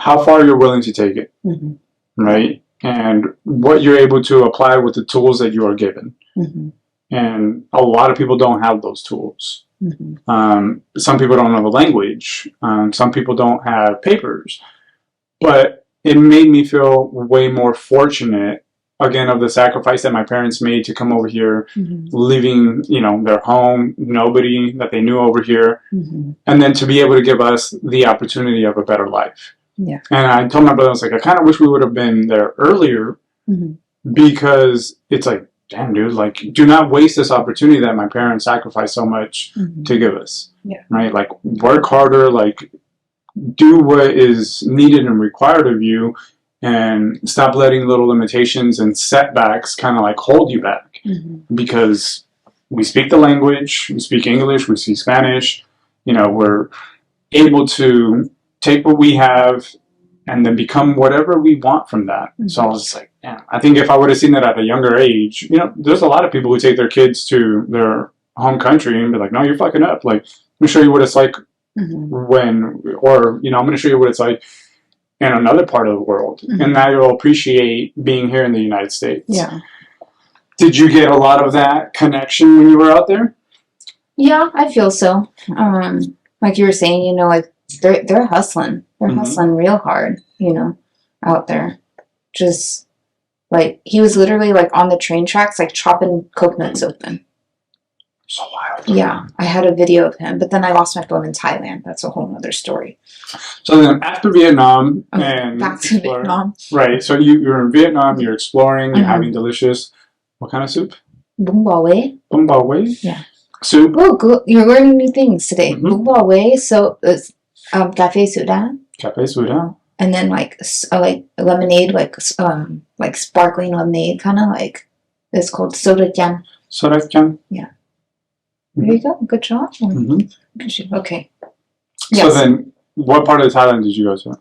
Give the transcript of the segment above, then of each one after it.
how far you're willing to take it, right? And what you're able to apply with the tools that you are given. And a lot of people don't have those tools. Some people don't know the language. Some people don't have papers. But it made me feel way more fortunate, again, of the sacrifice that my parents made to come over here, leaving, you know, their home, nobody that they knew over here, and then to be able to give us the opportunity of a better life. And I told my brother, I was like, I kind of wish we would have been there earlier, because it's like, damn, dude, like, do not waste this opportunity that my parents sacrificed so much to give us. Right? Like, work harder, like, do what is needed and required of you, and stop letting little limitations and setbacks kind of like hold you back. Because we speak the language, we speak English, we speak Spanish, you know, we're able to take what we have and then become whatever we want from that. So I was just like, damn, I think if I would have seen that at a younger age, you know, there's a lot of people who take their kids to their home country and be like, no, you're fucking up. Like, let me show you what it's like when, or, you know, I'm going to show you what it's like in another part of the world. And now you'll appreciate being here in the United States. Did you get a lot of that connection when you were out there? Yeah, I feel so. Like you were saying, you know, like they're hustling. They're hustling real hard, you know, out there. Just like he was literally like on the train tracks, like chopping coconuts open. So wild. Yeah, I had a video of him, but then I lost my phone in Thailand. That's a whole other story. So then after Vietnam and back to Vietnam. Right. So you're in Vietnam, you're exploring, you're having delicious, what kind of soup? Bún bò Huế. Bún bò Huế? Yeah. Soup? Oh, good. You're learning new things today. Bún bò Huế. So it's café soda. Café soda. And then like lemonade, like sparkling lemonade, kind of like it's called soda chan. Soda chan. Yeah. There you go. Good job. Okay. Yes. So then, what part of Thailand did you go to?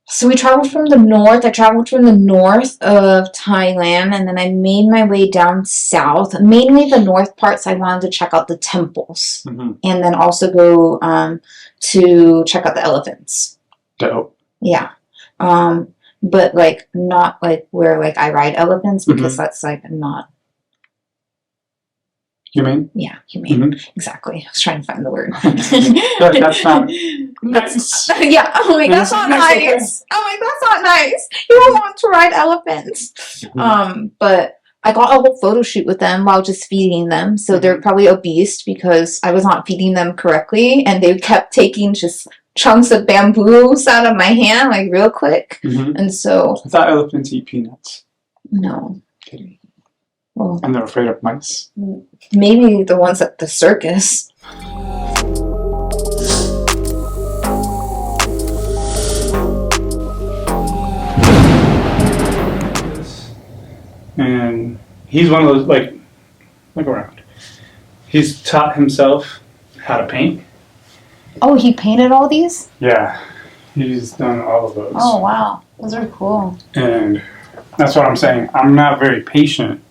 So we traveled from the north. I traveled from the north of Thailand, and then I made my way down south. Mainly the north parts, I wanted to check out the temples. And then also go to check out the elephants. Dope. Yeah. But like not like where like I ride elephants, because that's like not humane? Yeah, humane. Exactly. I was trying to find the word. That's not nice. Yeah, I'm like, that's not nice. I'm like, that's not nice. You don't want to ride elephants. But I got a whole photo shoot with them while just feeding them. So they're probably obese because I was not feeding them correctly. And they kept taking just chunks of bamboos out of my hand, like real quick. And so... I thought elephants eat peanuts. No. Kidding. Well, and they're afraid of mice. Maybe the ones at the circus. And he's one of those, like, look around. He's taught himself how to paint. Oh, he painted all these? Yeah, he's done all of those. Oh, wow. Those are cool. And that's what I'm saying. I'm not very patient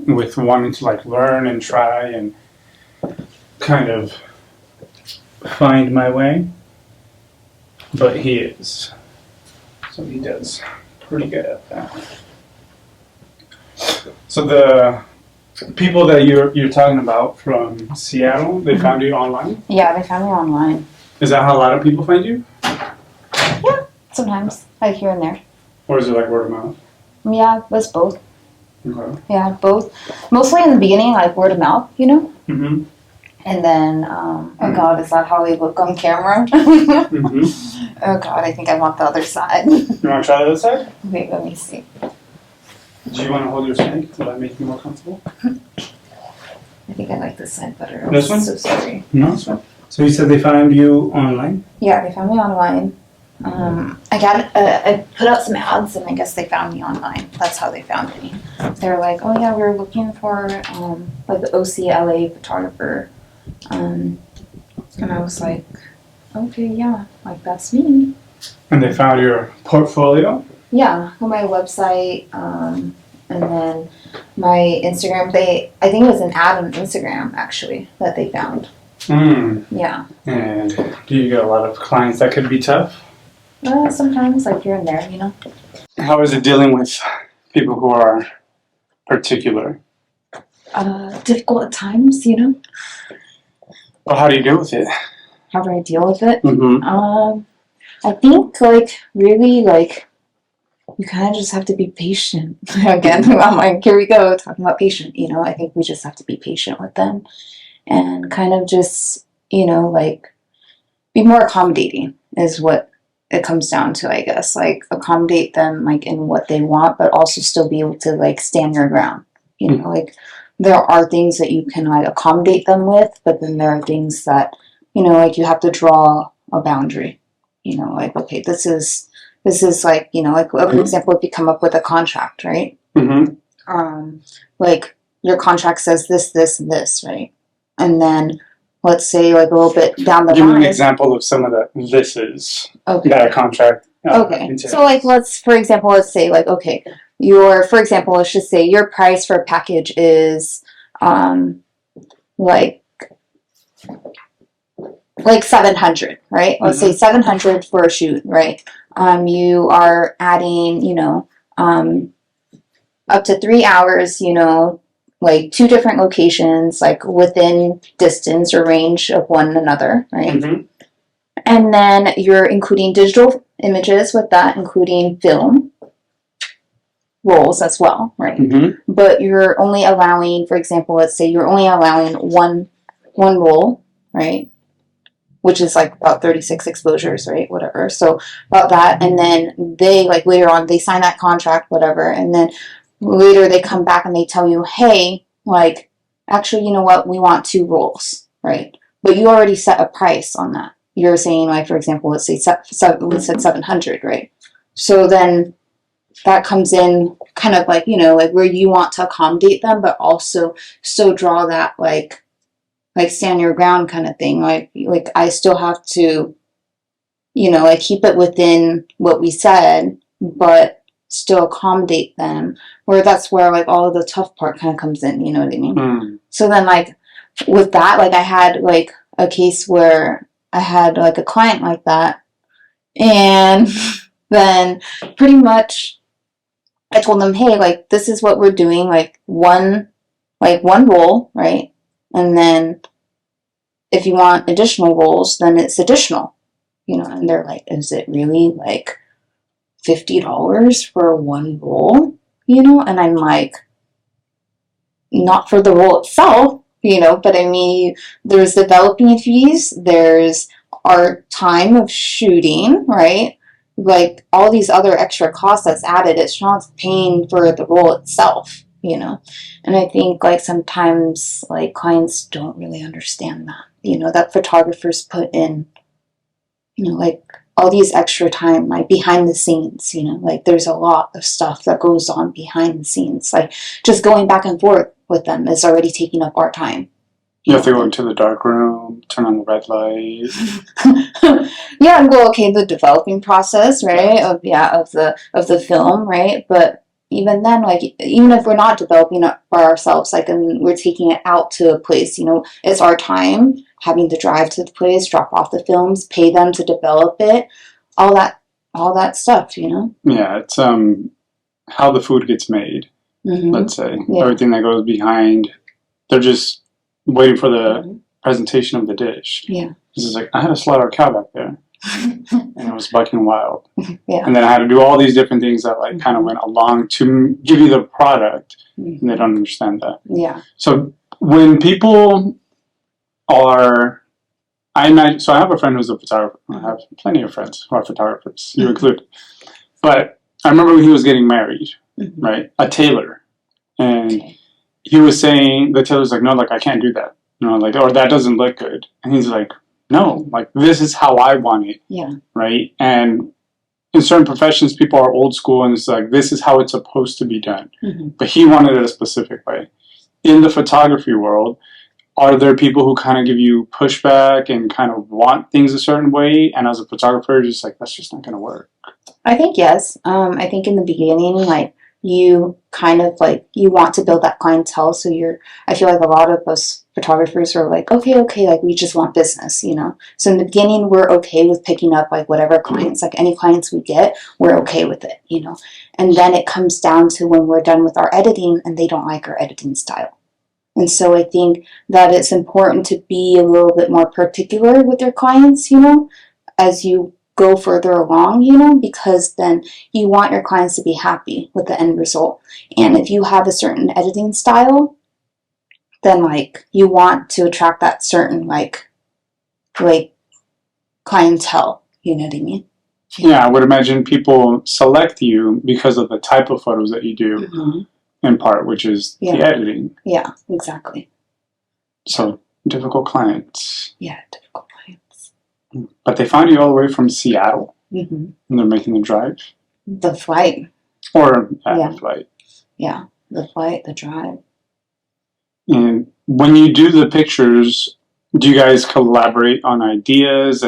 with wanting to like learn and try and kind of find my way, but he is, so he does pretty good at that. So the people that you're talking about from Seattle, they found you online? Yeah, they found me online. Is that how a lot of people find you? Yeah, sometimes, like here and there. Or is it like word of mouth? Yeah, it's both. Okay. Yeah, both. Mostly in the beginning, like word of mouth, you know? And then, oh God, is that how we look on camera? Oh God, I think I want the other side. You want to try the other side? Wait, let me see. Do you want to hold your snake? Will that make you more comfortable? I think I like this side better. This one? I'm so sorry. No, it's fine. So you said they found you online? Yeah, they found me online. I put out some ads, and I guess they found me online. That's how they found me. They were like, "Oh yeah, we were looking for like the OCLA photographer," and I was like, "Okay, yeah, like that's me." And they found your portfolio? Yeah, on my website, and then my Instagram. I think it was an ad on Instagram actually that they found. Yeah. And do you get a lot of clients that could be tough? Sometimes, like, here and there, you know. How is it dealing with people who are particular? Difficult at times, you know. Well, how do you deal with it? How do I deal with it? Mm-hmm. I think, like, really, like, you kind of just have to be patient. Again, I'm like, here we go, talking about patient, you know. I think we just have to be patient with them and kind of just, you know, like, be more accommodating is what it comes down to, I guess. Like, accommodate them, like, in what they want, but also still be able to, like, stand your ground. You know, like, there are things that you can, like, accommodate them with, but then there are things that, you know, like, you have to draw a boundary. You know, like, okay, this is like, you know, like, for example, if you come up with a contract, right? Like, your contract says this, this, and this, right? And then, let's say, like, a little bit down the line. Give me an example of some of the thises that a contract. Okay. So, like, for example, let's say, like, okay, for example, let's just say your price for a package is, like 700, right? Let's say 700 for a shoot, right? You are adding, you know, up to 3 hours, you know, like 2 different locations, like within distance or range of one another, right? And then you're including digital images with that, including film rolls as well, right? But you're only allowing, for example, let's say you're only allowing one roll, right? Which is like about 36 exposures, right? Whatever. So about that. And then they, like, later on, they sign that contract, whatever. And then later they come back and they tell you, hey, like, actually, you know what? We want 2 rolls, right? But you already set a price on that. You're saying, like, for example, let's say we said 700, right? So then that comes in kind of like, you know, like, where you want to accommodate them, but also still draw that, like stand your ground kind of thing. Like I still have to, you know, like, keep it within what we said, but still accommodate them. Where that's where, like, all of the tough part kind of comes in, you know what I mean? So then, like, with that, like, I had, like, a case where I had, like, a client like that, and then pretty much I told them, hey, like, this is what we're doing, like, one roll, right? And then if you want additional rolls, then it's additional, you know. And they're like, is it really, like, $50 for one roll, you know? And I'm like, not for the roll itself, you know, but I mean, there's developing fees, there's our time of shooting, right? Like, all these other extra costs that's added, it's not paying for the roll itself, you know. And I think, like, sometimes, like, clients don't really understand that, you know, that photographers put in, you know, like, all these extra time, like, behind the scenes, you know, like, there's a lot of stuff that goes on behind the scenes. Like, just going back and forth with them is already taking up our time. You have to go into the dark room, turn on the red light. Yeah, and go, okay, the developing process, right? Of the film, right? But even then, like, even if we're not developing it for ourselves, like, and we're taking it out to a place, you know, it's our time having to drive to the place, drop off the films, pay them to develop it, all that stuff, you know. Yeah, it's how the food gets made. Let's say everything that goes behind. They're just waiting for the presentation of the dish. Yeah. This is like, I had to slaughter a cow back there. And it was bucking wild. And then I had to do all these different things that, like, kind of went along to give you the product. And they don't understand that. Yeah. So when people are, so I have a friend who's a photographer. I have plenty of friends who are photographers, you included. But I remember when he was getting married, right? A tailor. And he was saying, the tailor's like, no, like, I can't do that. You know, like, or that doesn't look good. And he's like, no, like, this is how I want it. Yeah. Right? And in certain professions, people are old school, and it's like, this is how it's supposed to be done. But he wanted it a specific way. In the photography world, are there people who kind of give you pushback and kind of want things a certain way? And as a photographer, you're just like, that's just not going to work. I think yes. I think in the beginning, like, you kind of, like, you want to build that clientele, so I feel like a lot of us photographers are like, okay, like we just want business, you know. So in the beginning, we're okay with picking up like whatever clients, like any clients we get, we're okay with it, you know. And then it comes down to when we're done with our editing and they don't like our editing style. And so I think that it's important to be a little bit more particular with your clients, you know, as you go further along, you know, because then you want your clients to be happy with the end result. And if you have a certain editing style, then like you want to attract that certain like clientele, you know what I mean? Yeah, I would imagine people select you because of the type of photos that you do, in part, which is the editing. Yeah, exactly. So, difficult clients. Yeah, difficult clients. But they found you all the way from Seattle, and they're making the drive? The flight. Or the flight. Yeah, the flight, the drive. And when you do the pictures, do you guys collaborate on ideas,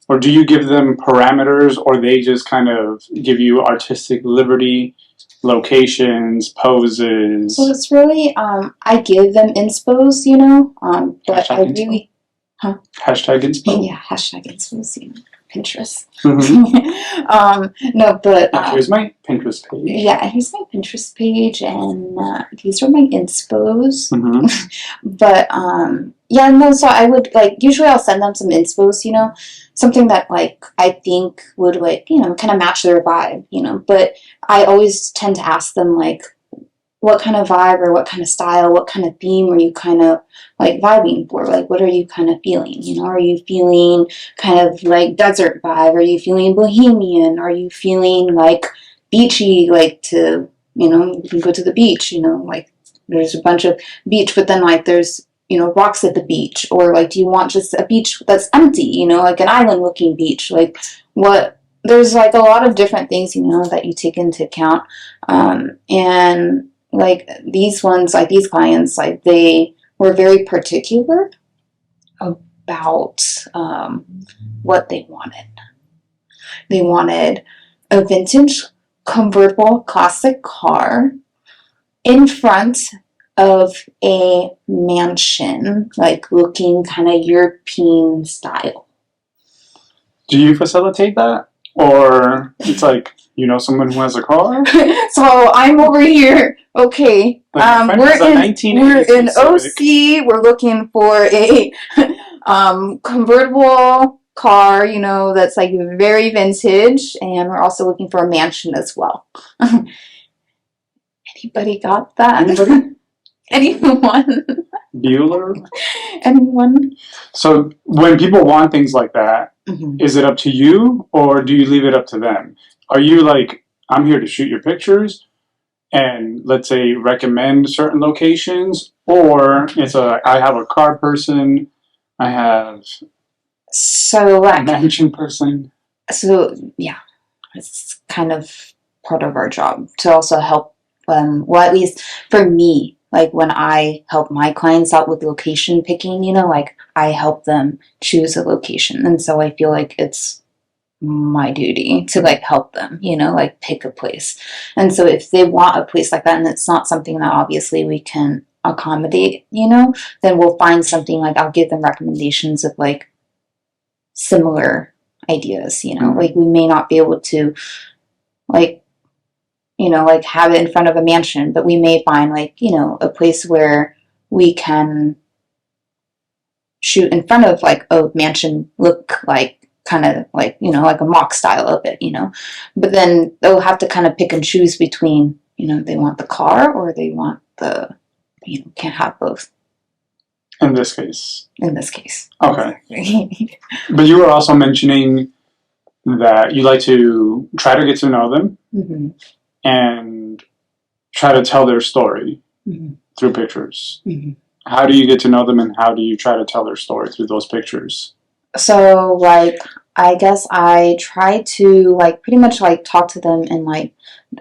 or do you give them parameters, or they just kind of give you artistic liberty, locations, poses? So it's really, I give them inspos, you know, but I really, Hashtag inspo? Yeah, hashtag inspos, you know, Pinterest. Mm-hmm. No, but here's my Pinterest page. Yeah, here's my Pinterest page, and these are my inspos. But yeah, no. So I would like usually I'll send them some inspos, you know, something that like I think would like you know kind of match their vibe, you know. But I always tend to ask them like, what kind of vibe or what kind of style, what kind of theme are you kind of like vibing for? Like, what are you kind of feeling? You know, are you feeling kind of like desert vibe? Are you feeling bohemian? Are you feeling like beachy, like to, you know, you can go to the beach, you know, like there's a bunch of beach, but then like there's, you know, rocks at the beach, or like, do you want just a beach that's empty, you know, like an island looking beach? Like what, there's like a lot of different things, you know, that you take into account. And like these ones, like these clients, like they were very particular about what they wanted. They wanted a vintage convertible classic car in front of a mansion, like looking kind of European style. Do you facilitate that? Or it's like, you know, someone who has a car? So I'm over here. Okay. We're in OC. We're looking for a convertible car, you know, that's like very vintage, and we're also looking for a mansion as well. Anybody got that? Anybody? Anyone? Bueller? Anyone? So when people want things like that, is it up to you, or do you leave it up to them? Are you like, I'm here to shoot your pictures and let's say recommend certain locations, or it's I have a car person, I have a mansion person? So yeah, it's kind of part of our job to also help well, at least for me, like when I help my clients out with location picking, you know, like I help them choose a location. And so I feel like it's my duty to like help them, you know, like pick a place. And so if they want a place like that and it's not something that obviously we can accommodate, you know, then we'll find something like I'll give them recommendations of like similar ideas, you know, like we may not be able to like, you know, like have it in front of a mansion, but we may find like, you know, a place where we can shoot in front of like a mansion, look like kind of like, you know, like a mock style of it, you know, but then they'll have to kind of pick and choose between, you know, they want the car or they want the, you know, can't have both. In this case. Okay. But you were also mentioning that you like to try to get to know them and try to tell their story through pictures. How do you get to know them, and how do you try to tell their story through those pictures? So, like, I guess I try to, like, pretty much, like, talk to them and, like,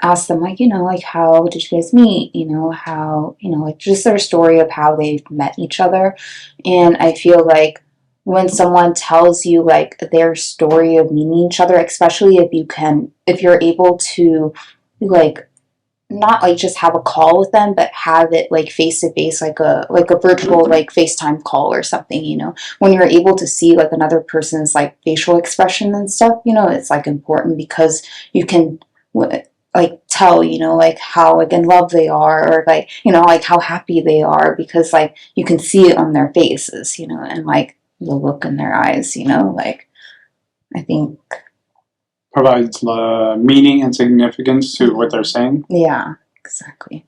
ask them, like, you know, like, how did you guys meet? You know, how, you know, like, just their story of how they've met each other. And I feel like when someone tells you, like, their story of meeting each other, especially if you're able to, like, not like just have a call with them, but have it like face to face, like a virtual like FaceTime call or something, you know. When you're able to see like another person's like facial expression and stuff, you know, it's like important because you can like tell, you know, like how like in love they are, or like, you know, like how happy they are, because like you can see it on their faces, you know, and like the look in their eyes, you know, like I think provides meaning and significance to what they're saying. yeah, exactly.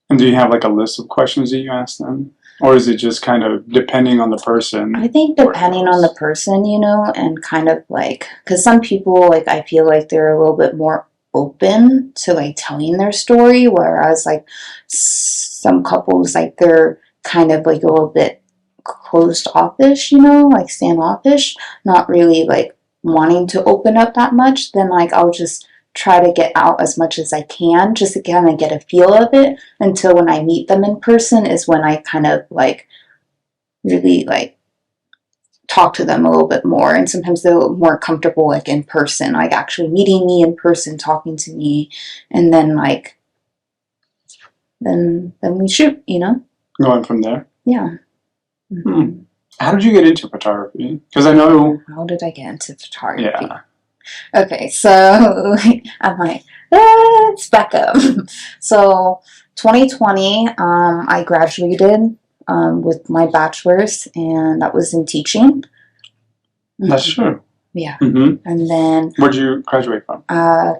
And do you have like a list of questions that you ask them? Or is it just kind of depending on the person? I think depending on the person, you know, and kind of like, because some people, like, I feel like they're a little bit more open to like telling their story, whereas like some couples, like, they're kind of like a little bit closed offish, you know, like standoffish, not really like wanting to open up that much. Then like I'll just try to get out as much as I can just to kind of get a feel of it, until when I meet them in person is when I kind of like really like talk to them a little bit more. And sometimes they're more comfortable like in person, like actually meeting me in person, talking to me, and then like then we shoot, you know. Going from there. Yeah. Mm-hmm. How did you get into photography? Because I know. How did I get into photography? Yeah. Okay, so I'm like, let's back up. So 2020, I graduated with my bachelor's, and that was in teaching. That's true. Yeah. Mm-hmm. And then... Where'd you graduate from?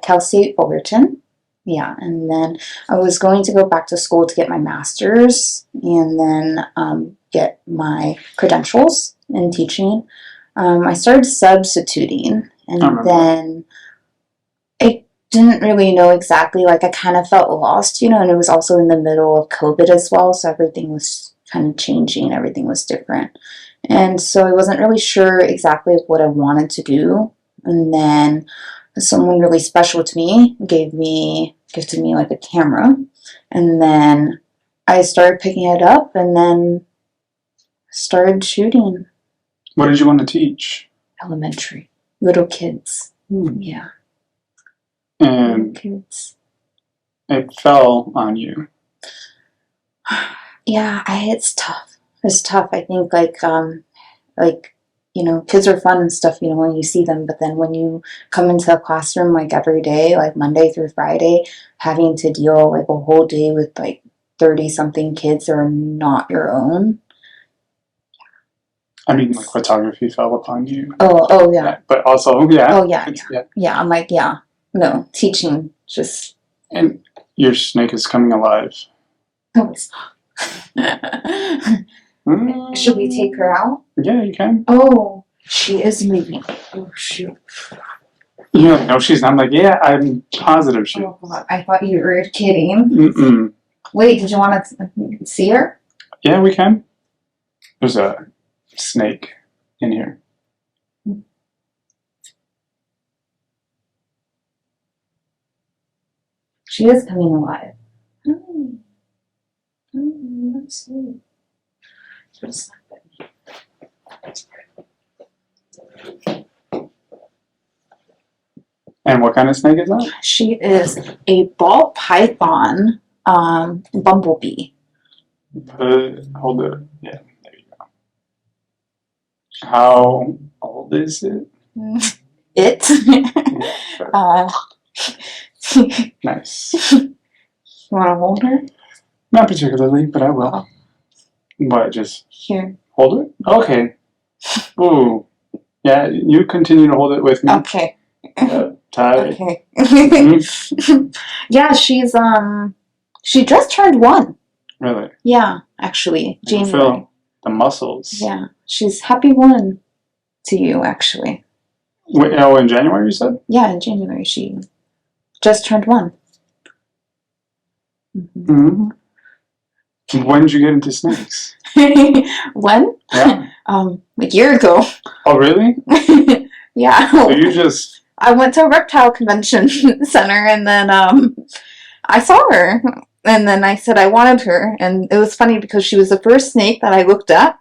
Cal State Fullerton. Yeah, and then I was going to go back to school to get my master's, and then get my credentials in teaching. I started substituting, and then I didn't really know exactly, like, I kind of felt lost, you know, and it was also in the middle of COVID as well, so everything was kind of changing, everything was different. And so I wasn't really sure exactly what I wanted to do. And then someone really special to me gifted me like a camera. And then I started picking it up and then started shooting. What did you want to teach? Elementary. Little kids. Yeah. And little kids. It fell on you. Yeah, it's tough. It's tough. I think like, you know, kids are fun and stuff, you know, when you see them, but then when you come into a classroom like every day, like Monday through Friday, having to deal like a whole day with like 30-something kids that are not your own. I mean, like photography fell upon you. Oh yeah. But also, yeah. Oh yeah. Yeah, I'm like, yeah. No, teaching just... And your snake is coming alive. No, it's not. Should we take her out? Yeah, you can. Oh, she is moving. Oh, shoot. You're like, no, she's not. I'm like, yeah, I'm positive she. Oh, God. I thought you were kidding. Mm-mm. Wait, did you want to see her? Yeah, we can. There's a snake in here. She is coming alive. Let's see. Just And what kind of snake is that? She is a ball python bumblebee. Hold it. Yeah, there you go. How old is it? Nice. You want to hold her? Not particularly, but I will. What, just here? Hold it? Okay. Ooh. Yeah, you continue to hold it with me. Okay. Tied. Okay. Yeah, she just turned 1. Really? Yeah, actually. I can January. feel the muscles. Yeah, she's happy 1 to you, actually. Wait, oh, in January you said? Yeah, in January she just turned 1. Mm-hmm. When did you get into snakes? When? Yeah. A year ago. Oh, really? Yeah. So you just... I went to a reptile convention center, and then I saw her, and then I said I wanted her, and it was funny because she was the first snake that I looked at,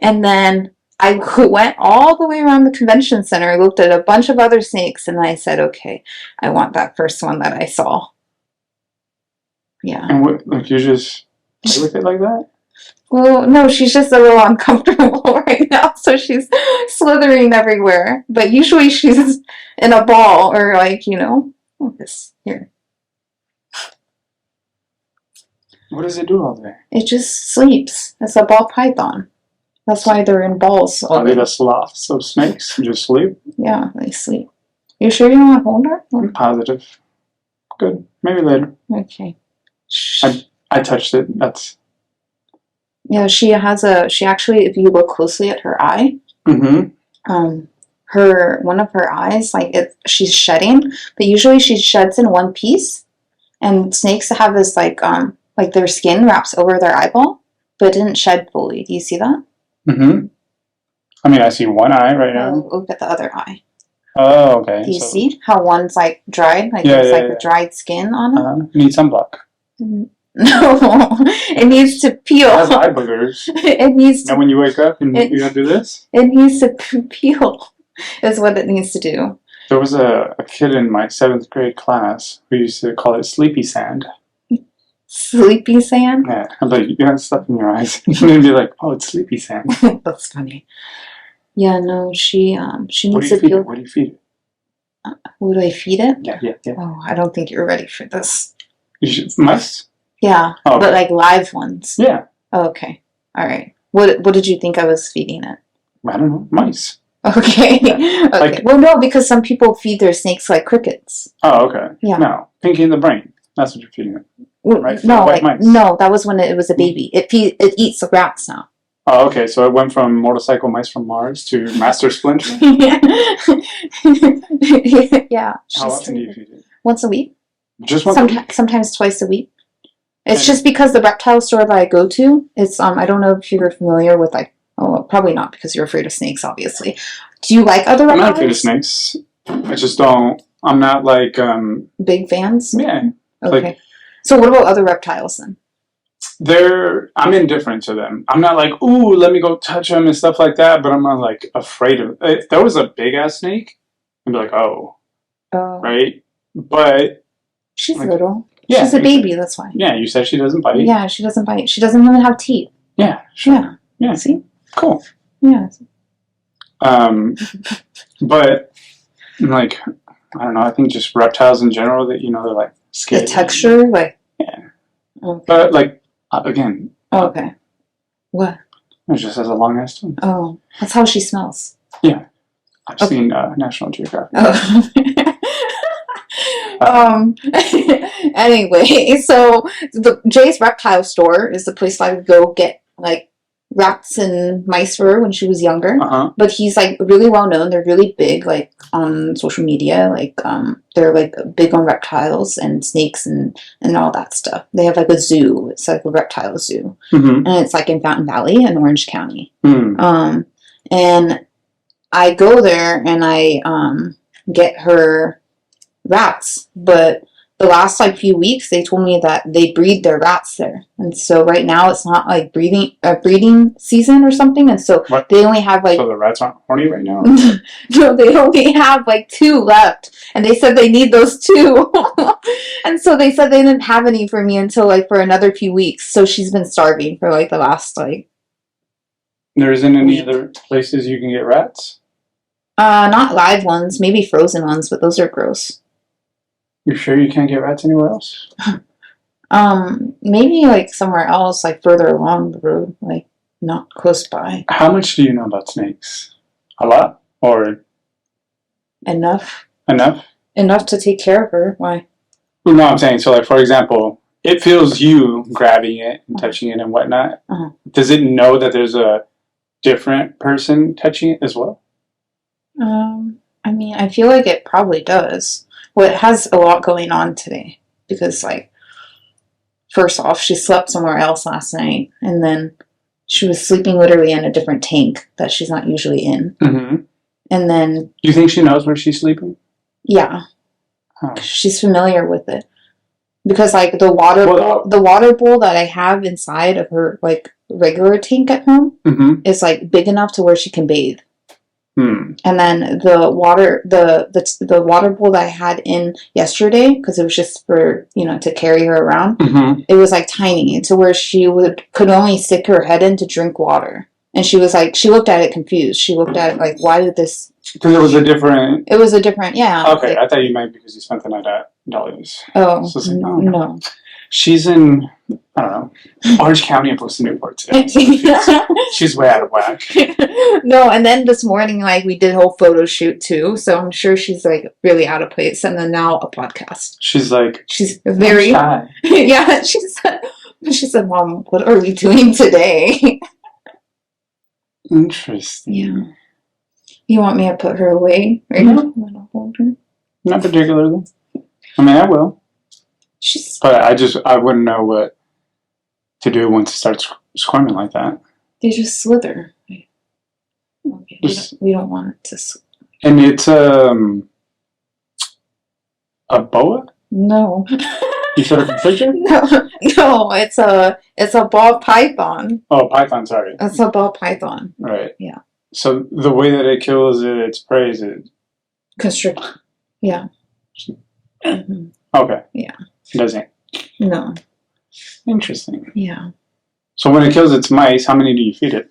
and then I went all the way around the convention center, looked at a bunch of other snakes, and I said, okay, I want that first one that I saw. Yeah. And what, like, you just play with it like that? Well, no, she's just a little uncomfortable right now, so she's slithering everywhere. But usually she's in a ball or like, this here. What does it do all day? It just sleeps. It's a ball python. That's why they're in balls. Are they the sloths of snakes? Just sleep? Yeah, they sleep. You sure you want to hold her? I'm positive. Good. Maybe later. Okay. I touched it. That's... Yeah, she actually, if you look closely at her eye, one of her eyes, she's shedding, but usually she sheds in one piece, and snakes have this, like their skin wraps over their eyeball, but it didn't shed fully. Do you see that? I mean, I see one eye right now. Look at the other eye. Oh, okay. Do you see how one's, like, dried? Like, there's a dried skin on it? Need sunblock. No, it needs to peel. I have eye boogers. It needs to. And when you wake up and you gotta do this? It needs to peel, is what it needs to do. There was a kid in my 7th grade class who used to call it sleepy sand. Sleepy sand? Yeah, I'm like, you got stuff in your eyes. And they'd be like, oh, it's sleepy sand. That's funny. Yeah, no, she needs What do to you feed peel. it? What do you feed it? Would I feed it? Yeah. Oh, I don't think you're ready for this. You should, mice? Yeah, Oh, but like live ones. Yeah. Oh, okay. All right. What did you think I was feeding it? I don't know. Mice. Okay. Yeah. Okay. Like, well, no, because some people feed their snakes like crickets. oh, okay. Yeah. No. Pinky in the brain. That's what you're feeding it. Right? No, White mice. no, that was when it was a baby. It eats the rats now. Oh, okay. So it went from motorcycle mice from Mars to Master Splinter. Yeah. How often do you feed it? Once a week. Just once a week? Sometimes twice a week. It's And- just because the reptile store that I go to, it's I don't know if you're familiar with probably not because you're afraid of snakes, obviously. Do you like other I'm reptiles? not afraid of snakes. I just don't. I'm not like Big fans? yeah. Okay. Like, So what about other reptiles then? I'm indifferent to them. I'm not like, ooh, let me go touch them and stuff like that, but I'm not like afraid of it. If there was a big ass snake, I'd be like, oh, right? But She's like, little. yeah, She's a baby, that's why. yeah, you said she doesn't bite. Yeah, she doesn't bite. She doesn't even have teeth. Yeah, sure. Yeah. See? Cool. Yeah. But like, I don't know, I think just reptiles in general that, they're like scary. The texture, like. Yeah. Okay. But like, again. Oh, okay. What? It just has a long ass tongue. Oh, that's how she smells. Yeah. I've seen National Geographic. Oh. Anyway, so the Jay's Reptile Store is the place I would go get like rats and mice for when she was younger. But he's like really well known. They're really big, like on social media. Like they're like big on reptiles and snakes and all that stuff. They have like a zoo. It's like a reptile zoo, and it's like in Fountain Valley in Orange County. And I go there and I get her rats, but the last like few weeks they told me that they breed their rats there, and so right now it's not like breeding season or something, and so what? They only have like so the rats aren't horny right now? no, they only have like 2 left, and they said they need those 2 and so they said they didn't have any for me until like for another few weeks, so she's been starving for like the last like there isn't any other places you can get rats? not live ones, maybe frozen ones, but those are gross. You sure you can't get rats anywhere else? Maybe like somewhere else, like further along the road, like not close by. How much do you know about snakes? A lot? Or Enough to take care of her. Why? Well, no, I'm saying, so like, for example, it feels you grabbing it and touching it and whatnot. Does it know that there's a different person touching it as well? I mean, I feel like it probably does. Well, it has a lot going on today because, like, first off, she slept somewhere else last night, and then she was sleeping literally in a different tank that she's not usually in. And then... You think she knows where she's sleeping? Yeah. Huh. She's familiar with it. Because, like, the water bowl that I have inside of her, like, regular tank at home is, like, big enough to where she can bathe. Hmm. And then the water bowl that I had in yesterday, because it was just for, to carry her around, it was like tiny to where she could only stick her head in to drink water. And she was like, she looked at it confused. She looked at it like, why did this? Because it was a different. It was a different, yeah. Okay, I thought you meant because you spent the night at Dolly's. Oh, So like, no. She's in, I don't know, Orange County opposed to Newport today. She's way out of whack. No, and then this morning, like, we did a whole photo shoot too, so I'm sure she's like really out of place. And then now a podcast. She's very shy. Yeah. She said, "Mom, what are we doing today?" Interesting. Yeah. You want me to put her away right now? You want to hold her? Not particularly. I mean, I will. But I wouldn't know what to do once it starts squirming like that. They just slither. Okay, we don't want it to slither. And it's a boa? No. You said a configure? No, it's a ball python. Oh, python, sorry. It's a ball python. Right. Yeah. So the way that it kills its prey is it... Constrict. Yeah. Mm-hmm. Okay. Yeah. It doesn't? No. Interesting. Yeah. So when it kills its mice, how many do you feed it?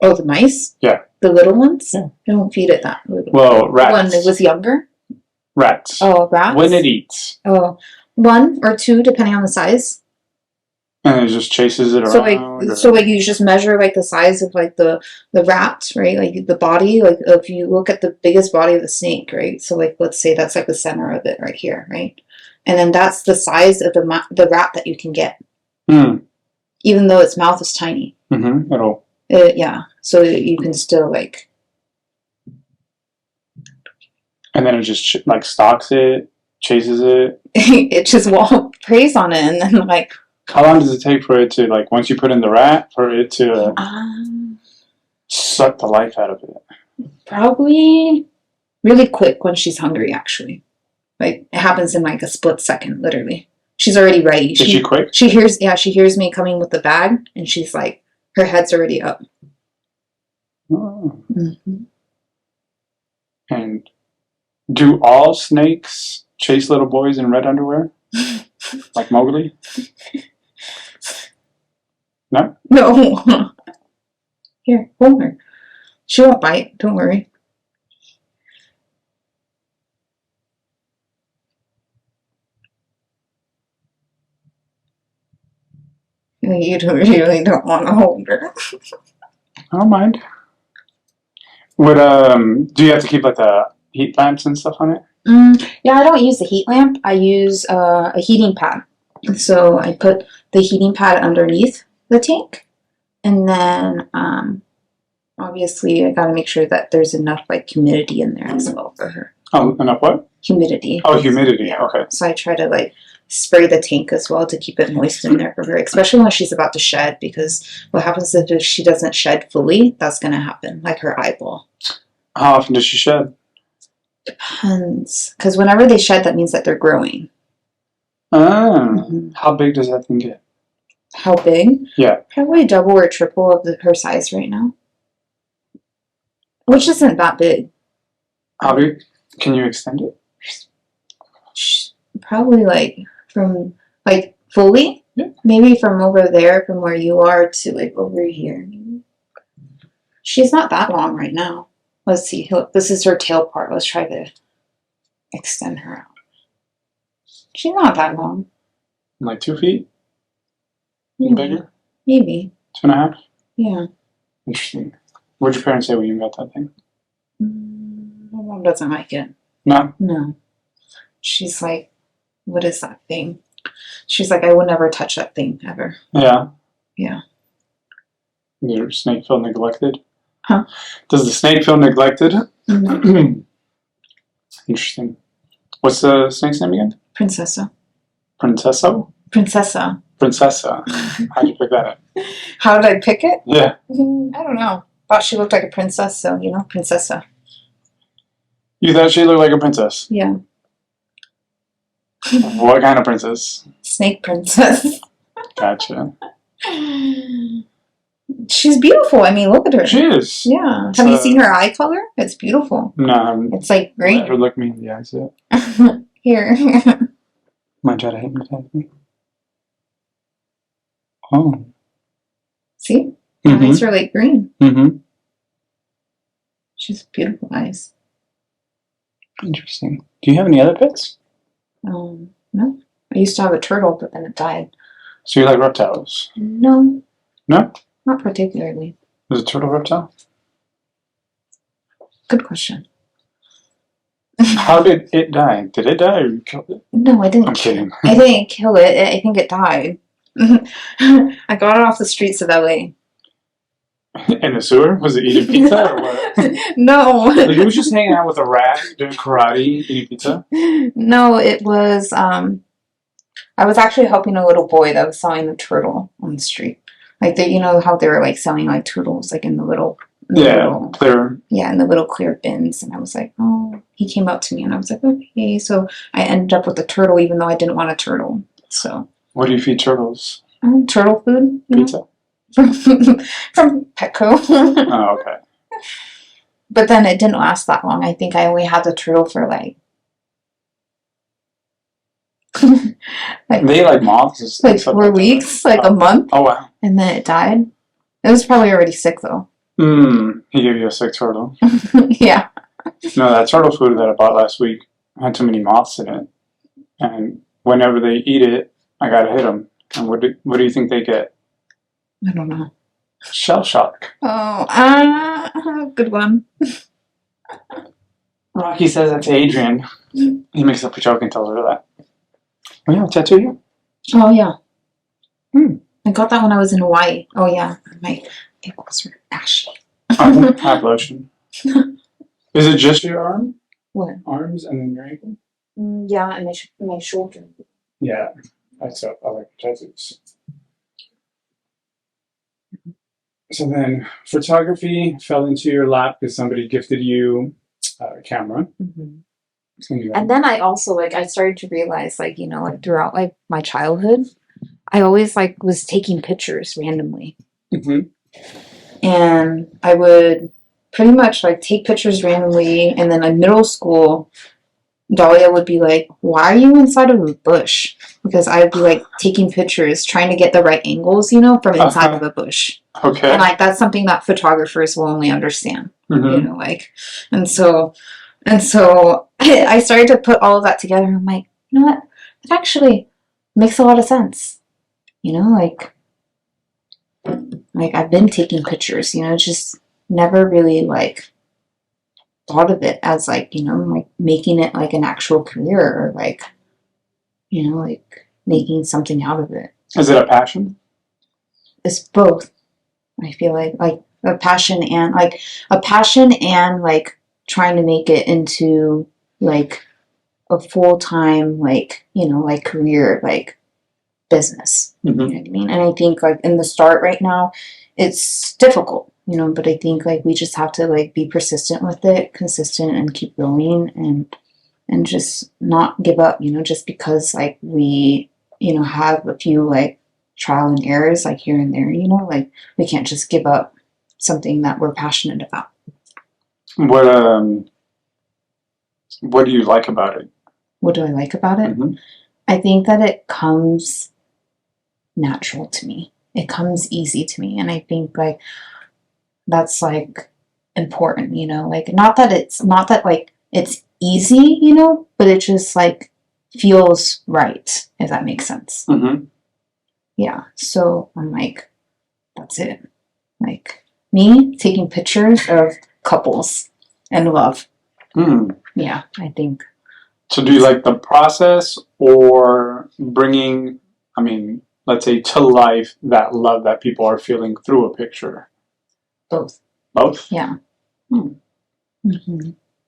Oh, the mice? Yeah. The little ones? Yeah. I don't feed it that little. Well, rats. When it was younger? Rats. Oh, rats? When it eats. Oh, 1 or 2, depending on the size. And it just chases it around? So you just measure, like, the size of, like, the rat, right? Like, the body. Like, if you look at the biggest body of the snake, right? So, like, let's say that's, like, the center of it right here, right? And then that's the size of the rat that you can get. Even though its mouth is tiny. Yeah. So you can still, like... And then it just, stalks it, chases it? It just preys on it, and then, like... How long does it take for it to, once you put in the rat, for it to suck the life out of it? Probably really quick when she's hungry, actually. Like, it happens in, like, a split second, literally. She's already ready. Is she quick? She hears me coming with the bag, and she's like, her head's already up. Oh. Mm-hmm. And do all snakes chase little boys in red underwear? Like Mowgli? No? No. Here, hold her. She won't bite, don't worry. You really don't want to hold her. I don't mind. Would do you have to keep the heat lamps and stuff on it? Yeah, I don't use the heat lamp. I use a heating pad. So I put the heating pad underneath the tank, and then obviously I gotta make sure that there's enough humidity in there as well for her. Oh, enough what? Humidity. Oh, humidity. Yeah. Okay. So I try to spray the tank as well to keep it moist in there for her, especially when she's about to shed, because what happens if she doesn't shed fully, that's going to happen, like her eyeball. How often does she shed? Depends, because whenever they shed, that means that they're growing. How big does that thing get? How big? Yeah. Probably double or triple of her size right now, which isn't that big. How big? Can you extend it? Probably from fully, maybe from over there, from where you are to over here. She's not that long right now. Let's see. Look, this is her tail part. Let's try to extend her out. She's not that long. 2 feet? Maybe. Bigger? Maybe. 2.5? Yeah. Interesting. What'd your parents say when you got that thing? My mom doesn't like it. No? No. She's like, what is that thing? She's like, I would never touch that thing ever. Yeah. Yeah. Does your snake feel neglected? Huh? Does the snake feel neglected? Mm-hmm. Interesting. What's the snake's name again? Princessa. Princessa? Princessa. Princessa. How'd you pick that up? How did I pick it? Yeah. I don't know. Thought she looked like a princess, so, Princessa. You thought she looked like a princess? Yeah. What kind of princess? Snake princess. Gotcha. She's beautiful. I mean, look at her. She is. Yeah. Have you seen her eye color? It's beautiful. No. It's like great. Let her look me in the eyes yet. Here. Might try to hypnotize me. Oh. See? Her eyes are like green. Mm-hmm. She's beautiful eyes. Interesting. Do you have any other pets? No. I used to have a turtle, but then it died. So you like reptiles? No. No? Not particularly. Is a turtle a reptile? Good question. How did it die? Did it die or you killed it? No, I didn't. I'm kidding. I didn't kill it. I think it died. I got it off the streets of LA. In the sewer? Was it eating pizza or what? No. Like it was just hanging out with a rat, doing karate, eating pizza? No, it was, I was actually helping a little boy that was selling a turtle on the street. Like, you know how they were, like, selling, like, turtles, like, in the little... clear. Yeah, in the little clear bins. And I was like, oh, he came up to me and I was like, okay. So I ended up with a turtle even though I didn't want a turtle. So... What do you feed turtles? Turtle food. Pizza? From Petco. Oh, okay. But then it didn't last that long. I think I only had the turtle for like they like moths? Like 4 weeks, like a month. Oh, wow. And then it died. It was probably already sick though. He gave you a sick turtle. Yeah. No, that turtle food that I bought last week had too many moths in it. And whenever they eat it, I gotta hit them. And what do you think they get? I don't know. Shell shock. Oh, good one. Rocky says that to Adrian. He makes up a joke and tells her that. Oh, yeah, tattoo you? Oh, yeah. I got that when I was in Hawaii. Oh, yeah. My ankles were ashy. Have lotion. Is it just your arm? What? Arms and then your ankle? Yeah, and my shoulder. Yeah. I like tattoos. So then, photography fell into your lap because somebody gifted you a camera. And then I also, like, I started to realize, like, you know, like, throughout, like, my childhood, I always, like, was taking pictures randomly. And I would pretty much, like, take pictures randomly, and then in middle school, Dahlia would be like, why are you inside of a bush? Because I would be, like, taking pictures, trying to get the right angles, you know, from inside of a bush. Okay. And, like, that's something that photographers will only understand, you know, like, and so I started to put all of that together, and I'm like, you know what, it actually makes a lot of sense, you know, like I've been taking pictures, you know, just never really, like, thought of it as, like, you know, like, making it, like, an actual career, or, like, you know, like, making something out of it. Is it a passion? It's both. I feel like a passion and, like, trying to make it into, like, a full-time, like, you know, like, career, like, business. You know what I mean? And I think, like, in the start right now, it's difficult, you know, but I think, like, we just have to, like, be persistent with it, consistent, and keep going, and just not give up, you know, just because, like, we, you know, have a few, like, trial and errors, like, here and there, you know, like, we can't just give up something that we're passionate about. What do you like about it? What do I like about it? I think that it comes natural to me. It comes easy to me. And I think, like, that's, like, important, you know, like, not that like it's easy, you know, but it just, like, feels right, if that makes sense. Yeah. So I'm like, that's it. Like, me taking pictures of couples and love. Yeah, I think. So do you like the process or bringing, I mean, let's say, to life that love that people are feeling through a picture? Both. Both? Yeah.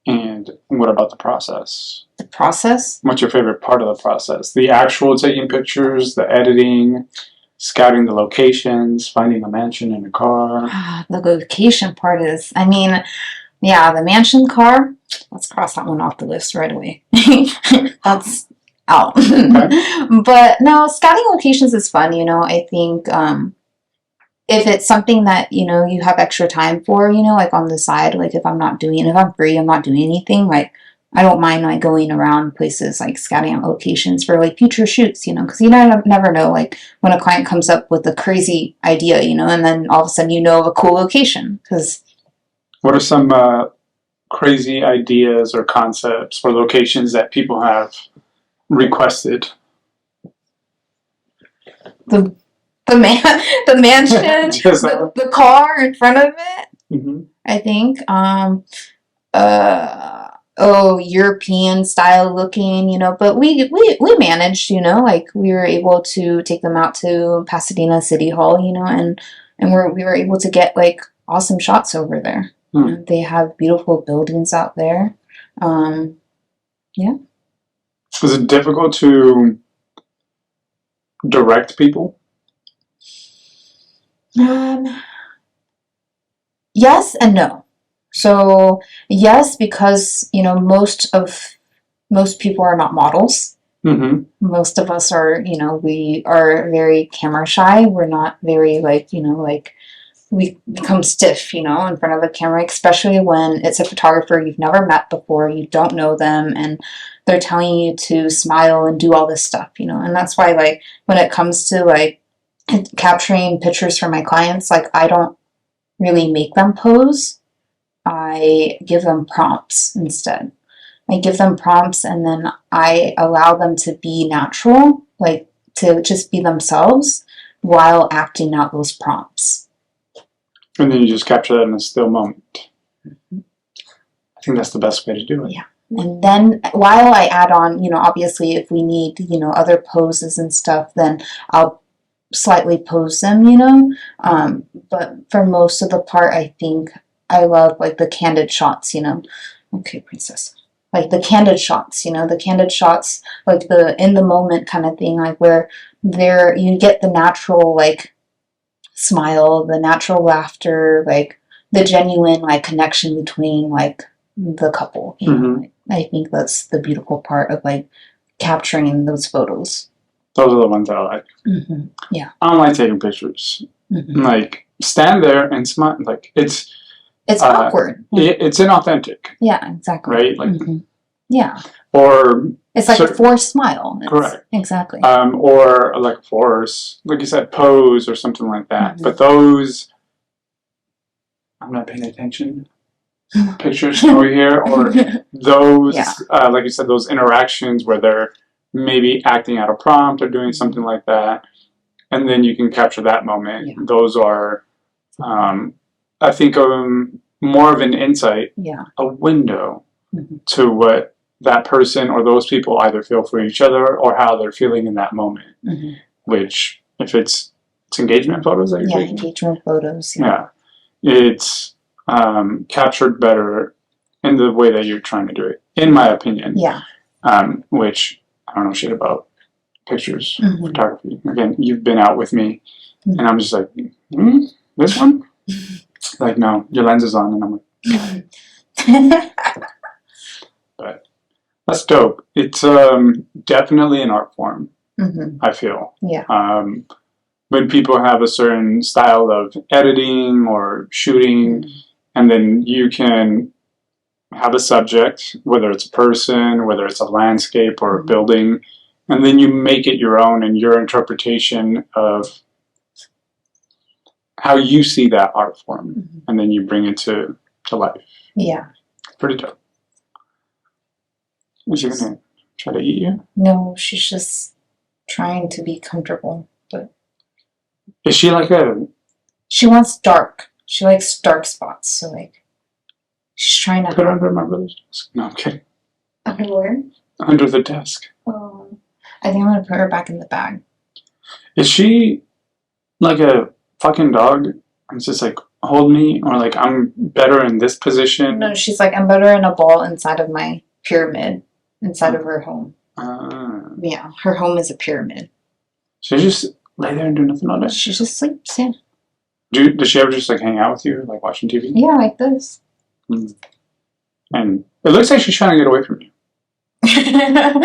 And what about the process? The process? What's your favorite part of the process? The actual taking pictures, the editing, scouting the locations, finding a mansion in a car? The location part is, I mean, yeah, the mansion car, let's cross that one off the list right away. That's out. But no, scouting locations is fun, you know. I think if it's something that, you know, you have extra time for, you know, like on the side, like if I'm free, I'm not doing anything, like I don't mind like going around places, like scouting out locations for like future shoots, you know, because you never know, like when a client comes up with a crazy idea, you know, and then all of a sudden you know of a cool location. Because what are some crazy ideas or concepts or locations that people have requested? the the mansion, Just, the car in front of it. mm-hmm. I think. European style looking, you know, but we managed, you know, like we were able to take them out to Pasadena City Hall, you know, and we were able to get like awesome shots over there. You know, they have beautiful buildings out there. Yeah. Is it difficult to direct people? Yes and no. So yes, because you know most people are not models. Mm-hmm. Most of us are, you know, we are very camera shy. We're not very like, you know, like we become stiff, you know, in front of a camera, especially when it's a photographer you've never met before, you don't know them, and they're telling you to smile and do all this stuff, you know. And that's why, like, when it comes to like capturing pictures for my clients, like I don't really make them pose. I give them prompts instead. I give them prompts and then I allow them to be natural, like to just be themselves while acting out those prompts. And then you just capture that in a still moment. I think that's the best way to do it. Yeah. And then while I add on, you know, obviously if we need, you know, other poses and stuff, then I'll slightly pose them, you know. But for most of the part, I think I love like the candid shots, you know. Okay, Princessa. Like the candid shots, you know, the candid shots, like the in the moment kind of thing, like where there you get the natural like smile, the natural laughter, like the genuine like connection between like the couple. You know? Like, I think that's the beautiful part of like capturing those photos. Those are the ones I like. Mm-hmm. Yeah. I don't like taking pictures. Mm-hmm. Like stand there and smile. Like it's awkward. It's inauthentic. Yeah, exactly. Right? Like yeah. Or it's like a forced smile. Correct. Exactly. Or like a force, like you said, pose or something like that. But those, I'm not paying attention. Pictures over here, or those, like you said, those interactions where they're maybe acting out a prompt or doing something like that, and then you can capture that moment. Yeah. Those are, I think, more of an insight, a window to what that person or those people either feel for each other or how they're feeling in that moment. Which, if it's engagement photos that you're taking, engagement photos. Yeah, it's captured better in the way that you're trying to do it, in my opinion. Yeah. Which I don't know shit about pictures, photography. Again, you've been out with me, and I'm just like, this one? Like, no, your lens is on, and I'm like, but that's dope. It's definitely an art form. I feel. Yeah. When people have a certain style of editing or shooting, and then you can have a subject, whether it's a person, whether it's a landscape or a building, and then you make it your own and your interpretation of how you see that art form, and then you bring it to life. Yeah. Pretty dope. Is she gonna try to eat you? No, she's just trying to be comfortable. But is she like a? She wants dark. She likes dark spots. So like, she's trying to put her under my brother's desk. No, I'm kidding. Under where? Under the desk. Oh, I think I'm gonna put her back in the bag. Is she like a fucking dog? It's just like, hold me, or like I'm better in this position? No, she's like, I'm better in a ball inside of my pyramid, inside of her home. Yeah, her home is a pyramid. So you just lay there and do nothing all day? She just sleeps, yeah. Does she ever just like hang out with you, like watching TV? Yeah, like this. And it looks like she's trying to get away from you. Yeah,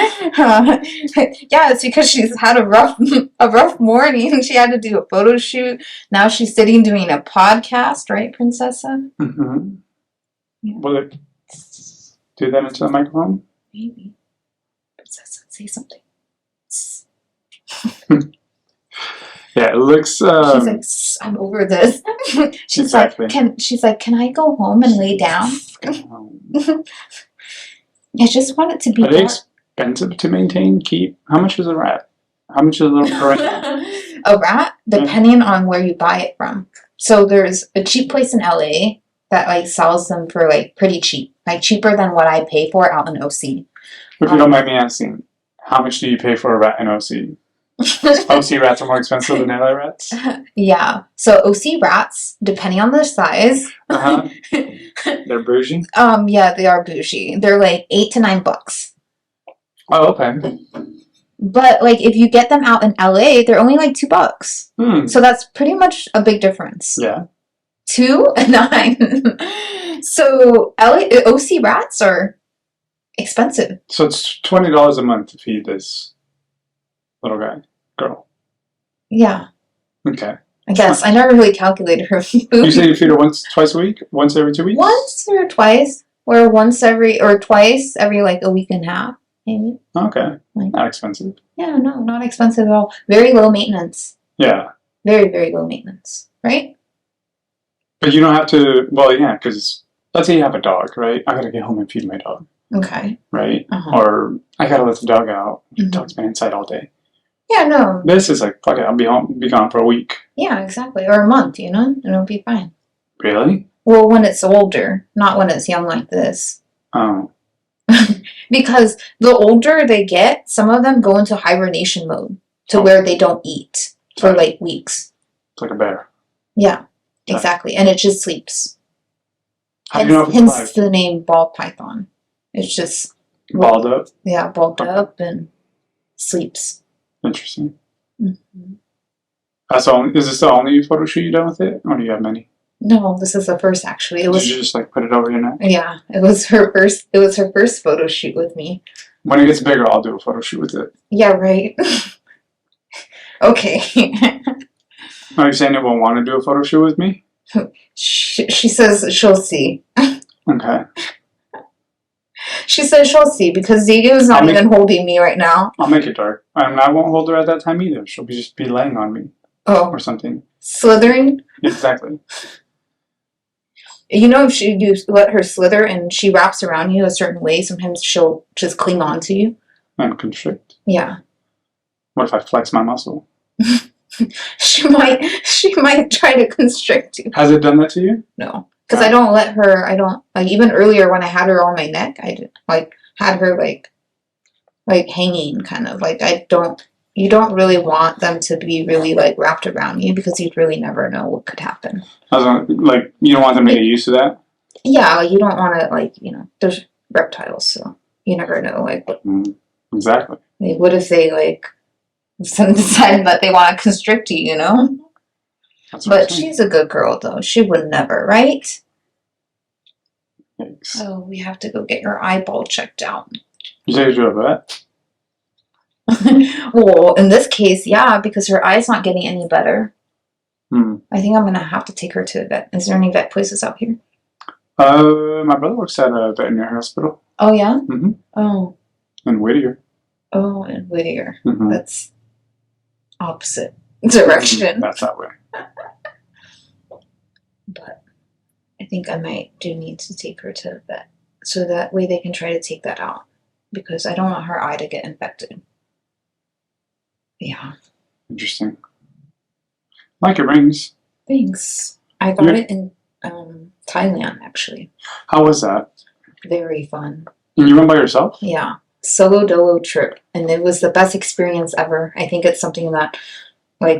it's because she's had a rough morning. She had to do a photo shoot. Now she's sitting doing a podcast, right, Princessa? Mm-hmm. Yeah. Will it do that into the microphone? Maybe. Princessa, say something. Yeah, it looks. She's like, I'm over this. She's Exactly. like, can I go home and lay down? I just want it to be Are they dark. expensive to maintain, keep? How much is a rat? How much is a little perennial? A rat, depending on where you buy it from. So there's a cheap place in LA that like sells them for like pretty cheap, like cheaper than what I pay for out in OC. If you don't mind me asking, how much do you pay for a rat in OC? OC rats are more expensive than LA rats? Yeah. So OC rats, depending on their size. Uh-huh. They're bougie? Yeah, they are bougie. They're like $8 to $9. Oh, okay. But like if you get them out in LA, they're only like $2. So that's pretty much a big difference. Yeah. 2 and 9. So OC rats are expensive. So it's $20 a month to feed this little girl. Yeah. Okay. I guess. I never really calculated her food. You say you feed her twice a week? Once every 2 weeks? Once or twice. Or twice every like a week and a half, maybe. Okay. Like, not expensive. Yeah, no, not expensive at all. Very low maintenance. Yeah. Very, very low maintenance. Right? But you don't have to, well, yeah, because let's say you have a dog, right? I gotta get home and feed my dog. Okay. Right? Uh-huh. Or I gotta let the dog out. The Mm-hmm. dog's been inside all day. Yeah, no. This is like, fuck it, I'll be gone for a week. Yeah, exactly. Or a month, and it'll be fine. Really? Well, when it's older, not when it's young like this. Oh. Because the older they get, some of them go into hibernation mode to where they don't eat for like weeks. It's like a bear. Yeah, exactly. And it just sleeps. How do you know if it's Hence alive? the name ball python. It's just Balled up? Yeah, balled up and sleeps. Interesting. Mm-hmm. Is this the only photo shoot you done with it? Or do you have many? No, this is the first actually. It was Did you just like put it over your neck? Yeah, it was her first photo shoot with me. When it gets bigger, I'll do a photo shoot with it. Yeah, right. Okay. Are you saying you won't want to do a photo shoot with me? She says she'll see. Okay. She says she'll see because Ziggy's not even holding me right now. I'll make it dark. And I won't hold her at that time either. She'll just be laying on me. Oh. Or something. Slithering? Exactly. If you let her slither and she wraps around you a certain way, sometimes she'll just cling on to you. And constrict. Yeah. What if I flex my muscle? She might try to constrict you. Has it done that to you? No. Because I don't let her, even earlier when I had her on my neck, I had her like hanging kind of, you don't really want them to be really like wrapped around you because you'd really never know what could happen. You don't want them to get used to that? Yeah, you don't want to there's reptiles, so you never know what. Exactly. What if they decide that they want to constrict you, But she's a good girl, though. She would never, right? Thanks. Oh, we have to go get your eyeball checked out. You say you're a vet? Well, in this case, yeah, because her eye's not getting any better. I think I'm going to have to take her to a vet. Is there any vet places out here? My brother works at a veterinary hospital. Oh, yeah? Mm-hmm. Oh. In Whittier. Oh, in Whittier. Mm-hmm. That's opposite direction. That's that way. But I think I do need to take her to the vet. So that way they can try to take that out. Because I don't want her eye to get infected. Yeah. Interesting. Like your rings. Thanks. I got it in Thailand, actually. How was that? Very fun. And you went by yourself? Yeah. Solo dolo trip. And it was the best experience ever. I think it's something that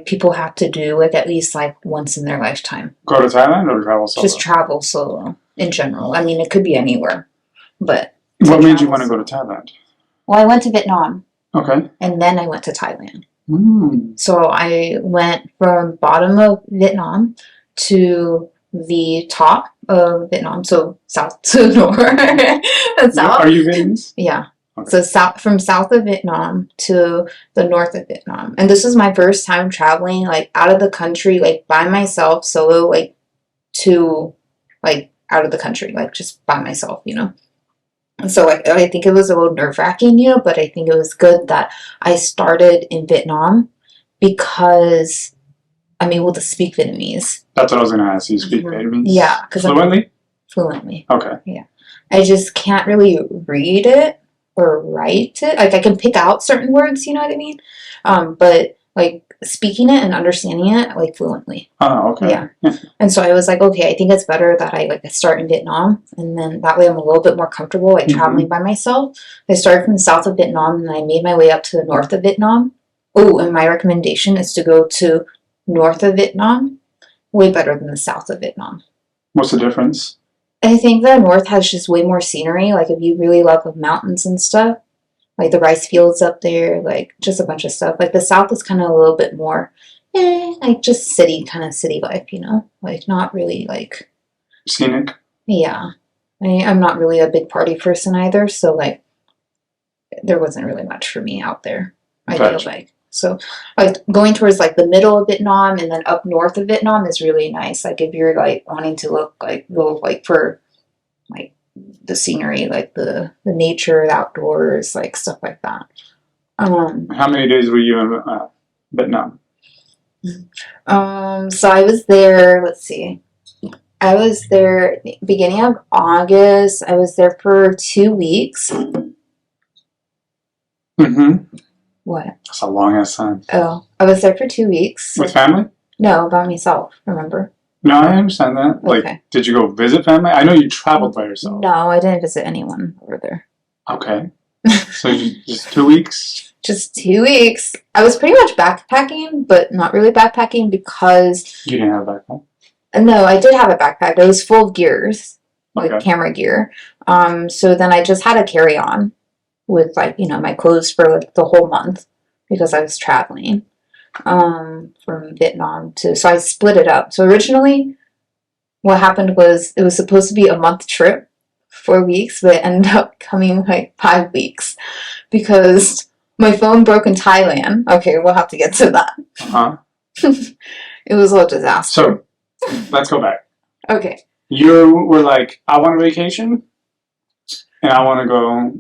people have to do at least once in their lifetime. Go to Thailand or travel solo? Just travel solo in general. I mean, it could be anywhere. But what made you want to go to Thailand? Well, I went to Vietnam. Okay. And then I went to Thailand. Mm. So I went from bottom of Vietnam to the top of Vietnam, so south to north. South. Are you Vietnamese? Yeah. Okay. So from south of Vietnam to the north of Vietnam. And this was my first time traveling like out of the country, like by myself, solo, like to like out of the country, like just by myself, you know. And so I think it was a little nerve-wracking, you know, but I think it was good that I started in Vietnam because I'm able to speak Vietnamese. That's what I was going to ask. You speak Vietnamese? Yeah. Fluently? Fluently. Okay. Yeah. I just can't really read it or write it. Like I can pick out certain words, you know what I mean? But like speaking it and understanding it like fluently. Oh, okay. Yeah. And so I was like, okay, I think it's better that I start in Vietnam, and then that way I'm a little bit more comfortable like traveling by myself. I started from the south of Vietnam and I made my way up to the north of Vietnam. Oh, and my recommendation is to go to north of Vietnam. Way better than the south of Vietnam. What's the difference? I think the north has just way more scenery. Like if you really love the mountains and stuff, like the rice fields up there, like just a bunch of stuff. Like the south is kind of a little bit more, like just city life, you know, like not really like scenic. Yeah, I'm not really a big party person either, so like there wasn't really much for me out there. I feel like so like going towards like the middle of Vietnam and then up north of Vietnam is really nice. Like if you're like wanting to look like go like for like the scenery, like the nature, the outdoors, like stuff like that. How many days were you in Vietnam? So I was there, let's see. I was there beginning of August. I was there for 2 weeks. What? That's a long ass time. Oh, I was there for 2 weeks. With family? No, by myself, remember? No, I understand that. Like, okay. Did you go visit family? I know you traveled by yourself. No, I didn't visit anyone over there. Okay. So just 2 weeks? Just 2 weeks. I was pretty much backpacking, but not really backpacking because... You didn't have a backpack? No, I did have a backpack. It was full of gears, like okay. camera gear. So then I just had a carry-on with, like, you know, my clothes for like the whole month because I was traveling from Vietnam to... So I split it up. So originally what happened was it was supposed to be a month trip, 4 weeks, but it ended up coming like 5 weeks because my phone broke in Thailand. Okay, we'll have to get to that. It was a little disaster. So let's go back. Okay. You were like, I want a vacation, and I want to go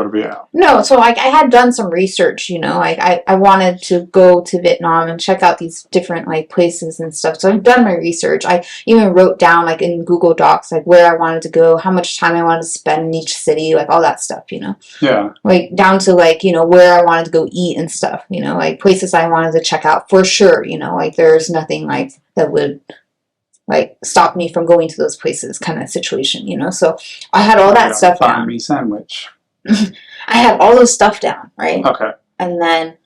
to Vietnam. No, so like I had done some research, you know, like I wanted to go to Vietnam and check out these different like places and stuff. So I've done my research. I even wrote down like in Google Docs like where I wanted to go, how much time I wanted to spend in each city, like all that stuff, you know. Yeah. Like down to like, you know, where I wanted to go eat and stuff, you know, like places I wanted to check out for sure, you know, like there's nothing like that would like stop me from going to those places kind of situation, you know. So I had all that stuff down. Me sandwich. I had all those stuff down, right? Okay. And then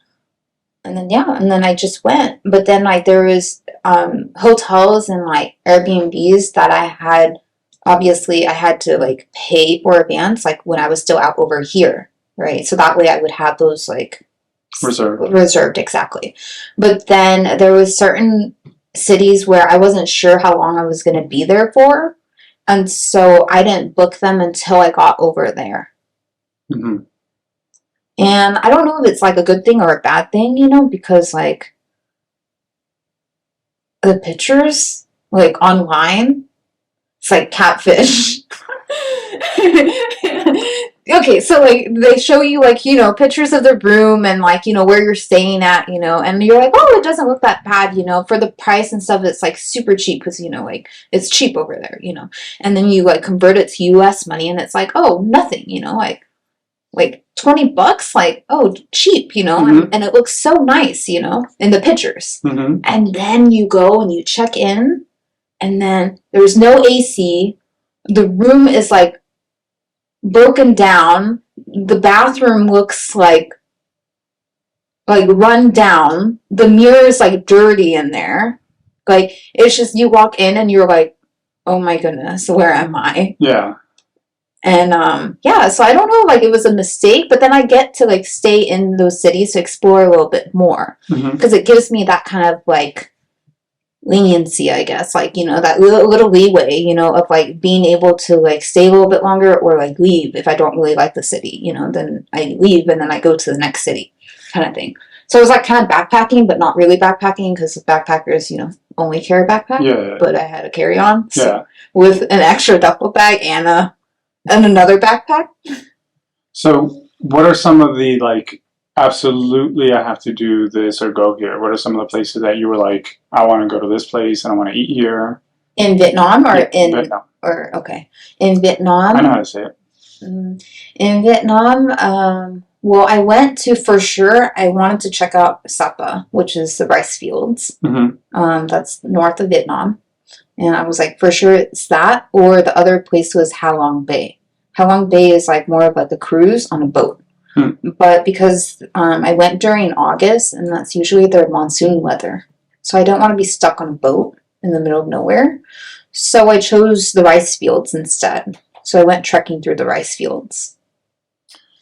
I just went. But then like there was hotels and like Airbnbs that I had to like pay for advance, like when I was still out over here, right? So that way I would have those like reserved exactly. But then there was certain cities where I wasn't sure how long I was going to be there for, and so I didn't book them until I got over there. Mm-hmm. And I don't know if it's like a good thing or a bad thing, you know, because like the pictures like online, it's like catfish. Okay, so like they show you like, you know, pictures of the room and like, you know, where you're staying at, you know, and you're like, oh, it doesn't look that bad, you know, for the price and stuff. It's like super cheap because, you know, like it's cheap over there, you know, and then you like convert it to US money and it's like, oh, nothing, you know, like $20, like, oh, cheap, you know, mm-hmm. and it looks so nice, you know, in the pictures. Mm-hmm. And then you go and you check in and then there's no AC. The room is like broken down. The bathroom looks like run down. The mirror is like dirty in there. Like it's just you walk in and you're like, oh my goodness, where am I? Yeah. And yeah, so I don't know like it was a mistake, but then I get to like stay in those cities to explore a little bit more because it gives me that kind of like leniency, I guess, like, you know, that little leeway, you know, of like being able to like stay a little bit longer or like leave if I don't really like the city, you know, then I leave and then I go to the next city kind of thing. So it was like kind of backpacking, but not really backpacking because backpackers, you know, only carry a backpack. Yeah. But I had a carry on Yeah. with an extra duffel bag and another backpack. So what are some of the like absolutely I have to do this or go here? What are some of the places that you were like, I want to go to this place and I want to eat here? In Vietnam or Vietnam. In Vietnam. I know how to say it. In Vietnam, well, I went to, for sure, I wanted to check out Sapa, which is the rice fields. Mm-hmm. That's north of Vietnam. And I was like, for sure it's that, or the other place was Ha Long Bay. Ha Long Bay is like more of like a cruise on a boat. But because I went during August, and that's usually their monsoon weather. So I don't want to be stuck on a boat in the middle of nowhere. So I chose the rice fields instead. So I went trekking through the rice fields.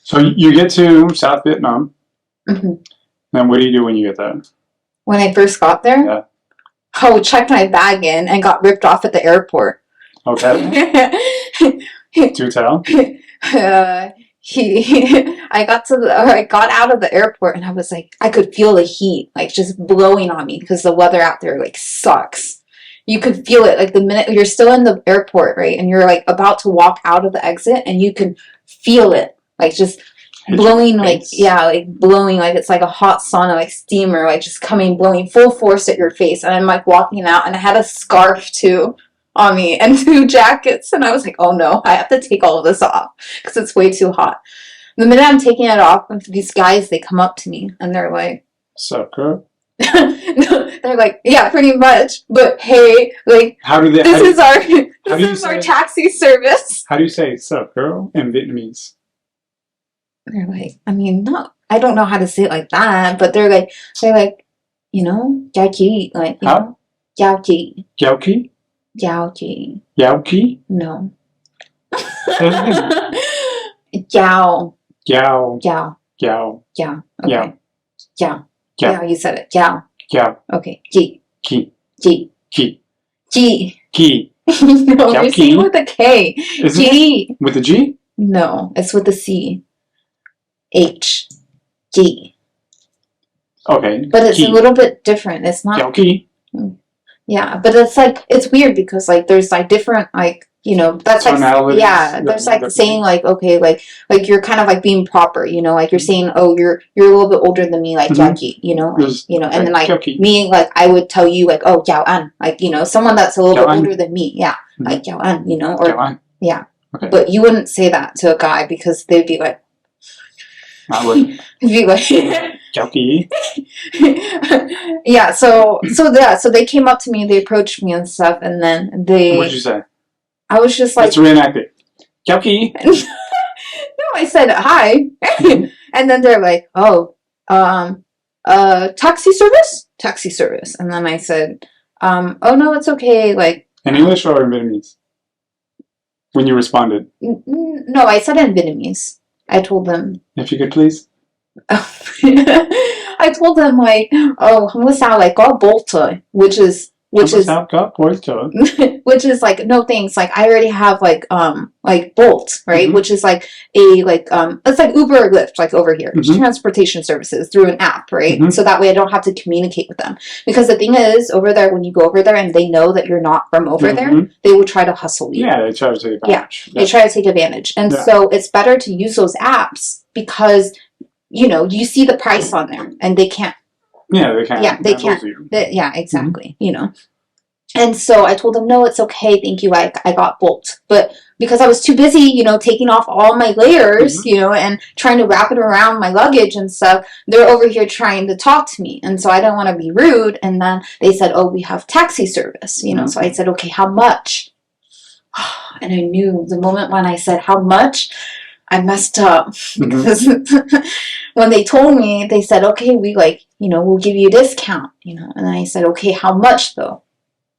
So you get to South Vietnam. Mm-hmm. Then what do you do when you get there? When I first got there? Yeah. Oh, checked my bag in and got ripped off at the airport. Okay. Do tell. I got out of the airport and I was like, I could feel the heat like just blowing on me because the weather out there like sucks. You could feel it like the minute you're still in the airport, right? And you're like about to walk out of the exit and you can feel it like just blowing like, yeah, like blowing like it's like a hot sauna, like steamer, like just coming, blowing full force at your face. And I'm like walking out and I had a scarf too on me and 2 jackets, and I was like, oh no, I have to take all of this off because it's way too hot. The minute I'm taking it off, these guys, they come up to me and they're like, "Sup, girl?" They're like, yeah, pretty much, but hey, like, how do they, this is our taxi service. How do you say "sup, girl" in Vietnamese? They're like, I mean, I don't know how to say it like that, but they're like, you know, Giao Chi, like, you know, Giao Chi. Giao Chi? Giao Chi. Giao Chi? No. Giao. Giao. Giao. Giao. Giao. Okay. Giao. Giao. Yeah, you said it. Giao. Giao. Okay. Ji. Ki. Ji. Ki. Ji. Ki. No, you're saying with a K. Ji. With a G? No, it's with a C. H. G. Okay. But it's a little bit different. It's not. Giao Ki. Yeah, but it's like, it's weird because like there's like different like, you know, that's like, yeah, there's like saying like, okay, like you're kind of like being proper, you know, like you're saying, oh, you're a little bit older than me, like Jackie, you know, like, you know, and then like me, like I would tell you like, oh, Jiao An, like, you know, someone that's a little bit older than me, yeah, like Jiao An, you know, or yeah, but you wouldn't say that to a guy because they'd be like, I would. Be like, Jokey. Yeah, so they came up to me, they approached me and stuff, and then What'd you say? I was just like, let's reenact it. Jokey. No, I said hi. And then they're like, oh, taxi service. And then I said, oh no, it's okay, like, in English or in Vietnamese? When you responded? No, I said in Vietnamese. I told them, if you could please. I told them like, oh, không có sao, like có bolt, which is which is like, no thanks, like I already have like Bolt, right? Which is like a it's like Uber or Lyft, like over here, transportation services through an app, right? So that way I don't have to communicate with them, because the thing is, over there, when you go over there and they know that you're not from over there, they will try to hustle you. Yeah, they try to take advantage. They try to take advantage, and so it's better to use those apps because, you know, you see the price on there and they can't. Yeah, they can't. Yeah, they can't. Yeah, exactly. You know. And so I told them, no, it's okay, thank you, I got Bolt. But because I was too busy, you know, taking off all my layers, you know, and trying to wrap it around my luggage and stuff, they're over here trying to talk to me. And so I didn't want to be rude. And then they said, oh, we have taxi service, you know. So I said, okay, how much? And I knew the moment when I said how much, I messed up. Because when they told me, they said, okay, we we'll give you a discount, you know. And I said, okay, how much though?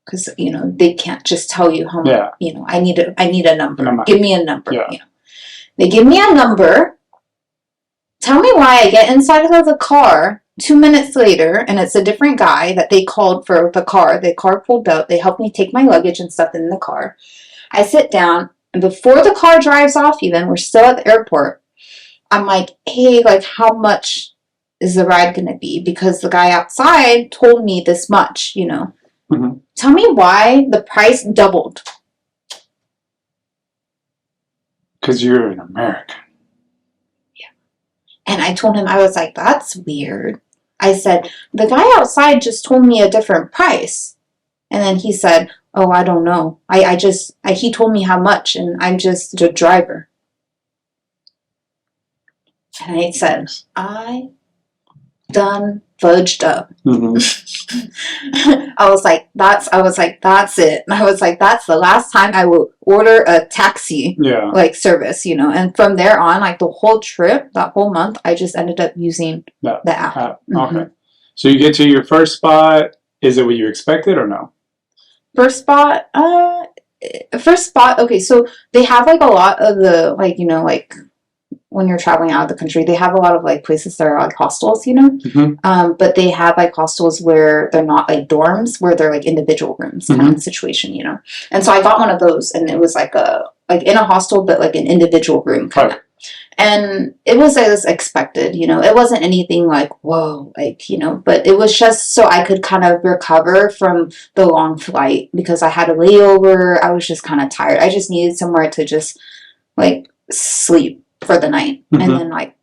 Because, you know, they can't just tell you how much, you know, I need a number. Give me a number. You know. They give me a number, tell me why I get inside of the car, 2 minutes later, and it's a different guy that they called for the car. The car pulled out. They helped me take my luggage and stuff in the car. I sit down, and before the car drives off even, we're still at the airport, I'm like, hey, like, how much is the ride going to be? Because the guy outside told me this much, you know. Mm-hmm. Tell me why the price doubled. Because you're an American. Yeah. And I told him, I was like, that's weird. I said, the guy outside just told me a different price. And then he said, oh, I don't know. He told me how much, and I'm just the driver. And I said, I done fudged up. Mm-hmm. I was like, that's it. And I was like, that's the last time I will order a taxi, like, service, you know. And from there on, like, the whole trip, that whole month, I just ended up using the app. Mm-hmm. Okay. So you get to your first spot. Is it what you expected or no? First spot, okay, so they have, like, a lot of the, like, you know, like, when you're traveling out of the country, they have a lot of, like, places that are, like, hostels, you know? Mm-hmm. But they have, like, hostels where they're not, like, dorms, where they're, like, individual rooms kind of situation, you know? And so I got one of those, and it was, like, in a hostel, but, like, an individual room kind of. And it was as expected, you know. It wasn't anything like, whoa, like, you know, but it was just so I could kind of recover from the long flight because I had a layover. I was just kind of tired. I just needed somewhere to just, like, sleep for the night. Mm-hmm. And then, like,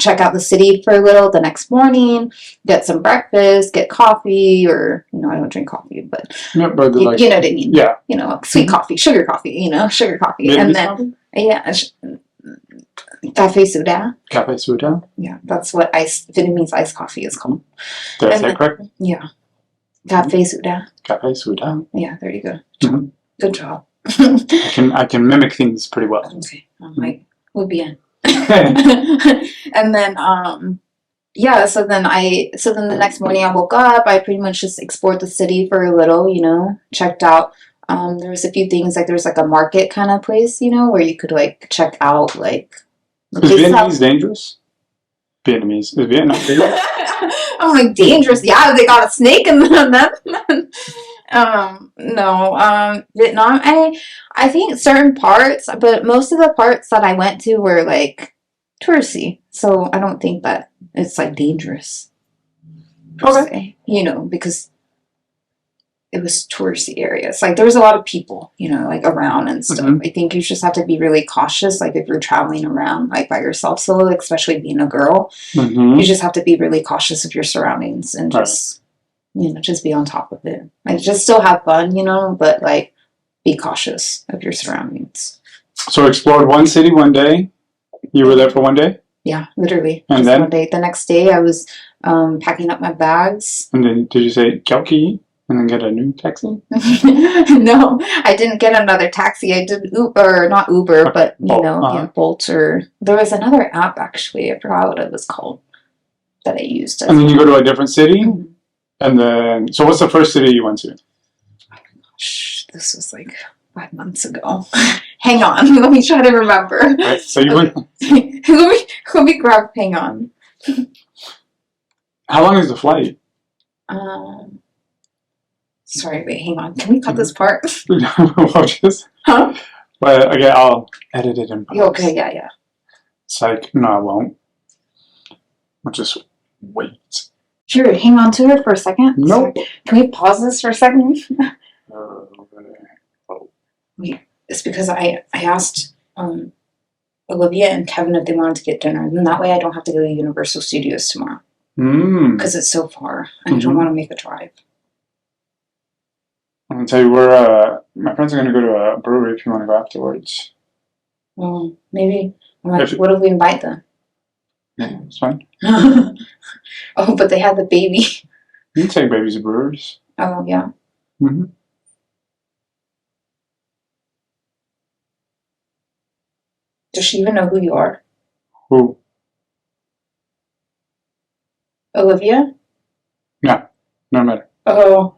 check out the city for a little the next morning, get some breakfast, get coffee, or, you know, I don't drink coffee, but, yeah, but you know what I mean? Yeah. You know, sweet Mm-hmm. coffee, sugar coffee, you know, sugar coffee. Vietnamese and then, coffee? Yeah, Cafe Soda. Cafe Soda? Yeah, that's what Vietnamese iced coffee is called. Did I say correct? Yeah. Cafe Soda. Cafe Soda. Yeah, there you go. Mm-hmm. Good job. I can mimic things pretty well. Okay. I'm like, we'll be in. And then, yeah, so then the next morning I woke up, I pretty much just explored the city for a little, you know, checked out. There was a few things, like there's like a market kind of place, you know, where you could like check out like. Is Vietnamese dangerous? Vietnamese. Is Vietnam dangerous? I'm like, dangerous? Yeah, they got a snake in them. No, Vietnam, I think certain parts, but most of the parts that I went to were like touristy, so I don't think that it's like dangerous. Okay. You know, because it was touristy areas. Like there was a lot of people, you know, like around and stuff. Mm-hmm. I think you just have to be really cautious, like if you're traveling around like by yourself solo, especially being a girl. Mm-hmm. You just have to be really cautious of your surroundings and just, you know, just be on top of it. Like just still have fun, you know, but like be cautious of your surroundings. So explored one city one day. You were there for one day? Yeah, literally. And just then? one day. The next day I was packing up my bags. And then did you say Kelki and then get a new taxi? No, I didn't get another taxi. I did Uber, not Uber, but you Bolt, know, yeah, Bolt, or there was another app actually. I forgot what it was called that I used. And then you go to a different city? Mm-hmm. And then, so what's the first city you went to? Oh my gosh, this was like 5 months ago. Hang on, let me try to remember. Right, so you went. let me grab. Hang on. How long is the flight? Sorry, wait, hang on. Can we cut this part? Well, just. Huh? Well, okay, I'll edit it in post. Okay, yeah. It's like, no, I won't. I'll just wait. Sure, hang on to it for a second. Nope. Sorry. Can we pause this for a second? Oh. It's because I asked Olivia and Kevin if they wanted to get dinner, and then that way I don't have to go to Universal Studios tomorrow. Because it's so far, and I don't want to make a drive. I'm going to tell you, we're, my friends are going to go to a brewery if you want to go afterwards. Well, maybe. What if we invite them? Yeah, it's fine. Oh, but they had the baby. You can take babies to brewers. Oh, yeah. Mm-hmm. Does she even know who you are? Who? Olivia? No, no matter. Oh.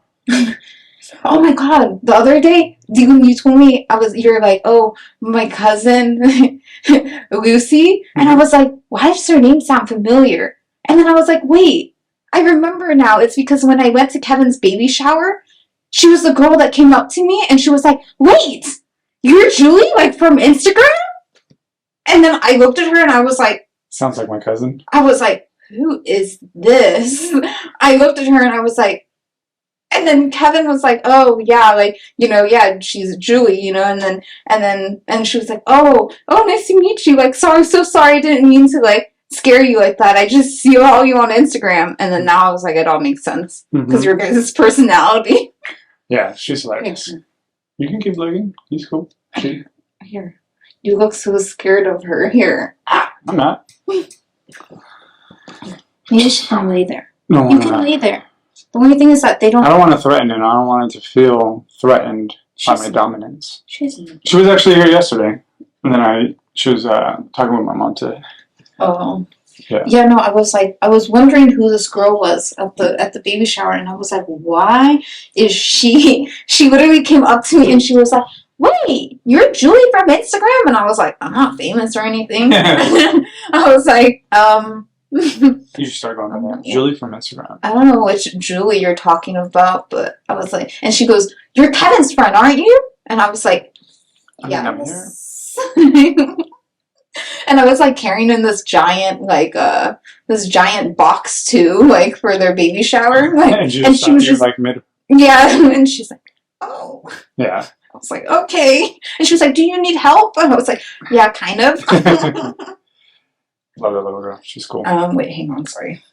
Oh my god, the other day, you told me, you're like, oh, my cousin, Lucy, and I was like, why does her name sound familiar? And then I was like, wait, I remember now. It's because when I went to Kevin's baby shower, she was the girl that came up to me and she was like, wait, you're Julie, like from Instagram? And then I looked at her and I was like, sounds like my cousin. I was like, who is this? I looked at her and I was like, and then Kevin was like, oh yeah, like, you know, yeah, she's Julie, you know, and she was like, oh, nice to meet you. Like, so sorry, I didn't mean to like scare you like that. I just see all you on Instagram. And then now I was like, it all makes sense because your guys' personality. Yeah, she's hilarious. You can keep looking. He's cool. Here. You look so scared of her. Here. I'm not. You should lay there. No, you can lay there. The only thing is that they don't... I don't want to threaten it. I don't want it to feel threatened by my dominance. She was actually here yesterday. And then she was talking with my mom today. Oh. Yeah. Yeah, no, I was wondering who this girl was at the baby shower, and I was like, why is she literally came up to me and she was like, wait, you're Julie from Instagram? And I was like, I'm not famous or anything. I was like, You should start going with that. Julie from Instagram. I don't know which Julie you're talking about, but I was like, and she goes, you're Kevin's friend, aren't you? And I was like, yes. And I was like carrying in this giant box too, like for their baby shower. Like, and she was just like mid. Yeah, and she's like, oh. Yeah. I was like, okay. And she was like, do you need help? And I was like, yeah, kind of. Love that little girl. She's cool. Wait, hang on, sorry.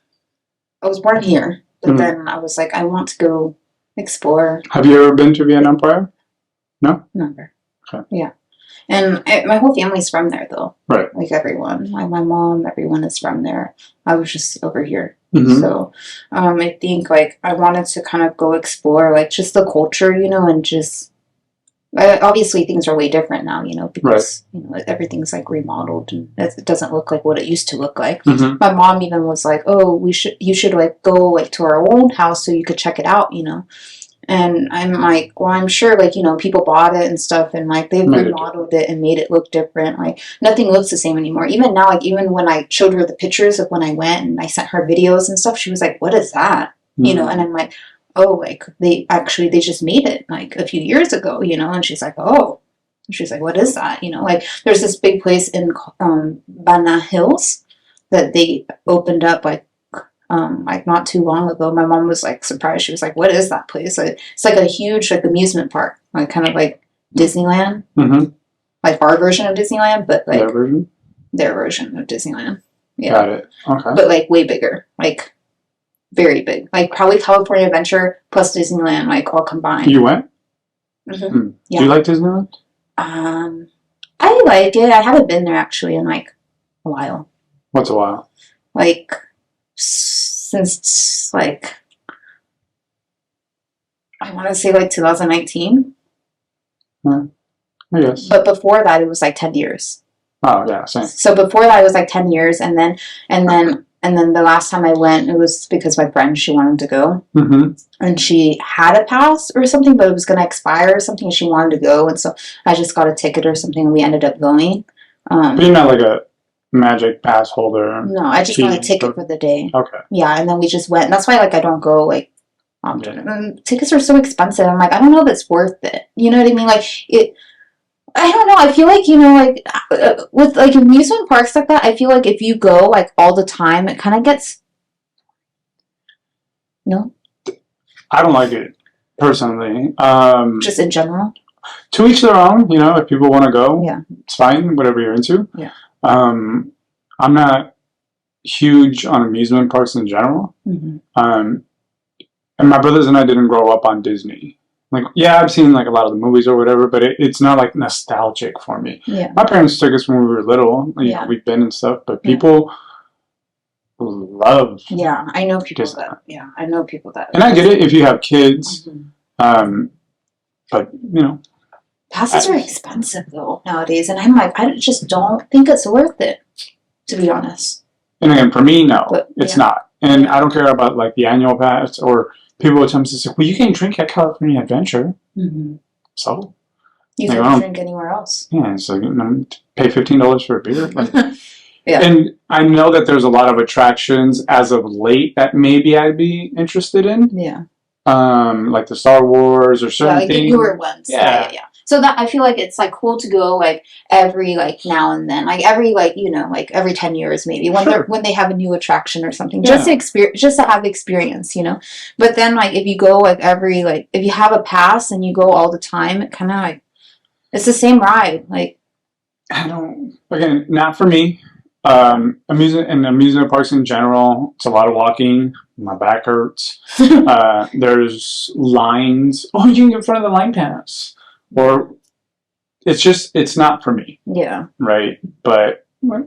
I was born here, but then I was like, I want to go explore. Have you ever been to Vietnam prior? No? Never. Okay. Yeah. And my whole family's from there, though. Right. Like everyone. Like my mom, everyone is from there. I was just over here. So I think, like, I wanted to kind of go explore, like, just the culture, you know, and just... obviously, things are way different now, you know, because, you know, everything's, like, remodeled, and it doesn't look like what it used to look like. My mom even was like, oh, you should, like, go, like, to our old house so you could check it out, you know. And I'm like, well, I'm sure, like, you know, people bought it and stuff, and, like, they've remodeled it and made it look different. Like, nothing looks the same anymore. Even now, like, even when I showed her the pictures of when I went and I sent her videos and stuff, she was like, what is that? You know, and I'm like, oh, like, they just made it, like, a few years ago, you know, and she's like, oh. And she's like, what is that? You know, like, there's this big place in Bana Hills that they opened up, like not too long ago. My mom was, like, surprised. She was like, what is that place? Like, it's, like, a huge, like, amusement park, like, kind of like Disneyland. Like, our version of Disneyland, but, like, their version of Disneyland. Yeah. Got it. Okay. But, like, way bigger. Like, very big. Like, probably California Adventure plus Disneyland, like, all combined. You went? Yeah. Do you like Disneyland? I like it. I haven't been there, actually, in, like, a while. What's a while? Like, since, like, I want to say, like, 2019. I guess. But before that, it was, like, 10 years. Oh, yeah, same. So before that, it was, like, 10 years, and then the last time I went, it was because my friend, she wanted to go. And she had a pass or something, but it was going to expire or something, and she wanted to go. And so I just got a ticket or something, and we ended up going. But you're not like a magic pass holder? No, I just got a ticket for the day. Okay. Yeah, and then we just went. And that's why, like, I don't go, like, often. Tickets are so expensive. I'm like, I don't know if it's worth it. You know what I mean? Like, I don't know. I feel like, you know, like, with, like, amusement parks like that, I feel like if you go, like, all the time, it kind of gets... No? I don't like it, personally. Just in general? To each their own, you know, if people want to go, it's fine, whatever you're into. Yeah. I'm not huge on amusement parks in general. And my brothers and I didn't grow up on Disney. Like, yeah, I've seen, like, a lot of the movies or whatever, but it's not, like, nostalgic for me. Yeah. My parents took us when we were little. You know, we've been and stuff, but people love... Yeah, I know people that... Yeah, I know people that... And I get it if you have kids, but, you know... Passes are expensive, though, nowadays, and I'm like, I just don't think it's worth it, to be honest. And again, for me, no, it's not. And I don't care about, like, the annual pass or... People would tell me, well, you can't drink at California Adventure. So? You can drink anywhere else. Yeah, so, you know, pay $15 for a beer. Like, Yeah. And I know that there's a lot of attractions as of late that maybe I'd be interested in. Yeah. Like the Star Wars or certain like things. the newer ones. Yeah. Yeah. So that I feel like it's like cool to go like every like now and then, like every like like every 10 years maybe when they have a new attraction or something, just to have experience, But then like if you go like every like if you have a pass and you go all the time, it kind of like it's the same ride. Like I don't. Again, not for me. Amusement parks in general, it's a lot of walking. My back hurts. There's lines. Oh, you can get in front of the line pass. Or it's not for me. Yeah. Right. But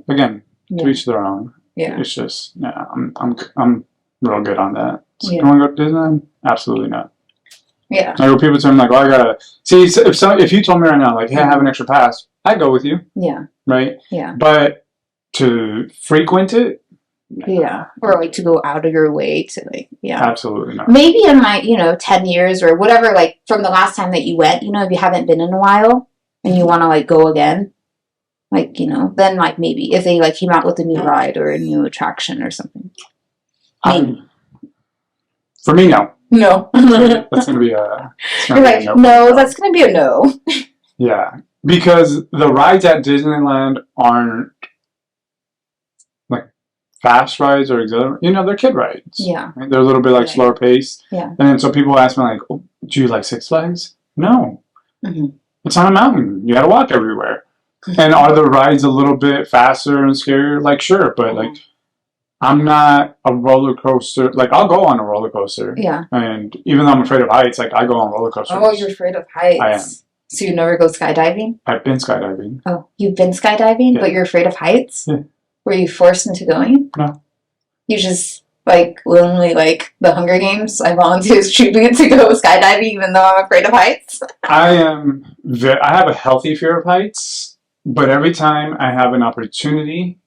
again, to each their own. Yeah. It's just I'm real good on that. So Yeah. you want to go to Disneyland? Absolutely not. Yeah. I go people tell me like, I gotta see if you told me right now, like, hey, I have an extra pass, I'd go with you. Yeah. Right? Yeah. But to frequent it, yeah, or like to go out of your way to like, absolutely not. Maybe in like 10 years or whatever, like from the last time that you went, if you haven't been in a while and you want to like go again, like then like maybe if they like came out with a new ride or a new attraction or something. For me, no. No. That's gonna be a. You're like, no, that's gonna be a no. Yeah, because the rides at Disneyland aren't like fast rides or they're kid rides. Yeah, right? They're a little bit like slower paced. Yeah, and then so people ask me like, oh, do you like Six Flags? No, it's on a mountain. You got to walk everywhere. And are the rides a little bit faster and scarier? Like sure, but like. I'm not a roller coaster. Like, I'll go on a roller coaster. Yeah. And even though I'm afraid of heights, like, I go on roller coasters. Oh, you're afraid of heights. I am. So you never go skydiving? I've been skydiving. Oh, you've been skydiving, but you're afraid of heights? Yeah. Were you forced into going? No. You just, like, willingly, like, the Hunger Games, I volunteered to go skydiving even though I'm afraid of heights? I have a healthy fear of heights, but every time I have an opportunity...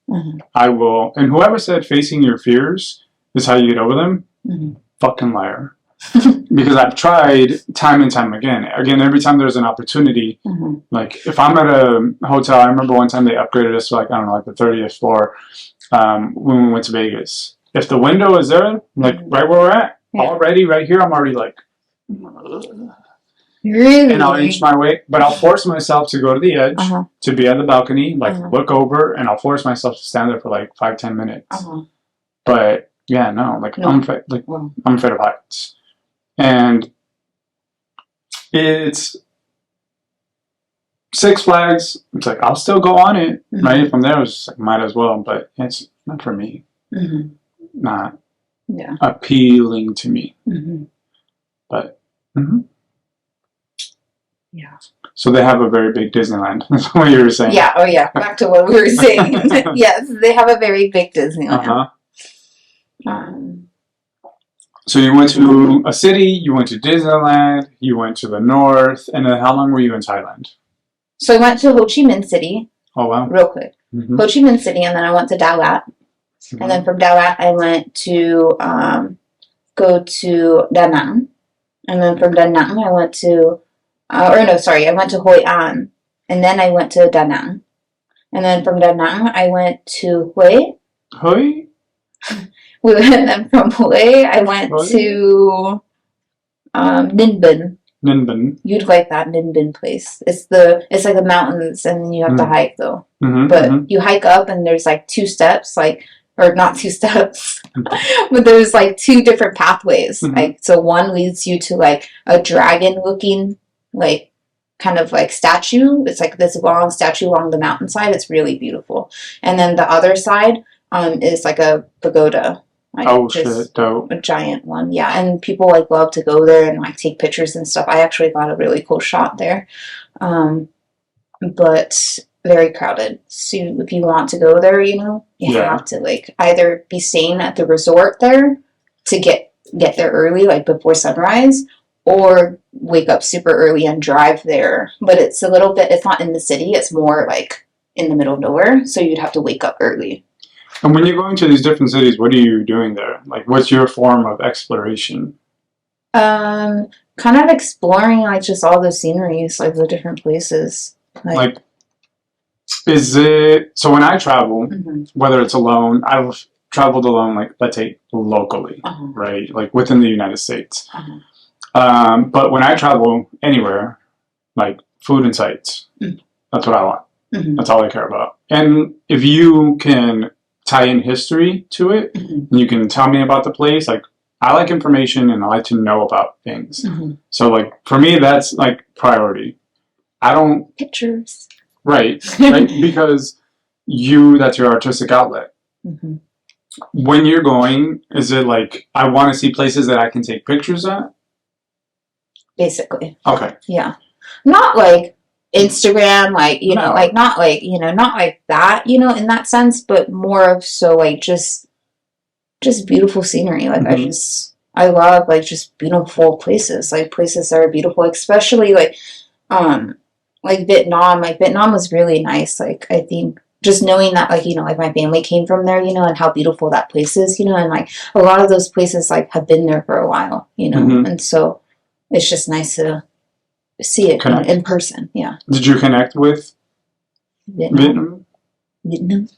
I will, and whoever said facing your fears is how you get over them, fucking liar. Because I've tried time and time again. Again, every time there's an opportunity, like if I'm at a hotel, I remember one time they upgraded us to like, I don't know, like the 30th floor when we went to Vegas. If the window is there, like right where we're at, already right here, I'm already like... Really? And I'll inch my way, but I'll force myself to go to the edge, to be at the balcony, like look over, and I'll force myself to stand there for like 5-10 minutes. But yeah, no, like I'm afraid of heights, and it's Six Flags. It's like I'll still go on it, right? From there, it's like might as well, but it's not for me. Not appealing to me, but. Yeah. So they have a very big Disneyland. That's what you were saying. Yeah. Oh, yeah. Back to what we were saying. Yes, they have a very big Disneyland. So you went to a city, you went to Disneyland, you went to the north, and then how long were you in Thailand? So I went to Ho Chi Minh City. Oh, wow. Real quick. Ho Chi Minh City, and then I went to Dalat. And then from Dalat, I went to go to Da Nang. And then from Da Nang, I went to... I went to Hoi An, and then I went to Da Nang. And then from Da Nang, I went to Hue. Hue? And then from Hue, I went to Ninh Bình. Ninh Bình. You'd like that Ninh Bình place. It's like the mountains, and then you have to hike, though. But you hike up, and there's like 2 steps, or not 2 steps, but there's like 2 different pathways. Like, so one leads you to like a dragon-looking like kind of like statue. It's like this long statue along the mountainside. It's really beautiful. And then the other side is like a pagoda. Like shit, dope. A giant one. Yeah. And people like love to go there and like take pictures and stuff. I actually got a really cool shot there. But very crowded. So if you want to go there, you have to like either be staying at the resort there to get there early, like before sunrise, or wake up super early and drive there. But it's a little bit, it's not in the city, it's more like in the middle of nowhere, so you'd have to wake up early. And when you're going to these different cities, what are you doing there? Like, what's your form of exploration? Kind of exploring, like, just all the sceneries, like, the different places. Like Is it so when I travel, Mm-hmm. whether it's alone, I've traveled alone, like let's say locally, right? Like within the United States. But when I travel anywhere, like food and sights, that's what I want. That's all I care about. And if you can tie in history to it, and you can tell me about the place, like I like information and I like to know about things. So like for me, that's like priority. I don't pictures. Right, because that's your artistic outlet. When you're going, is it like, I want to see places that I can take pictures at? Basically. Okay. Yeah. Not like Instagram, like, you know, like not like, you know, not like that, you know, in that sense, but more of so like just beautiful scenery. Like I love like just beautiful places, like places that are beautiful, especially like Vietnam. Like Vietnam was really nice. Like I think just knowing that like, you know, like my family came from there, you know, and how beautiful that place is, you know, and like a lot of those places like have been there for a while, you know, and so it's just nice to see it in person. Yeah. Did you connect with Vietnam? Vietnam?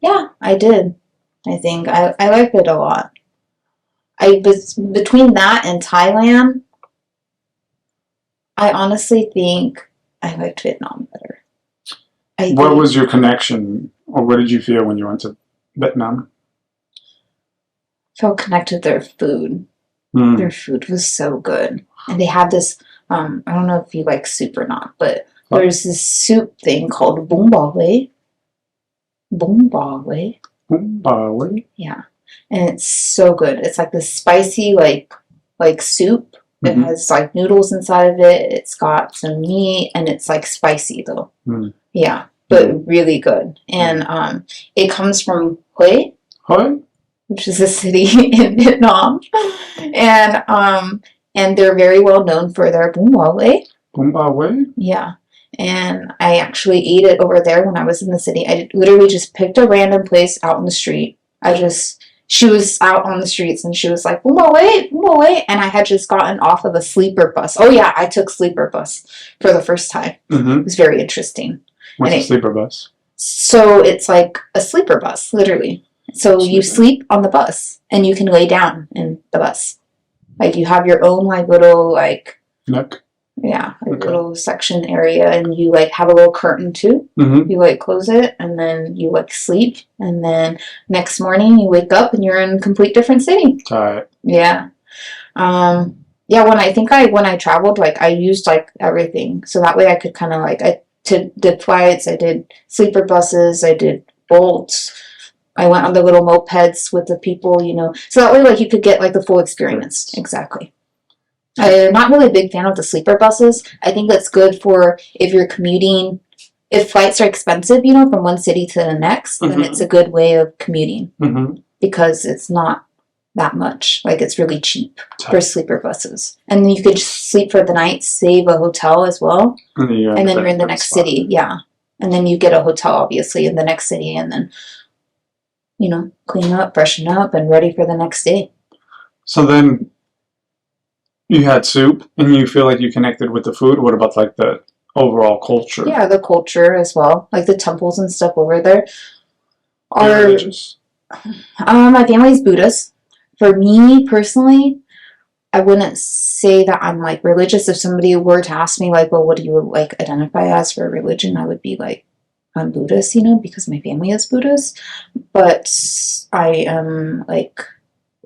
Yeah, I did. I think I liked it a lot. Between that and Thailand, I honestly think I liked Vietnam better. What was your connection, or what did you feel when you went to Vietnam? I felt connected to their food. Their food was so good. And they have this, I don't know if you like soup or not, but there's this soup thing called bún bò Huế. Bún bò Huế. Bún bò Huế? Yeah. And it's so good. It's like this spicy, like soup. It has like noodles inside of it. It's got some meat, and it's like spicy though. Yeah, but really good. And it comes from Hue, which is a city in Vietnam, and they're very well known for their bún bò Huế. Bún bò Huế? Yeah. And I actually ate it over there when I was in the city. I literally just picked a random place out in the street. She was out on the streets and she was like, "Bún bò Huế," and I had just gotten off of a sleeper bus. Oh yeah, I took sleeper bus for the first time. It was very interesting. What's a sleeper bus? So it's like a sleeper bus, literally. So you sleep on the bus and you can lay down in the bus. Like you have your own like little like nook. Yeah, like little section area, and you like have a little curtain too. You like close it, and then you like sleep, and then next morning you wake up and you're in a complete different city. Yeah. When I traveled, like I used like everything, so that way I could kind of like did flights, I did sleeper buses, I did Bolts. I went on the little mopeds with the people, you know, so that way like you could get like the full experience. Exactly. I'm not really a big fan of the sleeper buses. I think that's good for if you're commuting. If flights are expensive, you know, from one city to the next, then it's a good way of commuting because it's not that much. Like it's really cheap for sleeper buses. And then you could just sleep for the night, save a hotel as well. And then you're in the next city. Yeah. And then you get a hotel, obviously, in the next city. And then, you know, clean up, freshen up, and ready for the next day. So then you had soup, and you feel like you connected with the food. What about like the overall culture? Yeah, the culture as well. Like the temples and stuff over there are religious. My family's Buddhist. For me personally, I wouldn't say that I'm like religious. If somebody were to ask me like, well, what do you like identify as for a religion? I would be like, I'm Buddhist, you know, because my family is Buddhist. But I am like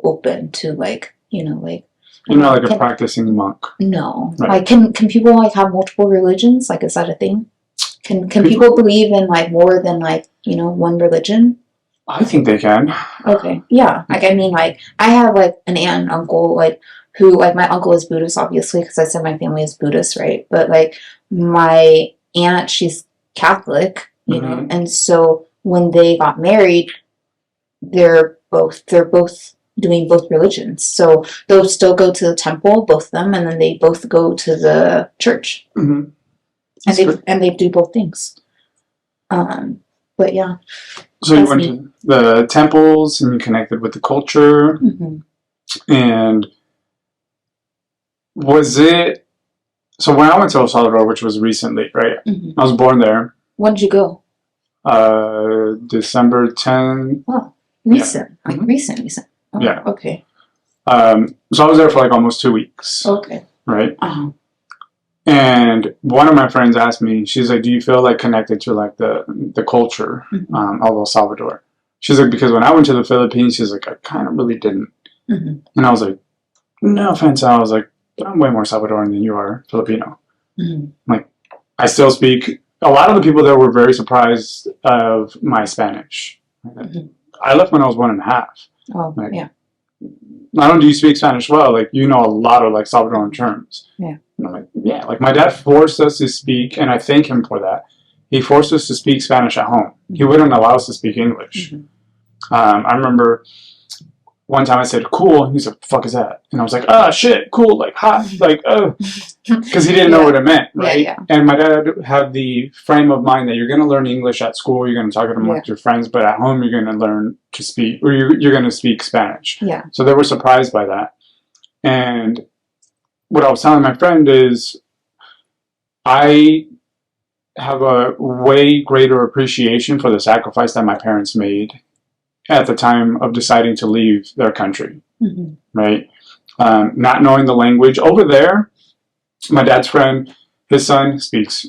open to like, you know, like. You're not like a practicing monk. No. Right. Like, can people like have multiple religions? Like, is that a thing? Can people believe in like more than like, you know, one religion? I think they can. Okay. Yeah. Like, I mean, like, I have like an aunt and uncle, like, who, like, my uncle is Buddhist, obviously, because I said my family is Buddhist, right? But like, my aunt, she's Catholic, you know, and so when they got married, they're both doing both religions. So they'll still go to the temple, both of them, and then they both go to the church. And they do both things. But yeah. So you went to the temples and you connected with the culture. And was it So when I went to El Salvador, which was recently, right? Mm-hmm. I was born there. When did you go? December 10th. Oh, recent. Yeah. Like Mm-hmm. recent. Oh, yeah. Okay. So I was there for like almost 2 weeks. Okay. Right? Uh-huh. And one of my friends asked me, she's like, do you feel like connected to like the culture Mm-hmm. of El Salvador? She's like, because when I went to the Philippines, she's like, I kind of really didn't. Mm-hmm. And I was like, no offense. I was like, I'm way more Salvadoran than you are Filipino. Mm-hmm. Like, I still speak. A lot of the people there were very surprised of my Spanish. Mm-hmm. I left when I was 1.5. Oh, like, yeah. Not only do you speak Spanish well, like, you know a lot of like Salvadoran terms. Yeah. And I'm like, yeah. Like, my dad forced us to speak, and I thank him for that. He forced us to speak Spanish at home. Mm-hmm. He wouldn't allow us to speak English. Mm-hmm. I remember one time I said, cool. He's like, the fuck is that? And I was like, ah, shit, cool, like, hot, like, because he didn't know what it meant, right? Yeah, yeah. And my dad had the frame of mind that you're going to learn English at school, you're going to talk to them with your friends, but at home you're going to learn to speak, or you're going to speak Spanish. Yeah. So they were surprised by that. And what I was telling my friend is, I have a way greater appreciation for the sacrifice that my parents made at the time of deciding to leave their country, mm-hmm. right? Not knowing the language. Over there, my dad's friend, his son speaks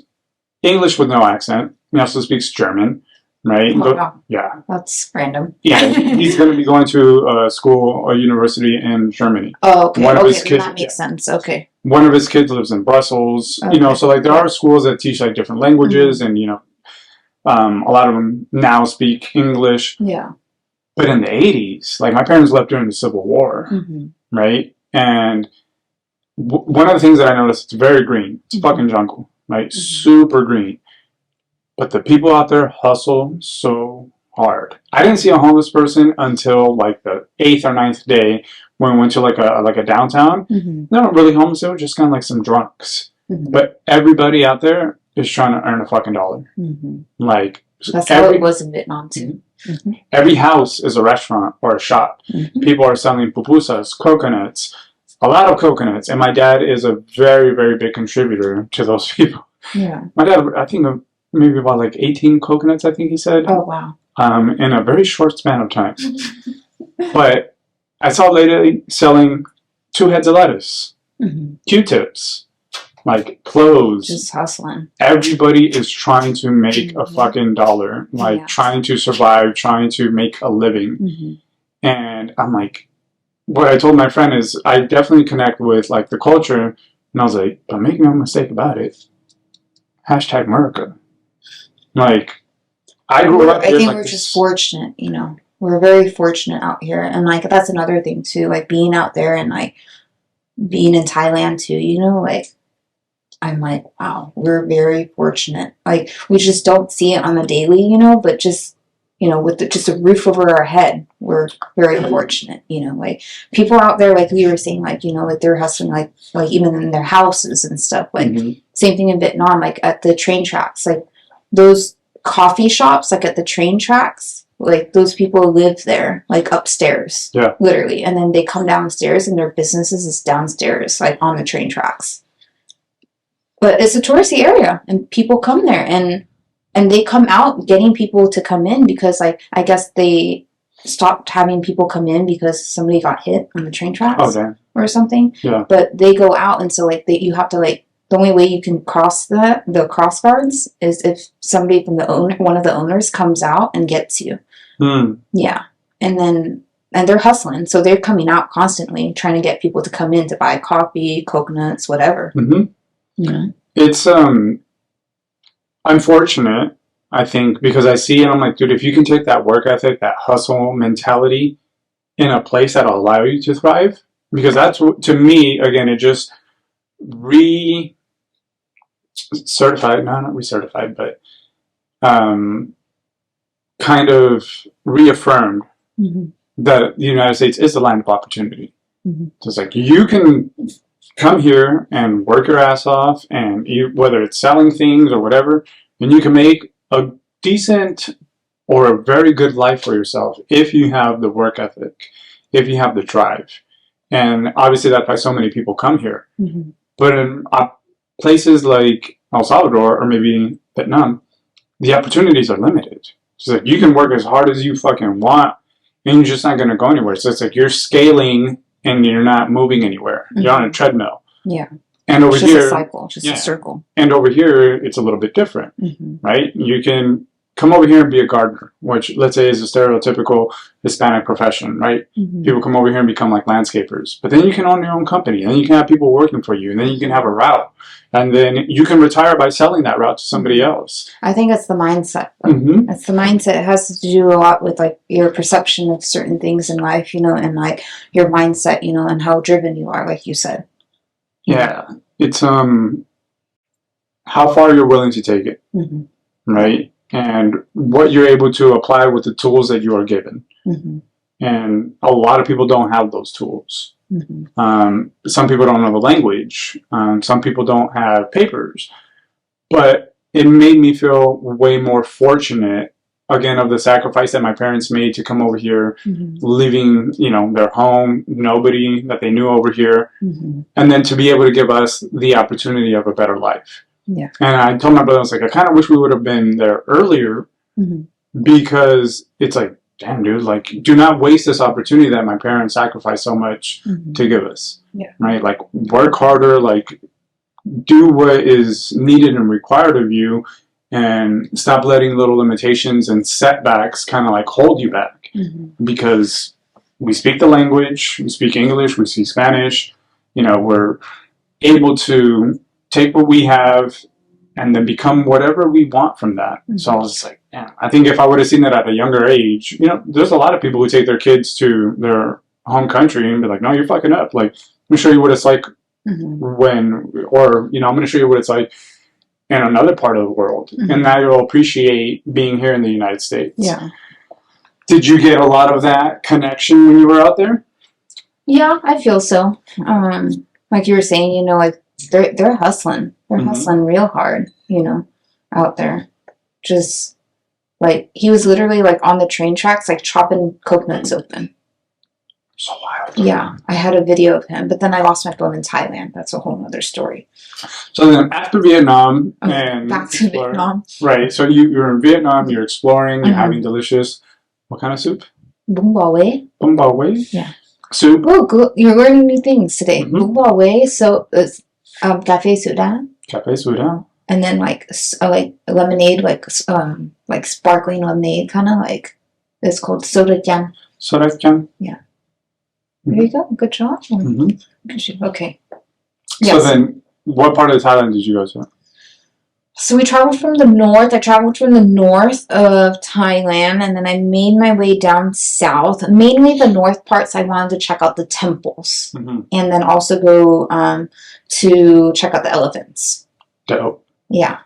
English with no accent. He also speaks German, right? Oh, wow. Yeah. That's random. Yeah, he's going to be going to a university in Germany. Oh, okay. One of his kids, that makes sense. Okay. One of his kids lives in Brussels. Okay. You know, so like there are schools that teach like different languages, mm-hmm. and you know, a lot of them now speak English. Yeah. But in the 80s, like my parents left during the Civil War, mm-hmm. right? And one of the things that I noticed, it's very green. It's mm-hmm. fucking jungle, right? Mm-hmm. Super green. But the people out there hustle so hard. I didn't see a homeless person until like the 8th or 9th day when we went to like a downtown. Mm-hmm. They're not really homeless. They were just kind of like some drunks. Mm-hmm. But everybody out there is trying to earn a fucking dollar. Mm-hmm. Like that's how it was in Vietnam too. Mm-hmm. Every house is a restaurant or a shop. Mm-hmm. People are selling pupusas, coconuts, a lot of coconuts. And my dad is a very, very big contributor to those people. Yeah. My dad, I think maybe about like 18 coconuts, I think he said. Oh, wow. In a very short span of time. But I saw a lady selling 2 heads of lettuce, mm-hmm. Q-tips, like clothes. Just hustling. Everybody is trying to make a fucking dollar, like trying to survive, trying to make a living. Mm-hmm. And I'm like, what I told my friend is I definitely connect with like the culture. And I was like, but make no mistake about it. Hashtag America. Like, I grew up here. I think we're just fortunate, you know. We're very fortunate out here. And like, that's another thing too. Like being out there and like being in Thailand too, you know, like, I'm like, wow, we're very fortunate. Like, we just don't see it on the daily, you know, but just, you know, with just a roof over our head, we're very fortunate, you know. Like, people out there, like we were saying, like, you know, like they're hustling, like even in their houses and stuff. Like, mm-hmm. Same thing in Vietnam, like at the train tracks, like those coffee shops, like at the train tracks, like those people live there, like upstairs, literally. And then they come downstairs and their businesses is downstairs, like on the train tracks. But it's a touristy area, and people come there, and they come out getting people to come in because, like, I guess they stopped having people come in because somebody got hit on the train tracks or something. Yeah. But they go out, and so like you have to like the only way you can cross the cross guards is if somebody from one of the owners comes out and gets you. Mm. Yeah, and they're hustling, so they're coming out constantly trying to get people to come in to buy coffee, coconuts, whatever. Mm-hmm. Yeah. It's unfortunate, I think, because I see it, I'm like, dude, if you can take that work ethic, that hustle mentality in a place that'll allow you to thrive, because that's, to me, again, it just not recertified, but kind of reaffirmed mm-hmm. that the United States is the land of opportunity. Mm-hmm. So it's like, you can come here and work your ass off, and whether it's selling things or whatever, and you can make a decent or a very good life for yourself if you have the work ethic, if you have the drive. And obviously that's why so many people come here. Mm-hmm. But places like El Salvador or maybe Vietnam, the opportunities are limited. It's like you can work as hard as you fucking want, and you're just not going to go anywhere. So it's like you're scaling and you're not moving anywhere. Mm-hmm. You're on a treadmill. Yeah. And over it's here, just a cycle, just a circle. And over here, it's a little bit different, right? You can come over here and be a gardener, which let's say is a stereotypical Hispanic profession, right? People come over here and become like landscapers. But then you can own your own company, and then you can have people working for you, and then you can have a route. And then you can retire by selling that route to somebody else. I think it's the mindset. It's the mindset. It has to do a lot with like your perception of certain things in life, and like your mindset, and how driven you are, like you said. Yeah. It's how far you're willing to take it, right? And what you're able to apply with the tools that you are given. And a lot of people don't have those tools. Some people don't know the language. Some people don't have papers. But it made me feel way more fortunate, again, of the sacrifice that my parents made to come over here, leaving, their home, nobody that they knew over here, and then to be able to give us the opportunity of a better life. Yeah. And I told my brother, I was like, I kind of wish we would have been there earlier, because it's like, damn, dude, like, do not waste this opportunity that my parents sacrificed so much to give us. Yeah. Right? Like, work harder, like, do what is needed and required of you, and stop letting little limitations and setbacks kind of like hold you back. Because we speak the language, we speak English, we speak Spanish, we're able to take what we have and then become whatever we want from that. So I was just like, yeah, I think if I would have seen that at a younger age, there's a lot of people who take their kids to their home country and be like, no, you're fucking up. Like, let me show you what it's like I'm going to show you what it's like in another part of the world. And now you'll appreciate being here in the United States. Yeah. Did you get a lot of that connection when you were out there? Yeah, I feel so. Like you were saying, like they're hustling. They're hustling real hard, out there. Just like he was literally like on the train tracks, like chopping coconuts open. So wild. Yeah, I had a video of him, but then I lost my phone in Thailand. That's a whole other story. So then after Vietnam and back to Vietnam. Right. So you're in Vietnam, you're exploring, you're having delicious, what kind of soup? Bún bò Huế. Bún bò Huế? Yeah. Soup. Oh, good. You're learning new things today. Bún bò Huế. So it's café Sudan. Café Sudan. And then like lemonade, like sparkling lemonade, kind of like it's called soda jam. Soda jam. Yeah. There you go. Good job. Okay. Yes. So then, what part of Thailand did you go to? So we traveled from the north. I traveled from the north of Thailand, and then I made my way down south. Mainly the north parts, I wanted to check out the temples, and then also go to check out the elephants. Dope. Yeah.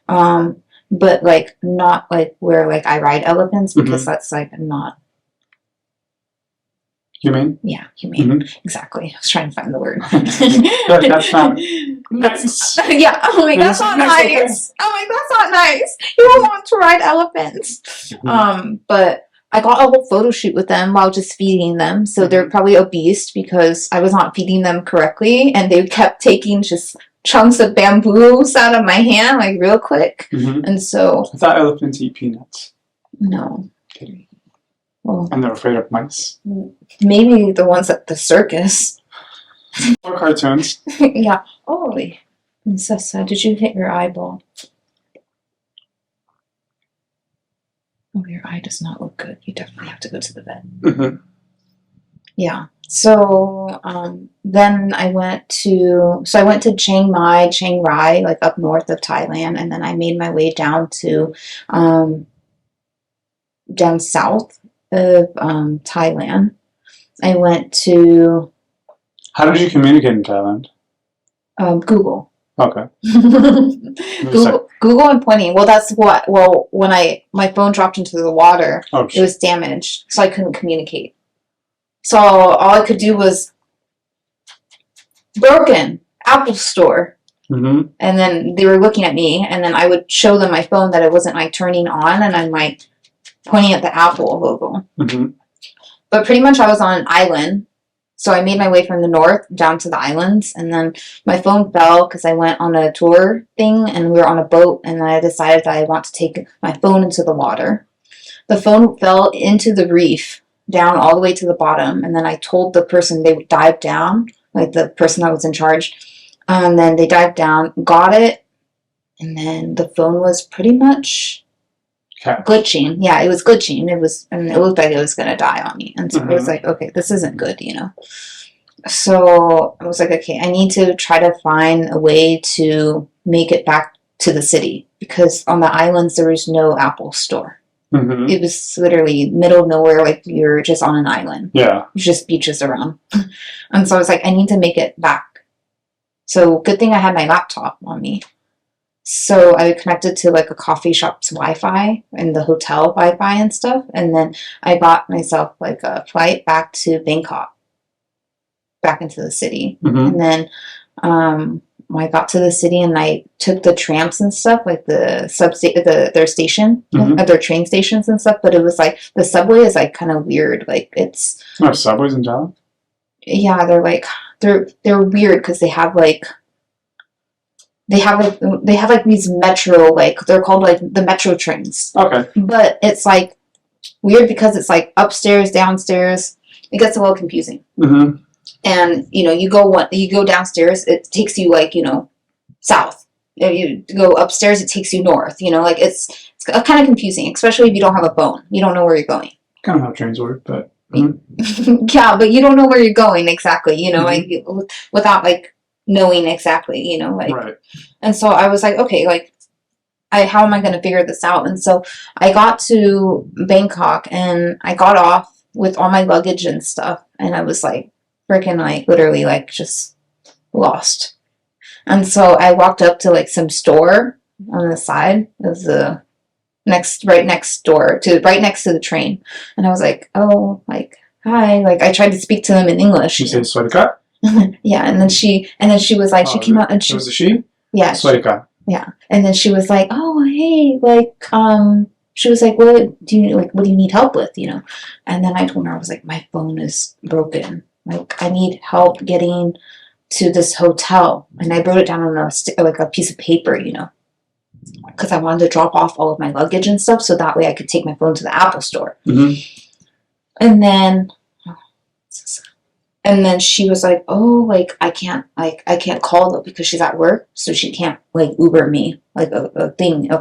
But like not like where like I ride elephants, because that's like not humane? Yeah, humane. Exactly. I was trying to find the word. That's not nice. Yeah, I'm like, that's not nice. I'm like, that's not nice. You don't want to ride elephants. But I got a whole photo shoot with them while just feeding them. So they're probably obese because I was not feeding them correctly. And they kept taking just chunks of bamboos out of my hand, like real quick. And so... I thought elephants eat peanuts. No. Well, and they're afraid of mice. Maybe the ones at the circus. Or cartoons. Yeah. Oh, Princessa, did you hit your eyeball? Oh, your eye does not look good. You definitely have to go to the vet. Yeah. So then I went to Chiang Rai, like up north of Thailand, and then I made my way down to down south of Thailand. I went to... How did you communicate in Thailand? Google. Okay. Google and pointing. Well, that's what... Well, when my phone dropped into the water, it was damaged, so I couldn't communicate. So all I could do was broken, Apple Store. And then they were looking at me, and then I would show them my phone that it wasn't like turning on, and I'm like pointing at the Apple logo. But pretty much I was on an island, So I made my way from the north down to the islands, and then my phone fell because I went on a tour thing, and we were on a boat, and I decided that I want to take my phone into the water. The phone fell into the reef, down all the way to the bottom, and then I told the person they would dive down, like the person that was in charge, and then they dived down, got it, and then the phone was pretty much glitching. Yeah, it was glitching. And it looked like it was gonna die on me. And so I was like, okay, this isn't good, you know. So I was like, okay, I need to try to find a way to make it back to the city, because on the islands there was no Apple store. It was literally middle of nowhere, like you're just on an island. Yeah. There's just beaches around. And so I was like, I need to make it back. So good thing I had my laptop on me. So I connected to like a coffee shop's Wi-Fi and the hotel Wi-Fi and stuff. And then I bought myself like a flight back to Bangkok, back into the city. And then I got to the city and I took the trams and stuff, like the their station, their train stations and stuff. But it was like the subway is like kind of weird. Like it's subways in Thailand. Yeah, they're like they're weird because they have like these metro, like they're called like the metro trains. Okay. But it's like weird because it's like upstairs, downstairs. It gets a little confusing. And you go downstairs, it takes you like south. If you go upstairs, it takes you north. Like it's kind of confusing, especially if you don't have a phone. You don't know where you're going. Kind of how trains work, but yeah, but you don't know where you're going exactly. Like without like knowing exactly, like. Right. And so I was like, okay, like, how am I going to figure this out? And so I got to Bangkok and I got off with all my luggage and stuff, and I was like, freaking like literally like just lost. And so I walked up to like some store on the side of the right next to the train, and I was like, oh, like, hi, like I tried to speak to them in English. She said Swadika? Yeah, and then she was like, she came out and she was a she? Yeah. Swadika. Yeah. And then she was like, oh, hey, like, she was like, what do you need help with, And then I told her, I was like, my phone is broken. Like, I need help getting to this hotel. And I wrote it down on a piece of paper, because I wanted to drop off all of my luggage and stuff, so that way I could take my phone to the Apple store. And then she was like, oh, like, I can't call though because she's at work, so she can't like Uber me like a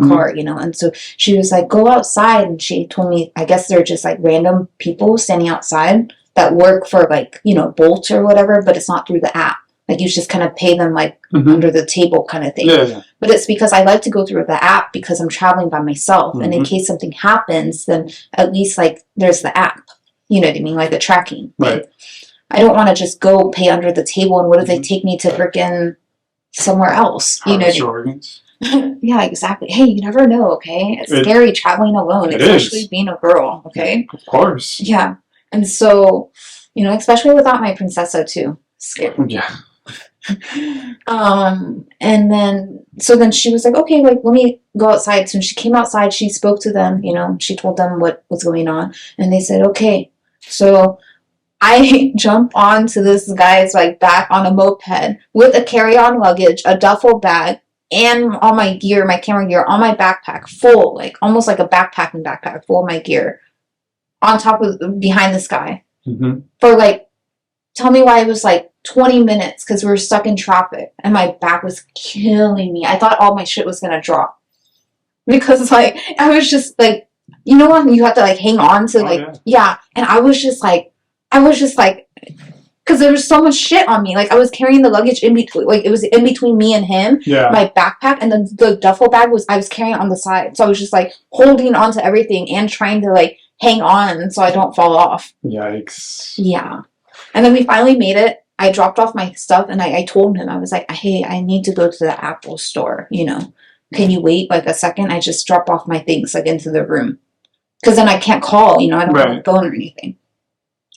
car, And so she was like, go outside, and she told me, I guess they're just like random people standing outside that work for like, Bolt or whatever, but it's not through the app. Like you just kind of pay them like under the table kind of thing. Yeah. But it's because I like to go through the app because I'm traveling by myself, and in case something happens, then at least like there's the app. You know what I mean? Like the tracking. Right. I don't want to just go pay under the table, and what if they take me to freaking somewhere else? Organs. Yeah, exactly. Hey, you never know, okay? It's scary traveling alone, especially being a girl, okay? Of course. Yeah. And so, especially without my Princessa too. Scary. Yeah. And then she was like, okay, like, let me go outside. So when she came outside, she spoke to them, she told them what was going on, and they said, okay. So I jump onto this guy's like back on a moped with a carry-on luggage, a duffel bag, and all my gear, my camera gear, on my backpack, full, like almost like a backpacking backpack, full of my gear, on top of behind this guy for like, tell me why it was like 20 minutes because we were stuck in traffic and my back was killing me. I thought all my shit was gonna drop because like I was just like, when you have to like hang on to yeah, and I was just like, because there was so much shit on me. Like I was carrying the luggage in between, like it was in between me and him. Yeah. My backpack, and then the duffel bag I was carrying on the side, so I was just like holding on to everything and trying to like hang on so I don't fall off. Yikes. Yeah. And then we finally made it. I dropped off my stuff and I told him, I was like, hey, I need to go to the Apple store, Can you wait like a second? I just drop off my things like into the room. Because then I can't call, I don't have a phone or anything.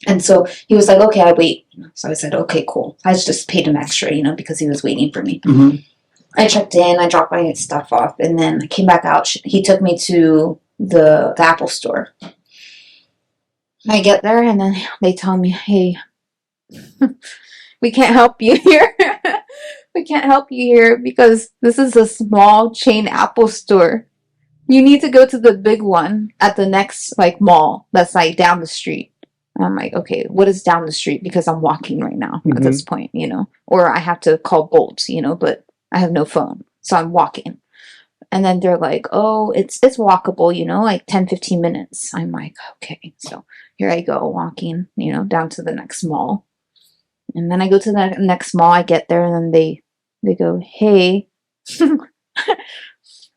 And so he was like, okay, I wait. So I said, okay, cool. I just paid him extra, because he was waiting for me. I checked in, I dropped my stuff off, and then I came back out. He took me to the Apple store. I get there, and then they tell me, hey, we can't help you here. We can't help you here because this is a small chain Apple store. You need to go to the big one at the next like mall that's like down the street. And I'm like, okay, what is down the street? Because I'm walking right now at this point, you know, or I have to call Bolt, you know, but I have no phone, so I'm walking. And then they're like, oh, it's walkable, you know, like 10-15 minutes. I'm like, okay, so here I go walking, you know, down to the next mall. And then I go to the next mall, I get there, and then they go, hey,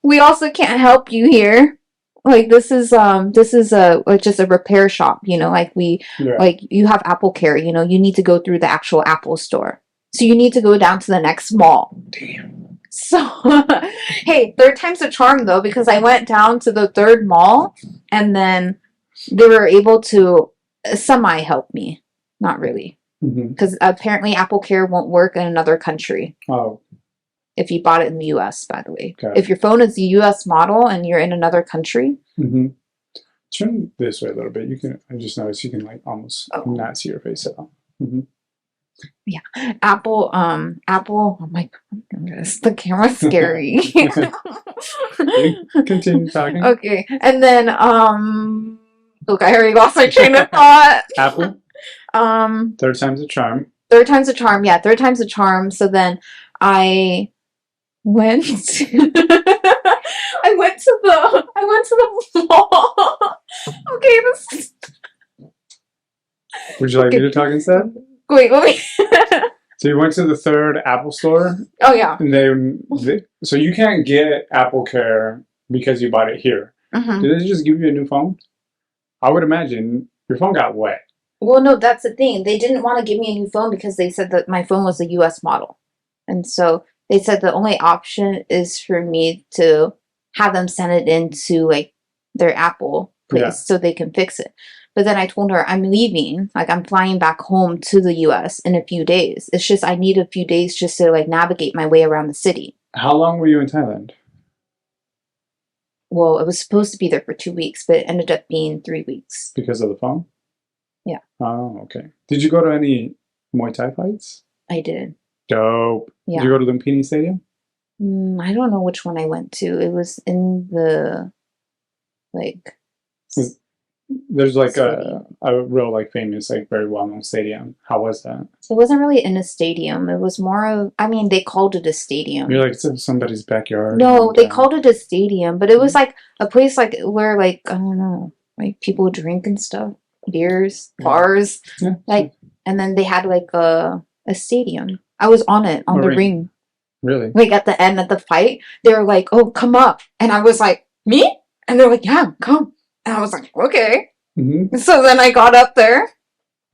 we also can't help you here. Like this is a like just a repair shop, you know, like like you have Apple Care, you know, you need to go through the actual Apple store. So you need to go down to the next mall. Damn. So hey, third time's a charm though, because I went down to the third mall and then they were able to semi help me. Not really. Because apparently Apple Care won't work in another country. Oh. If you bought it in the US, by the way. Okay. If your phone is the US model and you're in another country. Turn this way a little bit. You can, I just noticed you can like almost not see your face at all. Yeah. Apple, oh my goodness, the camera's scary. Continue talking. Okay. And then, look, I already lost my train of thought. Apple? Third time's a charm. Third time's a charm, yeah. Third time's a charm. So then I went to I went to the mall. Okay, this Would you like me to talk instead? wait. So you went to the third Apple store? Oh yeah. And so you can't get Apple Care because you bought it here. Did they just give you a new phone? I would imagine your phone got wet. Well, no, that's the thing. They didn't want to give me a new phone because they said that my phone was a US model. And so they said the only option is for me to have them send it into like their Apple place so they can fix it. But then I told her I'm leaving, like I'm flying back home to the US in a few days. It's just I need a few days just to like navigate my way around the city. How long were you in Thailand? Well, it was supposed to be there for 2 weeks, but it ended up being 3 weeks. Because of the phone? Yeah. Oh, okay. Did you go to any Muay Thai fights? I did. Dope. Yeah. Did you go to the Lumpini Stadium? I don't know which one I went to. It was in the like. There's like a real like famous like very well known stadium. How was that? It wasn't really in a stadium. It was more of, I mean, they called it a stadium. You're like it's in somebody's backyard. No, they called it a stadium, but it was like a place like where like I don't know, like people drink and stuff, beers, bars, like, and then they had like a stadium. I was on it, on the ring. Really? Like at the end of the fight, they were like, "Oh, come up," and I was like, "Me?" And they're like, "Yeah, come." And I was like, "Okay." So then I got up there.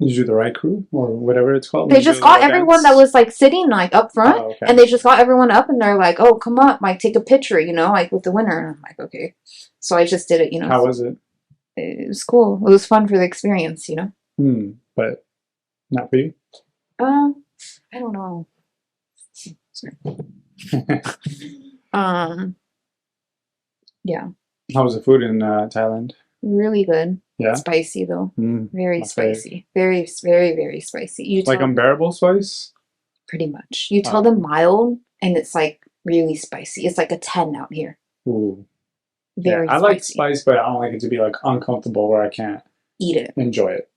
Did you do the right crew or whatever it's called? They just got everyone that was like sitting like up front, and they just got everyone up, and they're like, "Oh, come up, like take a picture," you know, like with the winner. And I'm like, "Okay." So I just did it, you know. How was it? It was cool. It was fun for the experience, you know. But not for you. I don't know. Yeah. How was the food in Thailand? Really good. Yeah. Spicy though. Very spicy. Favorite. Very spicy. You like unbearable spice? Pretty much. You tell them mild and it's like really spicy. It's like a 10 out here. Ooh. Very I spicy. like spice, but I don't like it to be like uncomfortable where I can't eat it. Enjoy it.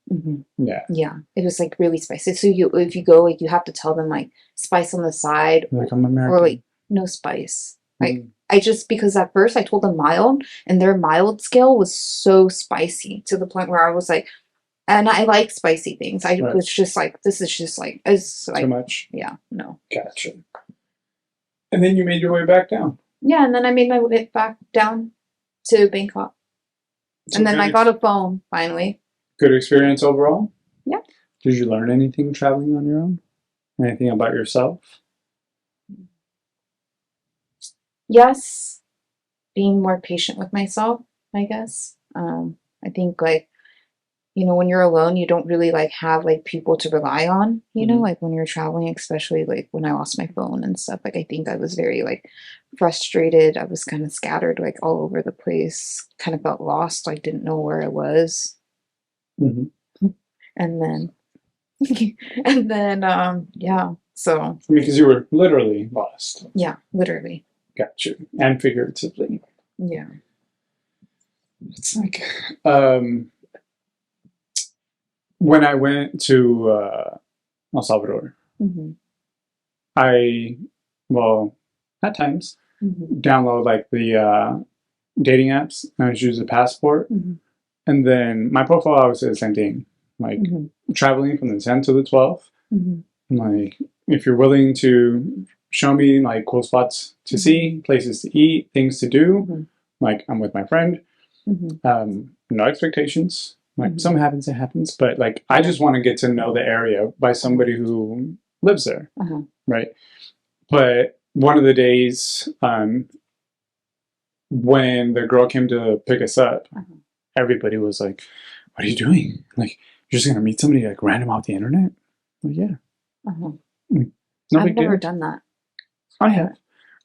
Yeah. Yeah. It was like really spicy. So if you go, like you have to tell them like spice on the side. Like I'm American. Or like no spice. Like I just, because at first I told them mild and their mild scale was so spicy to the point where I was like, and I like spicy things. I was just like, this is just like, it's like too much. Yeah, no. Gotcha. And then you made your way back down. Yeah, and then I made my way back down to Bangkok. So and then I got a phone finally. Good experience overall? Yeah. Did you learn anything traveling on your own? Anything about yourself? Yes, being more patient with myself, I guess. I think like, you know, when you're alone, you don't really like have like people to rely on, you know, like when you're traveling, especially like when I lost my phone and stuff, like I think I was very like frustrated. I was kind of scattered like all over the place, kind of felt lost, like didn't know where I was. And then And then, yeah, so, Because you were literally lost. yeah, literally. Got you. And figuratively. Yeah. It's like, when I went to El Salvador, Mm-hmm. well, at times, Mm-hmm. download like the dating apps and I just use a passport. Mm-hmm. And then my profile always says the same thing, like traveling from the 10th to the 12th. Mm-hmm. Like, if you're willing to show me like cool spots to see, places to eat, things to do, like I'm with my friend. No expectations. Like something happens, it happens. But like I just want to get to know the area by somebody who lives there, right? But one of the days, when the girl came to pick us up, everybody was like, "What are you doing? Like, you're just gonna meet somebody like random off the internet?" Like, yeah. No I've big never deal. done that. I have,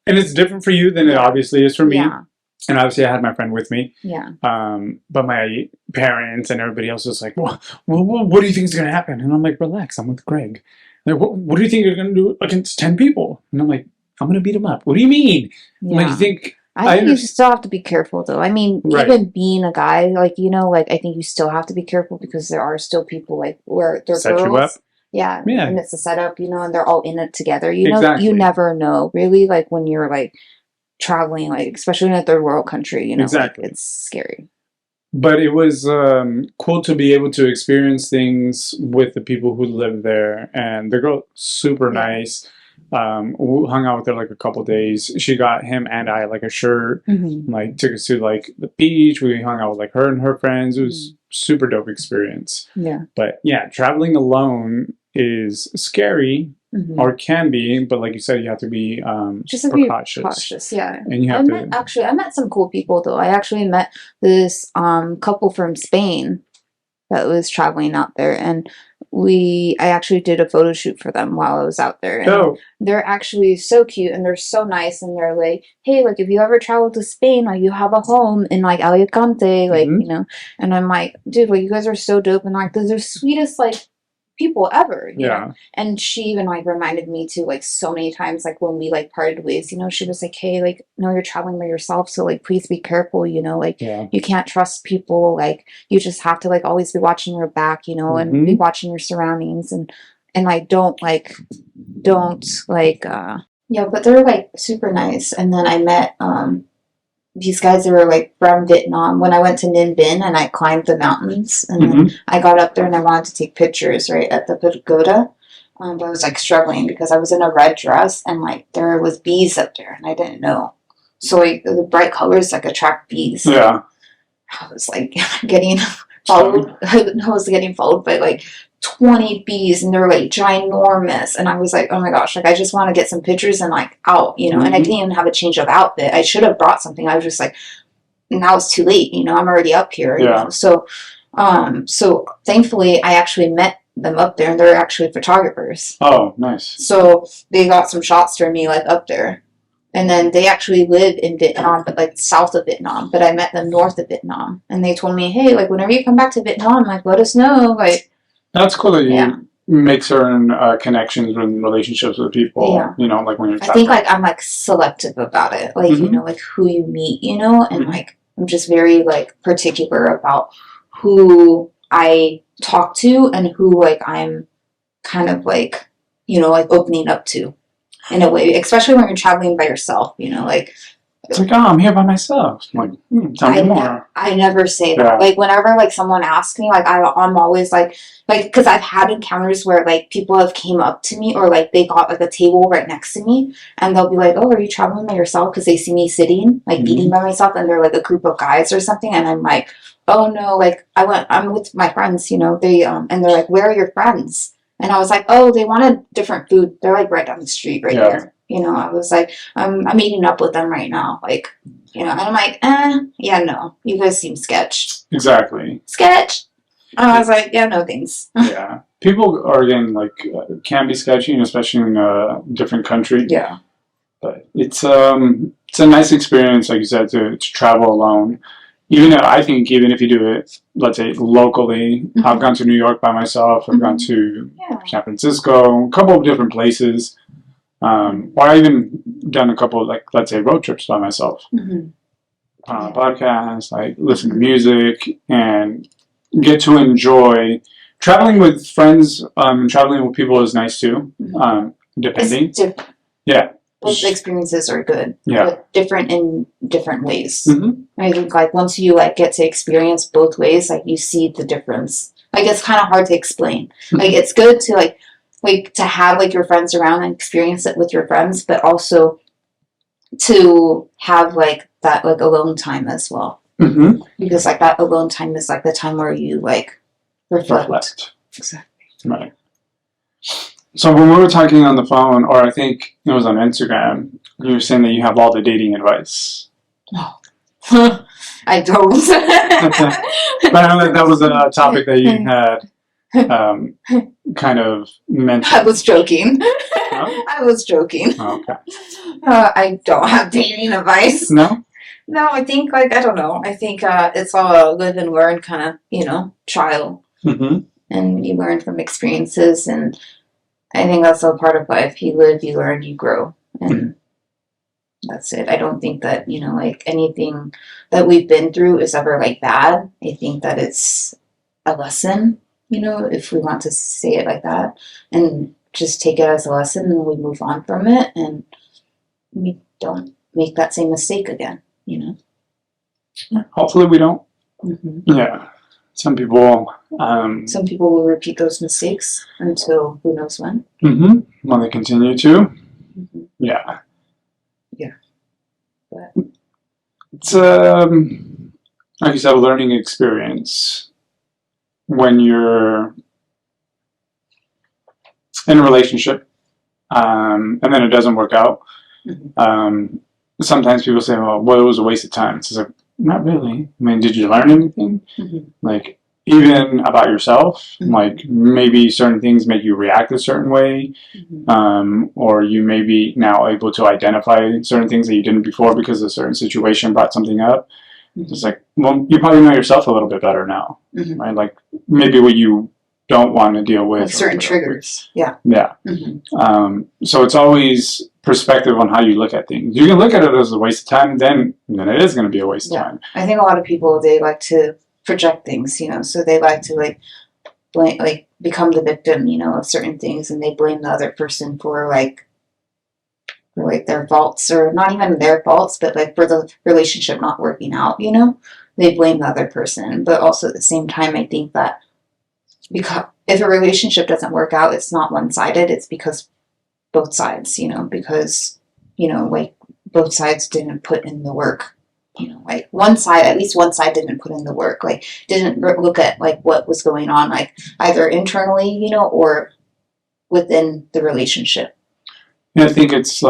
and it's different for you than it obviously is for me. Yeah. And obviously, I had my friend with me. Yeah. But my parents and everybody else was like, well, what do you think is going to happen? And I'm like, relax, I'm with Greg. Like, what do you think you're going to do against 10 people? And I'm like, I'm going to beat them up. What do you mean? Yeah. Like, you think... I think you still have to be careful, though. I mean, even being a guy, like, you know, like, I think you still have to be careful because there are still people, like, where they're Set girls. you up? Yeah. And it's a setup, you know, and they're all in it together. You know, Exactly. you never know, really, like, when you're, like, traveling, like, especially in a third world country, you know, exactly. Like, it's scary. But it was cool to be able to experience things with the people who live there. And the girl, super nice. We hung out with her like a couple days. She got him and I like a shirt, like took us to like the beach. We hung out with like her and her friends. It was super dope experience. Yeah. But yeah, traveling alone is scary or can be, but like you said, you have to be just cautious. Yeah. And you have I met some cool people though. I actually met this couple from Spain that was traveling out there, and I actually did a photo shoot for them while I was out there. And they're actually so cute and they're so nice, and they're like, hey, like if you ever travel to Spain, like you have a home in like Alicante, like you know. And I'm like, dude, like you guys are so dope, and like they're the sweetest like people ever, you know? And she even like reminded me to like so many times, like when we like parted ways, you know, she was like, hey, like no, you're traveling by yourself, so like please be careful, you know, like you can't trust people, like you just have to like always be watching your back, you know, and be watching your surroundings, and like don't yeah, but they're like super nice. And then I met these guys that were like from Vietnam when I went to Ninh Binh and I climbed the mountains, and then I got up there and I wanted to take pictures right at the pagoda, but I was like struggling because I was in a red dress and like there was bees up there and I didn't know, so like the bright colors like attract bees. I was like getting followed. I was getting followed by like 20 bees, and they're like ginormous, and I was like, oh my gosh, like I just want to get some pictures and like out, you know. And I didn't even have a change of outfit. I should have brought something. I was just like, now it's too late, you know, I'm already up here, you know. So so thankfully I actually met them up there, and they're actually photographers. Oh, nice. So they got some shots for me like up there. And then they actually live in Vietnam, but like south of Vietnam. But I met them north of Vietnam, and they told me, hey, like whenever you come back to Vietnam, like let us know. Like, that's cool that you make certain connections and relationships with people. You know, like when you're traveling. I think like I'm like selective about it, like you know, like who you meet, you know, and like I'm just very like particular about who I talk to and who like I'm kind of like, you know, like opening up to. In a way, especially when you're traveling by yourself, you know, like it's like, oh, I'm here by myself. I'm like, tell me more. I never say that. Like whenever like someone asks me, like I'm always like because I've had encounters where like people have came up to me, or like they got like a table right next to me, and they'll be like, oh, are you traveling by yourself? Because they see me sitting like eating by myself, and they're like a group of guys or something, and I'm like, oh no, like I'm with my friends, you know. They and they're like, where are your friends? And I was like, oh, they wanted different food. They're like right down the street right here. You know, I was like, I'm meeting up with them right now. Like, you know, and I'm like, yeah, no, you guys seem sketch. Exactly. Sketch. And I was like, yeah, no thanks. Yeah. People are again like can be sketchy, and especially in a different country. Yeah. But it's a nice experience, like you said, to travel alone. even though I think even if you do it, let's say locally, I've gone to New York by myself, I've gone to San Francisco, a couple of different places, or I even done a couple of, like, let's say road trips by myself. On a podcast, like listen to music and get to enjoy traveling with friends. Traveling with people is nice too. Depending, It's different. Yeah. Both experiences are good. Yeah. But different in different ways. Mm-hmm. I think like once you like get to experience both ways, like you see the difference. Like it's kind of hard to explain. Like it's good to like to have like your friends around and experience it with your friends, but also to have like that like alone time as well. Mm-hmm. Because like that alone time is like the time where you like reflect. Exactly. Right. So when we were talking on the phone, or I think it was on Instagram, you were saying that you have all the dating advice. No. I don't. But I know that was a topic that you had kind of mentioned. I was joking. No? I was joking. Oh, okay. I don't have dating advice. No? No, I think like I don't know. I think it's all a live and learn kind of trial, and you learn from experiences, and I think that's all part of life. You live, you learn, you grow, and that's it. I don't think that like anything that we've been through is ever like bad. I think that it's a lesson, if we want to say it like that, and just take it as a lesson, and we move on from it, and we don't make that same mistake again. Hopefully we don't. Yeah. Some people will repeat those mistakes until who knows when. When they continue to. Yeah. Yeah. But it's like you said, a learning experience when you're in a relationship, and then it doesn't work out. Sometimes people say, well, it was a waste of time. It's just like, not really. I mean, did you learn anything? Like, even about yourself? Like, maybe certain things make you react a certain way, or you may be now able to identify certain things that you didn't before because a certain situation brought something up. It's like, well, you probably know yourself a little bit better now, right? Like, maybe what you don't want to deal with. Like certain triggers. Yeah. Yeah. So it's always perspective on how you look at things. You can look at it as a waste of time, then it is going to be a waste of time. I think a lot of people, they like to project things, so they like to blame, become the victim, of certain things, and they blame the other person for their faults, or not even their faults, but for the relationship not working out, they blame the other person. But also at the same time, I think that because if a relationship doesn't work out, it's not one-sided, it's because both sides, because both sides didn't put in the work. At least one side didn't put in the work, didn't look at what was going on, either internally, or within the relationship. Yeah, I think it's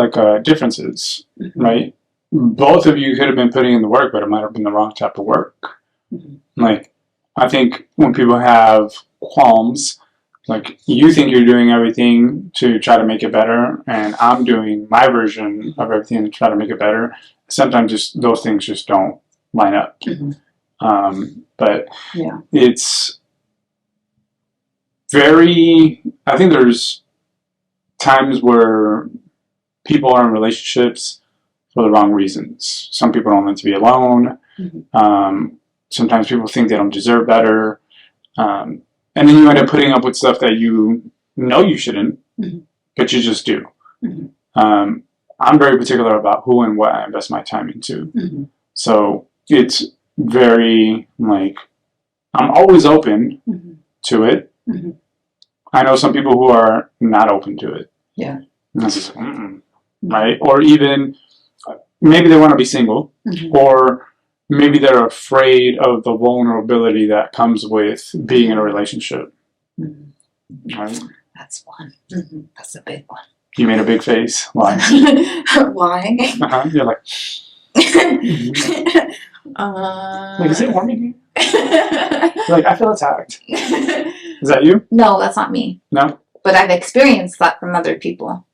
differences, right? Both of you could have been putting in the work, but it might have been the wrong type of work. I think when people have qualms, you think you're doing everything to try to make it better, and I'm doing my version of everything to try to make it better. Sometimes just those things just don't line up. But it's I think there's times where people are in relationships for the wrong reasons. Some people don't want to be alone. Sometimes people think they don't deserve better. And then you end up putting up with stuff that you know you shouldn't, but you just do. I'm very particular about who and what I invest my time into. So it's very, I'm always open to it. I know some people who are not open to it. Yeah. And that's just, right? Or even, maybe they want to be single, or maybe they're afraid of the vulnerability that comes with being in a relationship. Right? That's one. That's a big one. You made a big face. Why? Why? You're like, is it warm in here? You're I feel attacked. Is that you? No, that's not me. No? But I've experienced that from other people.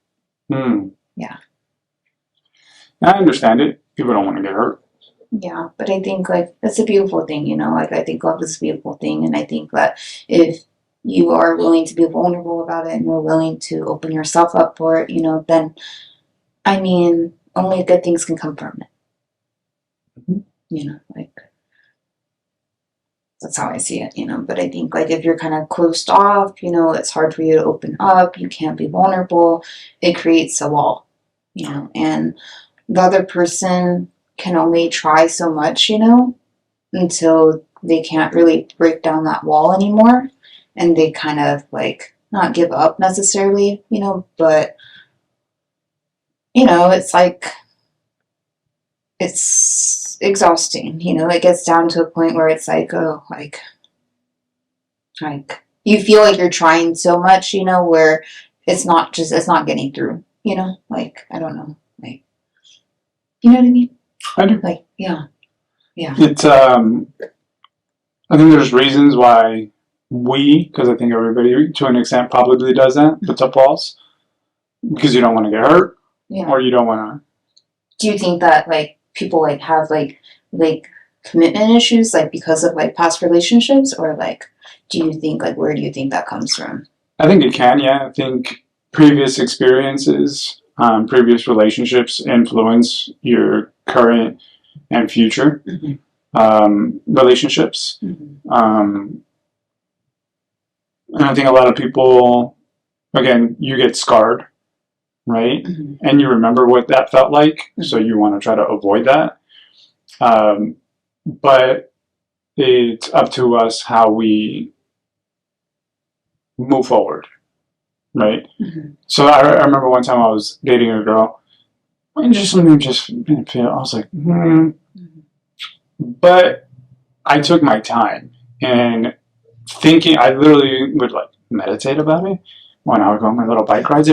Yeah. I understand it. People don't want to get hurt. Yeah, but I think like it's a beautiful thing, you know. Like I think love is a beautiful thing, and I think that if you are willing to be vulnerable about it and you're willing to open yourself up for it, you know, then I mean, only good things can come from it. You know, like that's how I see it, you know. But I think like if you're kind of closed off, you know, it's hard for you to open up. You can't be vulnerable. It creates a wall, you know, and the other person can only try so much, you know, until they can't really break down that wall anymore, and they kind of like not give up necessarily, you know, but you know, it's like it's exhausting, you know. It gets down to a point where it's like, oh, like you feel like you're trying so much, you know, where it's not getting through, you know. Like I don't know, like you know what I mean? I do. Like yeah. It's I think there's reasons why because I think everybody to an extent probably does that, puts up walls because you don't want to get hurt, or you don't want to. Do you think that like people like have like commitment issues like because of like past relationships, or like do you think like where do you think that comes from? I think it can, yeah. I think previous experiences, previous relationships influence your current and future relationships. And I think a lot of people, again, you get scarred, right? And you remember what that felt like, so you want to try to avoid that. But it's up to us how we move forward, right? So I remember one time I was dating a girl, and something just didn't feel. I was like, But I took my time and thinking. I literally would like meditate about it when I would go on my little bike rides.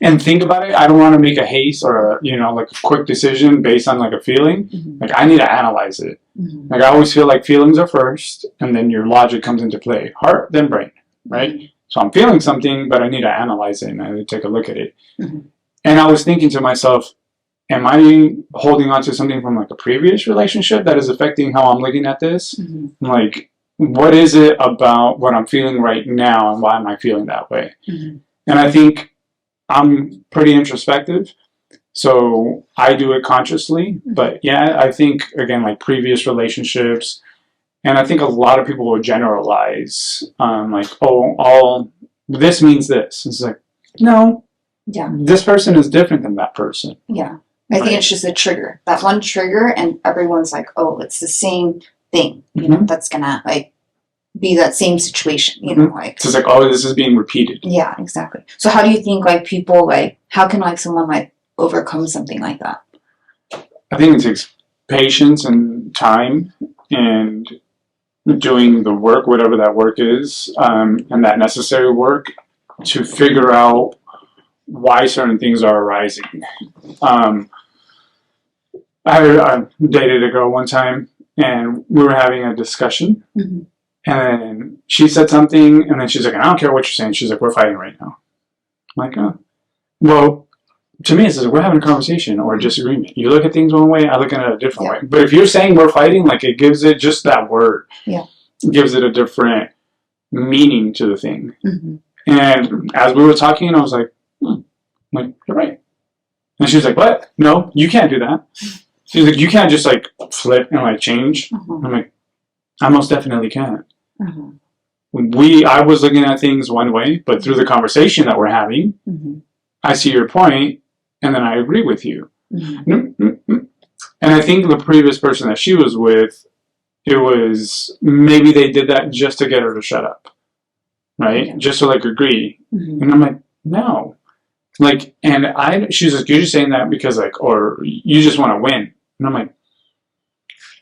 And think about it. I don't want to make a haste or like a quick decision based on like a feeling. Like I need to analyze it. Like I always feel like feelings are first, and then your logic comes into play. Heart, then brain, right? So I'm feeling something, but I need to analyze it and I need to take a look at it. And I was thinking to myself, am I holding on to something from like a previous relationship that is affecting how I'm looking at this? Like, what is it about what I'm feeling right now, and why am I feeling that way? And I think I'm pretty introspective, so I do it consciously. But yeah, I think, again, like previous relationships, and I think a lot of people will generalize, like, oh, all this means this. It's like, no, this person is different than that person. I think it's just a trigger, that one trigger, and everyone's like, oh, it's the same thing, you know, that's gonna like be that same situation, you know, like it's just like, oh, this is being repeated. Yeah, exactly. So how do you think like people like how can like someone like overcome something like that? I think it takes patience and time and doing the work, whatever that work is, and that necessary work to figure out why certain things are arising. I dated a girl one time, and we were having a discussion, and she said something, and then she's like, I don't care what you're saying. She's like, we're fighting right now. I'm like, oh. Well, to me, it's like we're having a conversation or a disagreement. You look at things one way, I look at it a different way. But if you're saying we're fighting, like it gives it just that word. It gives it a different meaning to the thing. And as we were talking, I was like, I'm like, you're right. And she's like, what? No, you can't do that. She's like, you can't just like flip and like change. I'm like, I most definitely can. I was looking at things one way, but through the conversation that we're having, I see your point, and then I agree with you. And I think the previous person that she was with, it was maybe they did that just to get her to shut up, right? Just to like agree. And I'm like, no. Like, and she's like, you're just saying that because like, or you just want to win. And I'm like,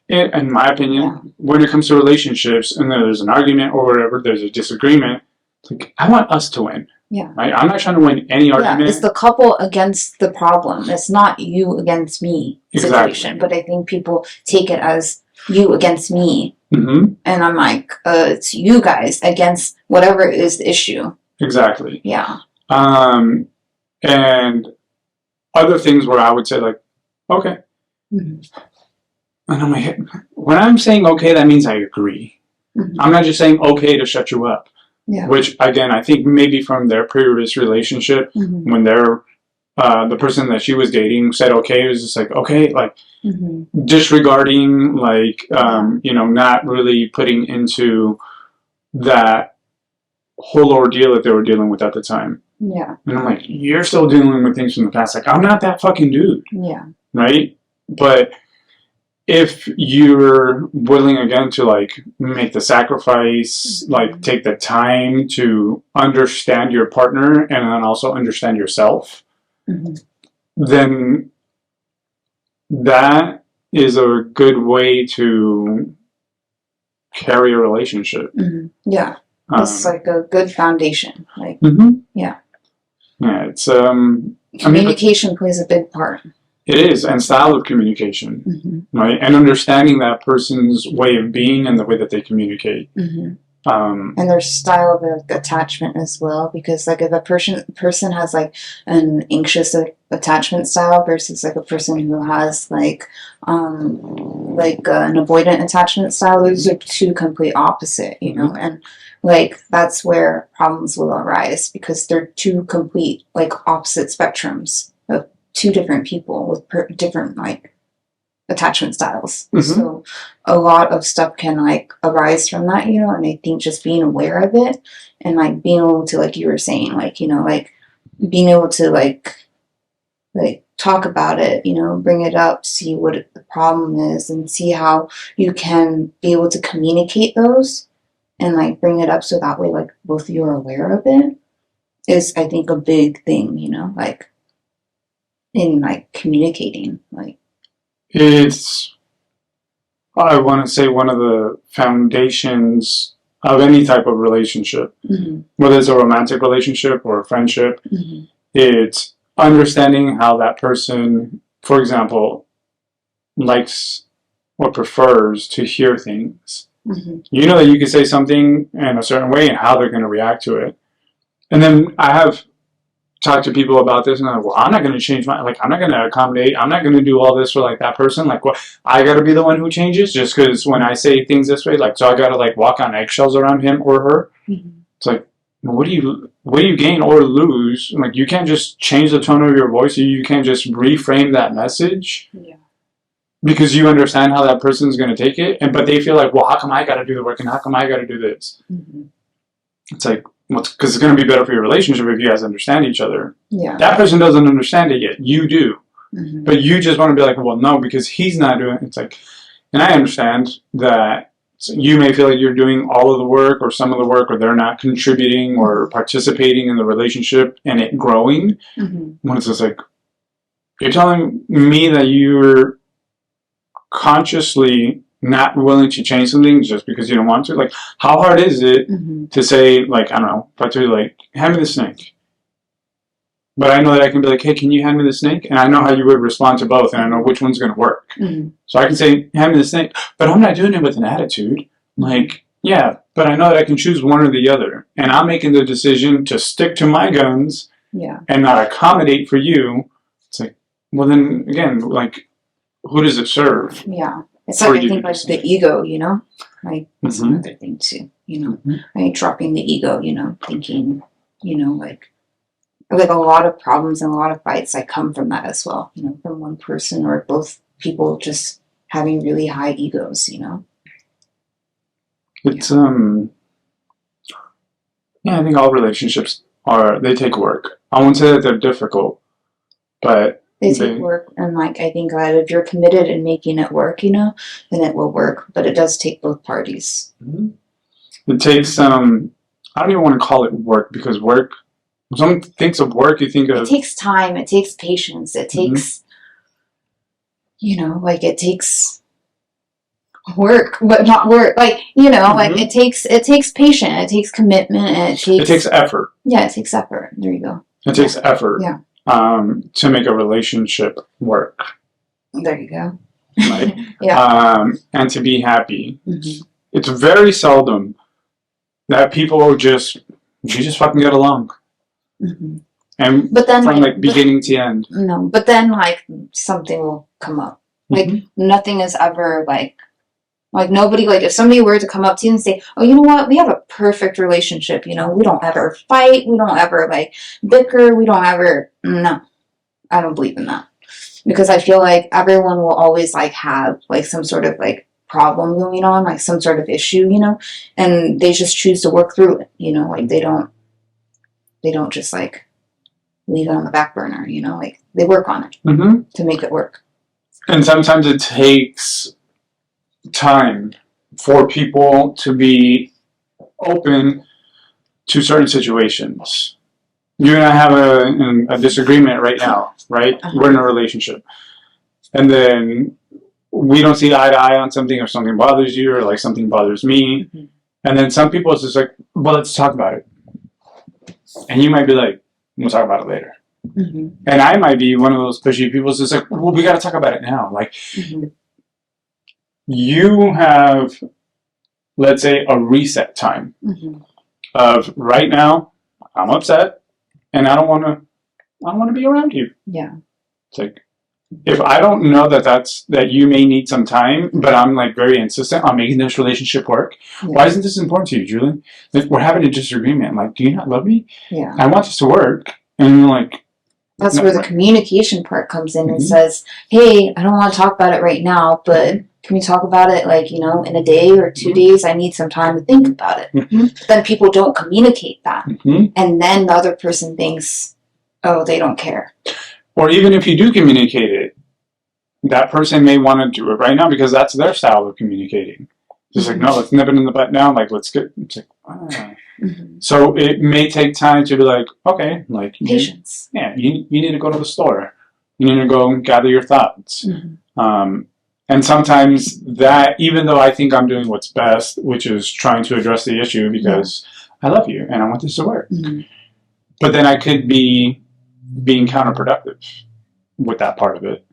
in my opinion, when it comes to relationships and there's an argument or whatever, there's a disagreement, it's like, I want us to win. Right? I'm not trying to win any argument. It's the couple against the problem. It's not you against me situation. But I think people take it as you against me. And I'm like, it's you guys against whatever is the issue. Exactly. Yeah. And other things where I would say like, okay. And I'm like, when I'm saying okay, that means I agree. Mm-hmm. I'm not just saying okay to shut you up. Yeah. Which, again, I think maybe from their previous relationship, Mm-hmm. when they're, the person that she was dating said okay, it was just like, okay, like, Mm-hmm. disregarding, like, you know, not really putting into that whole ordeal that they were dealing with at the time. Yeah. And I'm like, you're still dealing with things from the past. Like, I'm not that fucking dude. Yeah. Right? But if you're willing again to like make the sacrifice, like take the time to understand your partner and then also understand yourself, Mm-hmm. then that is a good way to carry a relationship. Mm-hmm. Yeah. It's like a good foundation. Like, yeah. Yeah, it's communication plays a big part. It is, and style of communication, right? And understanding that person's way of being and the way that they communicate. And their style of attachment as well, because like if a person has like an anxious attachment style versus like a person who has like an avoidant attachment style, those are two complete opposite, you know, and like that's where problems will arise because they're two complete like opposite spectrums of two different people with different like attachment styles. So a lot of stuff can like arise from that, you know, and I think just being aware of it and like being able to, like you were saying, like, you know, like being able to like talk about it, you know, bring it up, see what the problem is and see how you can be able to communicate those and like bring it up so that way like both of you are aware of it is, I think, a big thing, you know, like in like communicating, like. It's, I want to say, one of the foundations of any type of relationship, whether it's a romantic relationship or a friendship. It's understanding how that person, for example, likes or prefers to hear things. You know that you can say something in a certain way and how they're going to react to it. And then I have talked to people about this and I'm like, well, I'm not going to change my, like, I'm not going to accommodate, I'm not going to do all this for like that person. Like, what, I got to be the one who changes just because when I say things this way, like, so I got to like walk on eggshells around him or her. It's like, well, what do you gain or lose? Like, you can't just change the tone of your voice. You can't just reframe that message. Because you understand how that person's going to take it, but they feel like, well, how come I got to do the work and how come I got to do this? It's like, well, because it's going to be better for your relationship if you guys understand each other. That person doesn't understand it yet. You do. But you just want to be like, well, no, because he's not doing it. It's like, and I understand that you may feel like you're doing all of the work or some of the work or they're not contributing or participating in the relationship and it growing. When it's just like, you're telling me that you're consciously not willing to change something just because you don't want to. Like, how hard is it to say, like, I don't know, if I tell you, like, hand me the snake. But I know that I can be like, hey, can you hand me the snake? And I know how you would respond to both, and I know which one's going to work. So I can say, hand me the snake, but I'm not doing it with an attitude. Like, yeah, but I know that I can choose one or the other. And I'm making the decision to stick to my guns and not accommodate for you. It's like, well, then, again, like, who does it serve? It's like, I think, like, the ego, you know? Like, that's another thing, too, you know? Like, dropping the ego, you know? Thinking, you know, like a lot of problems and a lot of fights, like, come from that as well, you know? From one person or both people just having really high egos, you know? It's, I think all relationships they take work. I won't say that they're difficult, but they take work, and like I think that if you're committed in making it work, you know, then it will work. But it does take both parties. It takes I don't even want to call it work because work. When someone thinks of work, you think of it takes time. It takes patience. It takes, you know, like it takes work, but not work. Like, you know, like it takes patience. It takes commitment. And it takes effort. Yeah, it takes effort. There you go. It takes effort. Yeah. To make a relationship work. There you go. Right? And to be happy. It's very seldom that people will just fucking get along. And but then, from like beginning to end. No, but then like something will come up. Like, nothing is ever, like nobody, like, if somebody were to come up to you and say, oh, you know what, we have a perfect relationship, you know, we don't ever fight, we don't ever, like, bicker, we don't ever, no, I don't believe in that. Because I feel like everyone will always, like, have, like, some sort of, like, problem going on, like, some sort of issue, you know, and they just choose to work through it, you know, like, they don't just, like, leave it on the back burner, you know, like, they work on it to make it work. And sometimes it takes time for people to be open to certain situations. You and I have a disagreement right now, right? We're in a relationship. And then we don't see eye to eye on something, or something bothers you, or like something bothers me. And then some people, it's just like, well, let's talk about it. And you might be like, we'll talk about it later. And I might be one of those pushy people who's just like, well, we got to talk about it now. Like, you have, let's say, a reset time of right now, I'm upset and I don't want to be around you. Yeah. It's like, if I don't know that you may need some time, but I'm like very insistent on making this relationship work, why isn't this important to you, Julie? Like, we're having a disagreement. Like, do you not love me? Yeah. I want this to work. And you're like, that's where the communication part comes in and says, hey, I don't want to talk about it right now, but can we talk about it, like, you know, in a day or 2 days? I need some time to think about it. But then people don't communicate that. And then the other person thinks, oh, they don't care. Or even if you do communicate it, that person may want to do it right now because that's their style of communicating. Just like, no, let's nip it in the butt now. Like, let's get, it's like, ah. So it may take time to be like, okay, like, patience. You need to go to the store. You need to go gather your thoughts. And sometimes that, even though I think I'm doing what's best, which is trying to address the issue because I love you and I want this to work. But then I could be being counterproductive with that part of it.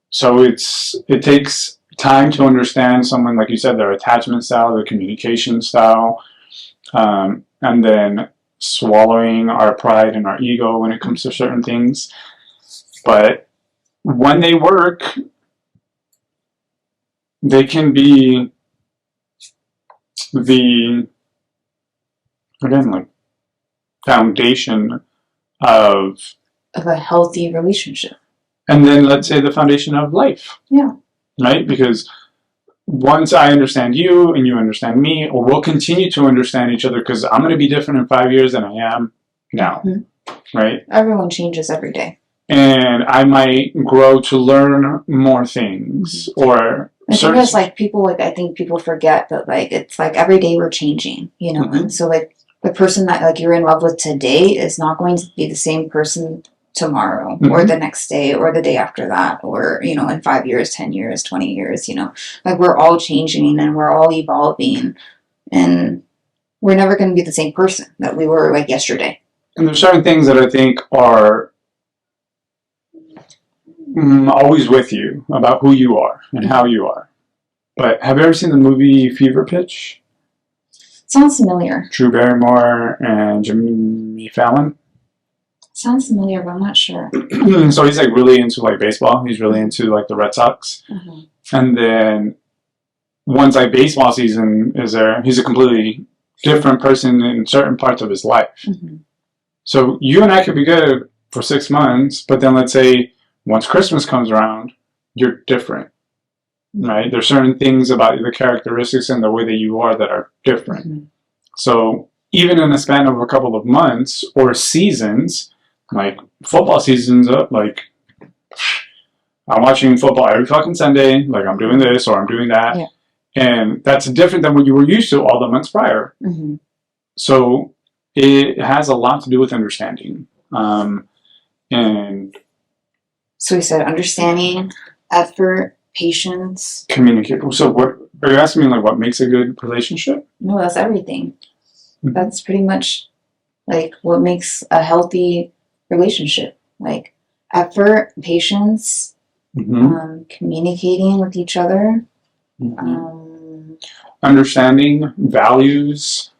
So it takes time to understand someone, like you said, their attachment style, their communication style, and then swallowing our pride and our ego when it comes to certain things. But when they work, they can be the, again, like, foundation of a healthy relationship. And then let's say the foundation of life. Yeah. Right? Because once I understand you and you understand me, or we'll continue to understand each other, because I'm going to be different in 5 years than I am now. Right? Everyone changes every day. And I might grow to learn more things. Or I think it's like people, like, I think people forget that, like, it's like every day we're changing, you know? And so, like, the person that, like, you're in love with today is not going to be the same person tomorrow or the next day or the day after that, or, you know, in 5 years, 10 years, 20 years, you know, like, we're all changing and we're all evolving, and we're never going to be the same person that we were, like, yesterday. And there's certain things that I think are always with you about who you are and how you are. But have you ever seen the movie Fever Pitch? Sounds familiar. Drew Barrymore and Jimmy Fallon. Sounds familiar, but I'm not sure. So he's like really into like baseball. He's really into like the Red Sox. And then once like baseball season is there, he's a completely different person in certain parts of his life. So you and I could be good for 6 months, but then let's say once Christmas comes around, you're different. Right? There's certain things about the characteristics and the way that you are that are different. So even in a span of a couple of months or seasons, like football seasons up, like I'm watching football every fucking Sunday, like I'm doing this or I'm doing that. And that's different than what you were used to all the months prior. So it has a lot to do with understanding. And so we said understanding, effort, patience, communicate. So what are you asking me, like what makes a good relationship? No, that's everything. That's pretty much like what makes a healthy relationship. Like effort, patience, communicating with each other, understanding, values,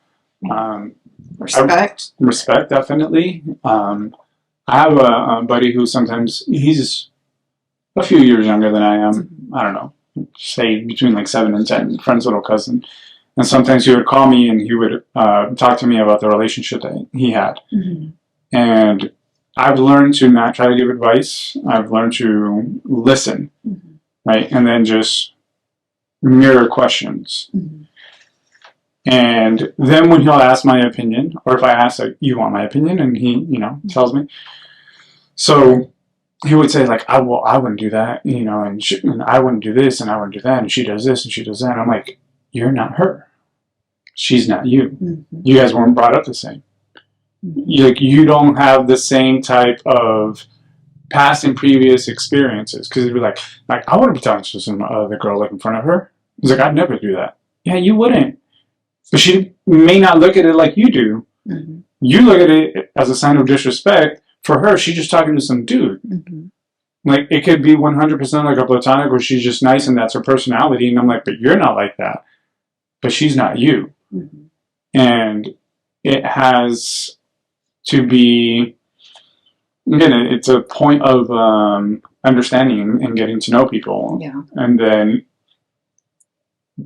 respect. Respect, definitely. I have a buddy who sometimes he's a few years younger than I am. I don't know, say between like 7 and 10, friend's little cousin. And sometimes he would call me and he would talk to me about the relationship that he had. And I've learned to not try to give advice. I've learned to listen, right? And then just mirror questions. And then when he'll ask my opinion, or if I ask, like, you want my opinion? And he, you know, tells me. So he would say, like, I wouldn't do that, you know, and I wouldn't do this, and I wouldn't do that, and she does this, and she does that. And I'm like, you're not her. She's not you. You guys weren't brought up the same. You don't have the same type of past and previous experiences. Because it'd be like, I wouldn't be talking to some other girl like in front of her. He's like, I'd never do that. Yeah, you wouldn't. But she may not look at it like you do. You look at it as a sign of disrespect. For her, she's just talking to some dude. Like, it could be 100% like a platonic where she's just nice and that's her personality. And I'm like, but you're not like that. But she's not you. And it has to be, again, it's a point of understanding and getting to know people. And then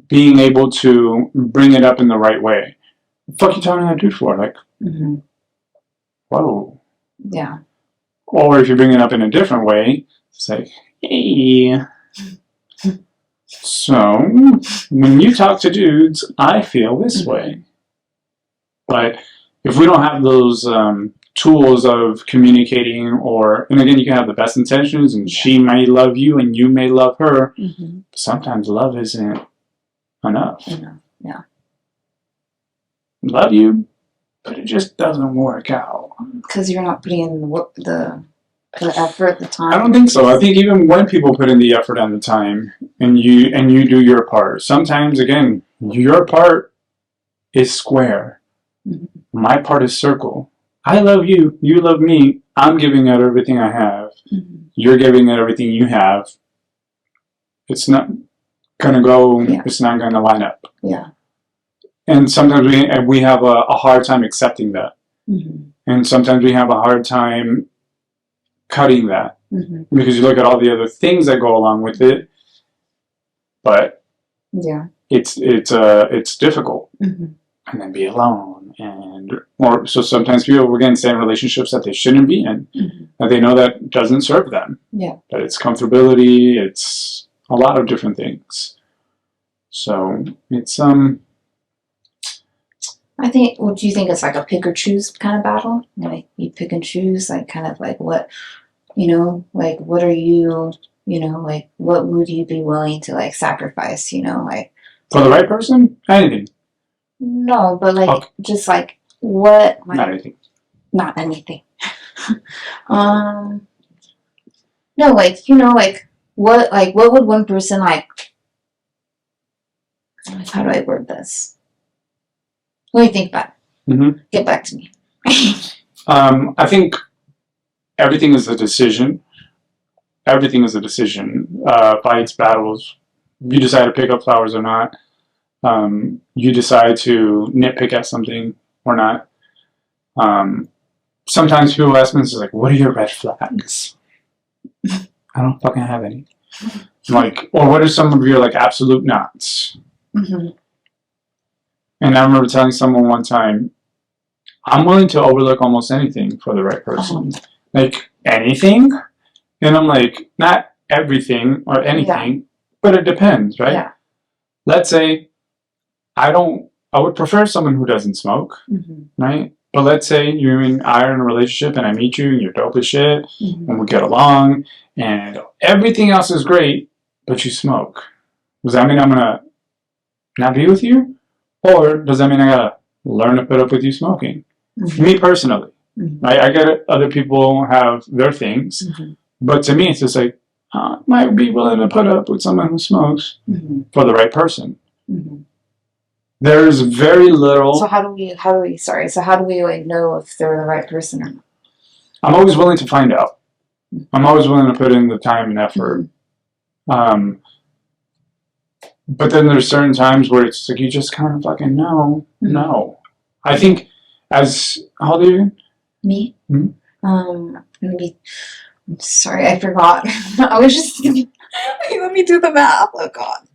being able to bring it up in the right way. What the fuck you talking to that dude for? Like, whoa. Or if you bring it up in a different way, it's like, hey. So, when you talk to dudes, I feel this way. But if we don't have those tools of communicating, and again, you can have the best intentions, and she may love you, and you may love her. Sometimes love isn't enough. Love you, but it just doesn't work out. Because you're not putting in the effort, the time. I don't think so. I think even when people put in the effort and the time, and you do your part, sometimes, again, your part is square. My part is circle. I love you. You love me. I'm giving out everything I have. You're giving out everything you have. It's not going to go, it's not going to line up. And sometimes we have a hard time accepting that. And sometimes we have a hard time cutting that. Because you look at all the other things that go along with it. But it's difficult. And then be alone. So sometimes people, again, stay in relationships that they shouldn't be in. That they know that doesn't serve them. That it's comfortability, it's a lot of different things. So it's I think, well, do you think it's like a pick or choose kind of battle? Like, you pick and choose, like, kind of like what, you know, like, what are you, you know, like, what would you be willing to, like, sacrifice, you know, like. For the right person? Anything. No, but, like, just, like, what. Like, not anything. Not anything. No, like, you know, like, what would one person, like, how do I word this? What do you think about it? Get back to me. I think everything is a decision. Everything is a decision. Fights, battles. You decide to pick up flowers or not. You decide to nitpick at something or not. Sometimes people ask me, it's like, what are your red flags? I don't fucking have any. Like, or what are some of your, like, absolute nots? And I remember telling someone one time, I'm willing to overlook almost anything for the right person. Like, anything? And I'm like, not everything or anything, but it depends, right? Let's say I would prefer someone who doesn't smoke, right? But let's say you and I are in a relationship and I meet you and you're dope as shit and we get along and everything else is great, but you smoke. Does that mean I'm going to not be with you? Or does that mean I gotta learn to put up with you smoking? Me personally. I get it. Other people have their things. But to me, it's just like, I might be willing to put up with someone who smokes for the right person. There's very little. So how do we like know if they're the right person or not? I'm always willing to find out. I'm always willing to put in the time and effort. But then there's certain times where it's like you just kind of fucking know. No. I think how old are you? Me? Maybe I'm sorry, I forgot. I was just let me do the math. Oh God,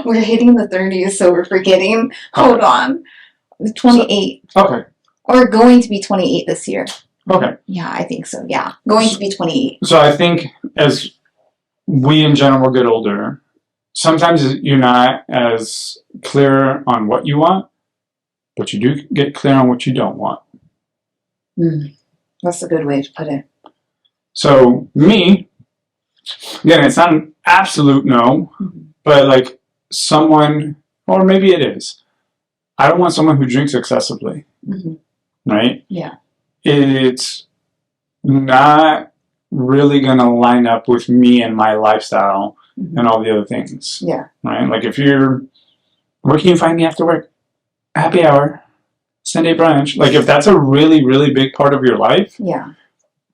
we're hitting the 30s, so we're forgetting. Hold on, 28. Okay. Or going to be 28 this year. Okay. Yeah, I think so. Yeah, going to be 28. So I think as we in general get older, sometimes you're not as clear on what you want, but you do get clear on what you don't want. That's a good way to put it. So me, again, it's not an absolute no, but like someone, or maybe it is. I don't want someone who drinks excessively, right? Yeah. It's not really going to line up with me and my lifestyle and all the other things. Yeah. Right? Like if you're, where can you find me after work? Happy hour, Sunday brunch. Like if that's a really, really big part of your life, Yeah.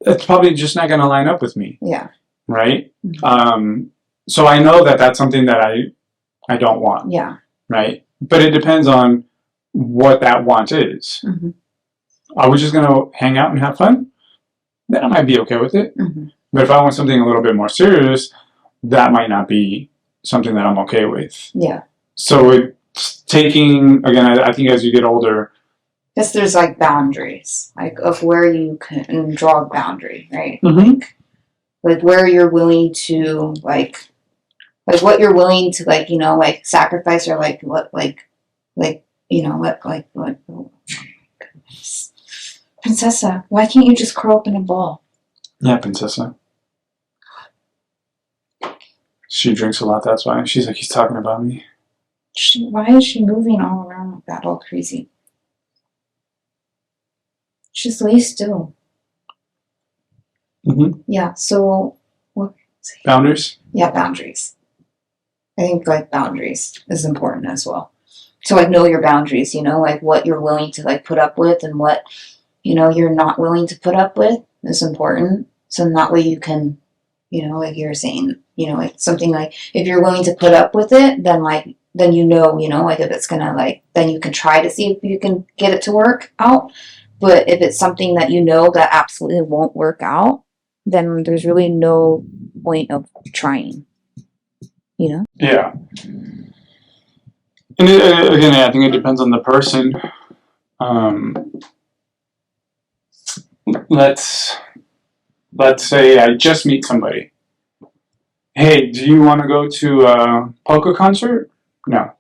it's probably just not going to line up with me. Yeah. Right? So I know that that's something that I don't want. Yeah. Right? But it depends on what that want is. Are we just going to hang out and have fun? Then I might be okay with it. But if I want something a little bit more serious, that might not be something that I'm okay with. Yeah. So it's taking, again, I think as you get older. Because there's like boundaries, like of where you can draw a boundary, right? Like where you're willing to like what you're willing to like, you know, like sacrifice or like what, like, you know, what. Oh my goodness. Princessa, why can't you just curl up in a ball? Yeah, Princessa. She drinks a lot, that's why. She's like, he's talking about me. Why is she moving all around like that, all crazy? Just lay still. Yeah, so what? Boundaries? Yeah, boundaries. I think like boundaries is important as well. To like know your boundaries, you know, like what you're willing to like put up with and what, you know, you're not willing to put up with is important. So in that way you can, you know, like you're saying, you know, like something like if you're willing to put up with it, then like, then you know, like if it's gonna like, then you can try to see if you can get it to work out. But if it's something that you know that absolutely won't work out, then there's really no point of trying. You know? Yeah. And again, I think it depends on the person. Let's say I just meet somebody. Hey, do you want to go to a polka concert? No.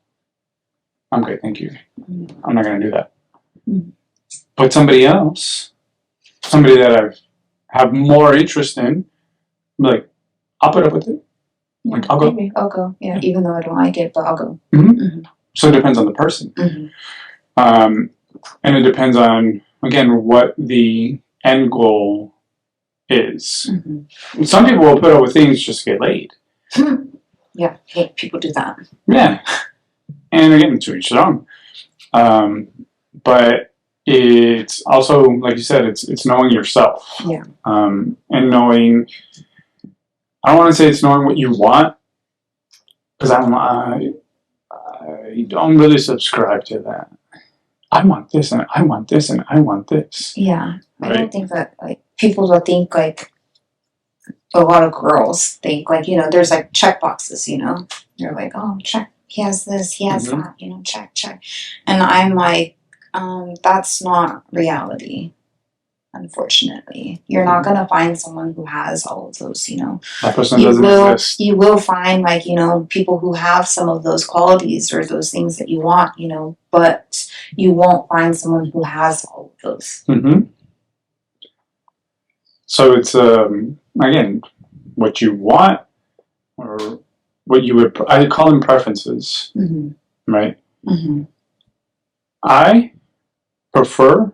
I'm good, thank you. I'm not going to do that. But somebody else, somebody that I have more interest in, like, I'll put up with it. Like, I'll go. Maybe I'll go. Yeah, even though I don't like it, but I'll go. So it depends on the person. And it depends on, again, what the end goal is. Some people will put up with things just to get laid. Yeah, hey, people do that. Yeah. And again, to each their own. But it's also, like you said, it's knowing yourself. Yeah. And knowing, I don't want to say it's knowing what you want, because I don't really subscribe to that. I want this, and I want this, and I want this. Yeah. Right? I don't think that, like, people will think, like, a lot of girls think, like, you know, there's, like, check boxes, you know? They're like, oh, check. He has this, he has that, you know, check. And I'm like, that's not reality, unfortunately. You're not going to find someone who has all of those, you know. That person doesn't exist. You will find, like, you know, people who have some of those qualities or those things that you want, you know, but you won't find someone who has all of those. So it's, again, what you want or what you would, I call them preferences, right? I prefer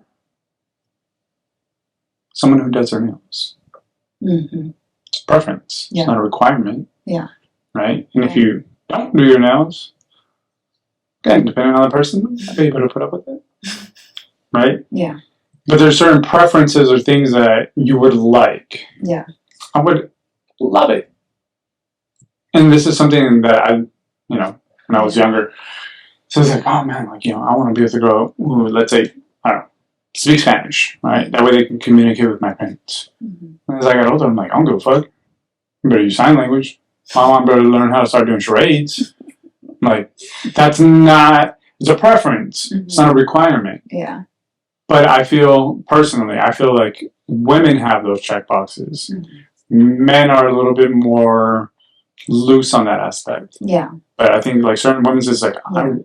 someone who does their nails. It's a preference. Yeah. It's not a requirement. Yeah. Right? And if you don't do your nails, again, depending on the person, I'll be able to put up with it. Right? Yeah. But there's certain preferences or things that you would like. Yeah. I would love it. And this is something that I, you know, when I was younger, so it's like, oh man, like, you know, I want to be with a girl who, let's say, I don't know, speak Spanish, right? That way they can communicate with my parents. And as I got older, I'm like, I don't give a fuck. You better use sign language. My mom better learn how to start doing charades. Like, that's not, it's a preference. It's not a requirement. Yeah. But I feel like women have those check boxes. Men are a little bit more loose on that aspect. Yeah. But I think like certain women's is like,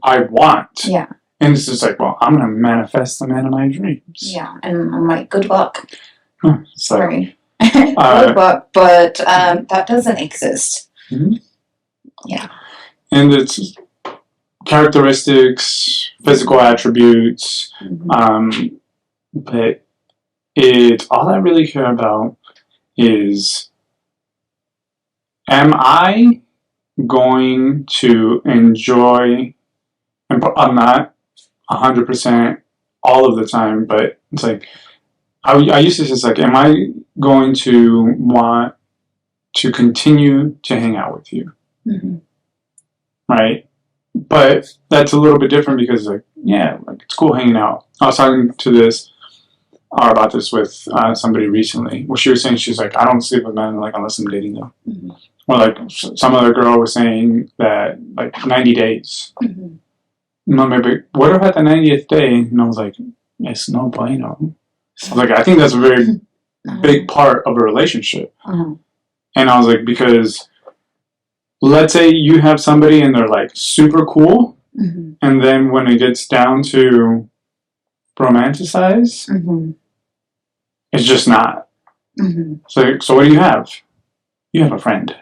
I want. Yeah. And it's just like, well, I'm going to manifest the man of my dreams. Yeah. And I'm like, good luck. Sorry. Good luck, but that doesn't exist. Yeah. And it's characteristics, physical attributes, but all I really care about is, am I going to enjoy, and I'm not 100% all of the time, but it's like, I used to say, it's like, am I going to want to continue to hang out with you? Right? But that's a little bit different because, like, yeah, like, it's cool hanging out. I was talking about this with somebody recently. Well, she was saying, she's like, I don't sleep with men, like, unless I'm dating them. Or like some other girl was saying that, like, 90 days. No, maybe, what about the 90th day? And I was like, it's no bueno. I was like, I think that's a very big part of a relationship. And I was like, because let's say you have somebody and they're like super cool, and then when it gets down to romanticize, it's just not. So what do you have? You have a friend,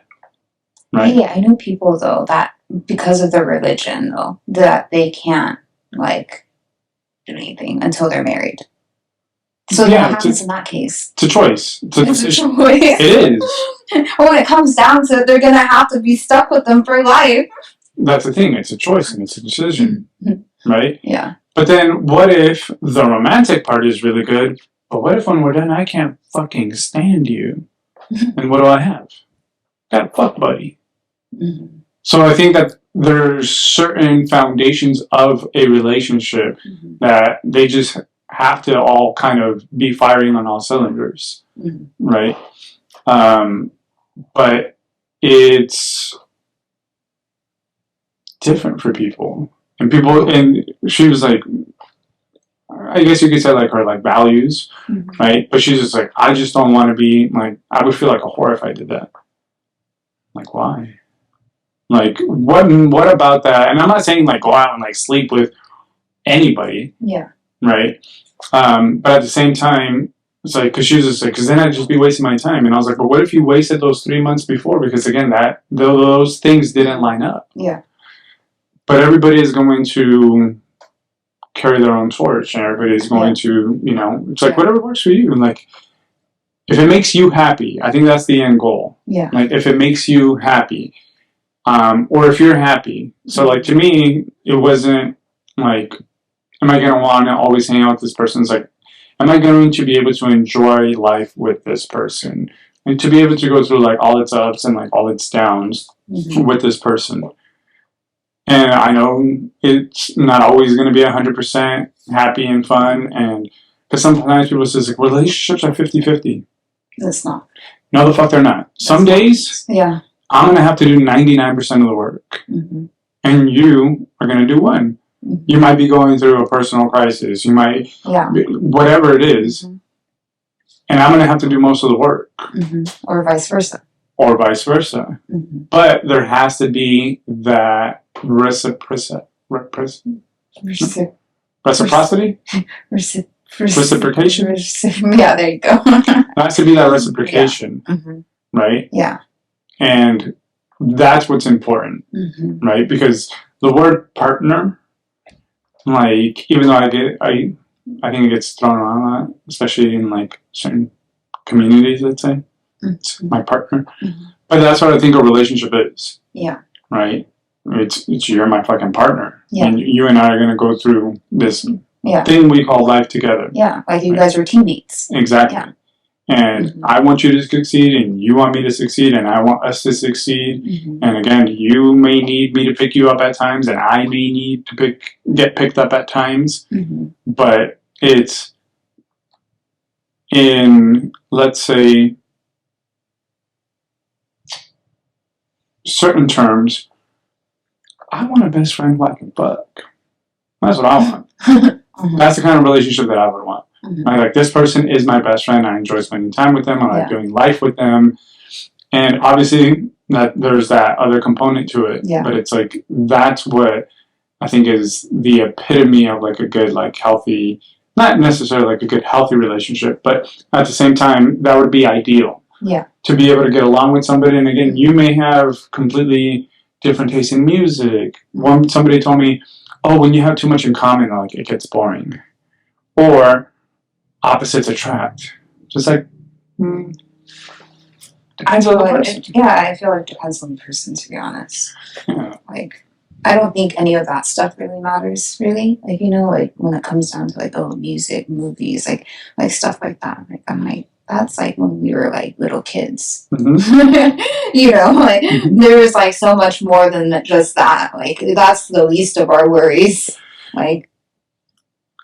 right? Yeah, I know people though that because of their religion though that they can't like do anything until they're married. So what happens in that case? It's a choice. It's a decision. Choice. It is. Well, when it comes down to it, they're gonna have to be stuck with them for life. That's the thing. It's a choice and it's a decision, right? Yeah. But then, what if the romantic part is really good? But what if when we're done, I can't fucking stand you? And what do I have? Got a fuck buddy. So I think that there's certain foundations of a relationship that they just have to all kind of be firing on all cylinders, right? But it's different for people. And she was like, I guess you could say like her like values, right? But she's just like, I just don't want to be like, I would feel like a whore if I did that. Like, why? Like, what about that? And I'm not saying like go out and like sleep with anybody. Yeah. Right. But at the same time, it's like, because she was just like, because then I'd just be wasting my time. And I was like, but what if you wasted those 3 months before? Because again, those things didn't line up. Yeah. But everybody is going to carry their own torch, and everybody's going to, it's like whatever works for you. And like, if it makes you happy, I think that's the end goal. Yeah. Like, if it makes you happy, or if you're happy. So like, to me, it wasn't like, am I going to want to always hang out with this person? It's like, am I going to be able to enjoy life with this person? And to be able to go through like all its ups and like all its downs with this person. And I know it's not always going to be 100% happy and fun. And because sometimes people say like, relationships are 50-50. It's not. No, the fuck they're not. Some days, I'm going to have to do 99% of the work. And you are going to do 1. You might be going through a personal crisis. You might, whatever it is. And I'm going to have to do most of the work. Or vice versa. But there has to be that reciprocity? Reciprocation? Yeah, there you go. There has to be that reciprocation, right? Yeah. And that's what's important, right? Because the word partner, like, even though I think it gets thrown around a lot, especially in like certain communities, let's say. It's my partner. But that's what I think a relationship is. Yeah. Right? It's you're my fucking partner. Yeah. And you and I are going to go through this thing we call life together. Yeah, like you guys are teammates. Exactly. Yeah. And I want you to succeed, and you want me to succeed, and I want us to succeed. And again, you may need me to pick you up at times, and I may need to get picked up at times. But it's in, let's say, certain terms, I want a best friend who I can fuck. That's what I want. That's the kind of relationship that I would want. Like, this person is my best friend. I enjoy spending time with them. I like doing life with them. And obviously, that there's that other component to it. Yeah. But it's like, that's what I think is the epitome of like a good, like, healthy, not necessarily like a good, healthy relationship, but at the same time, that would be ideal. Yeah. To be able to get along with somebody. And again, you may have completely different taste in music. Somebody told me, oh, when you have too much in common, like, it gets boring. Or opposites attract. Just like, depends on the person. I feel like it depends on the person, to be honest. Yeah. Like, I don't think any of that stuff really matters, really. Like, you know, like, when it comes down to, like, oh, music, movies, like stuff like that. Like, I'm like, that's, like, when we were, like, little kids. You know, like, there was, like, so much more than just that. Like, that's the least of our worries. Like,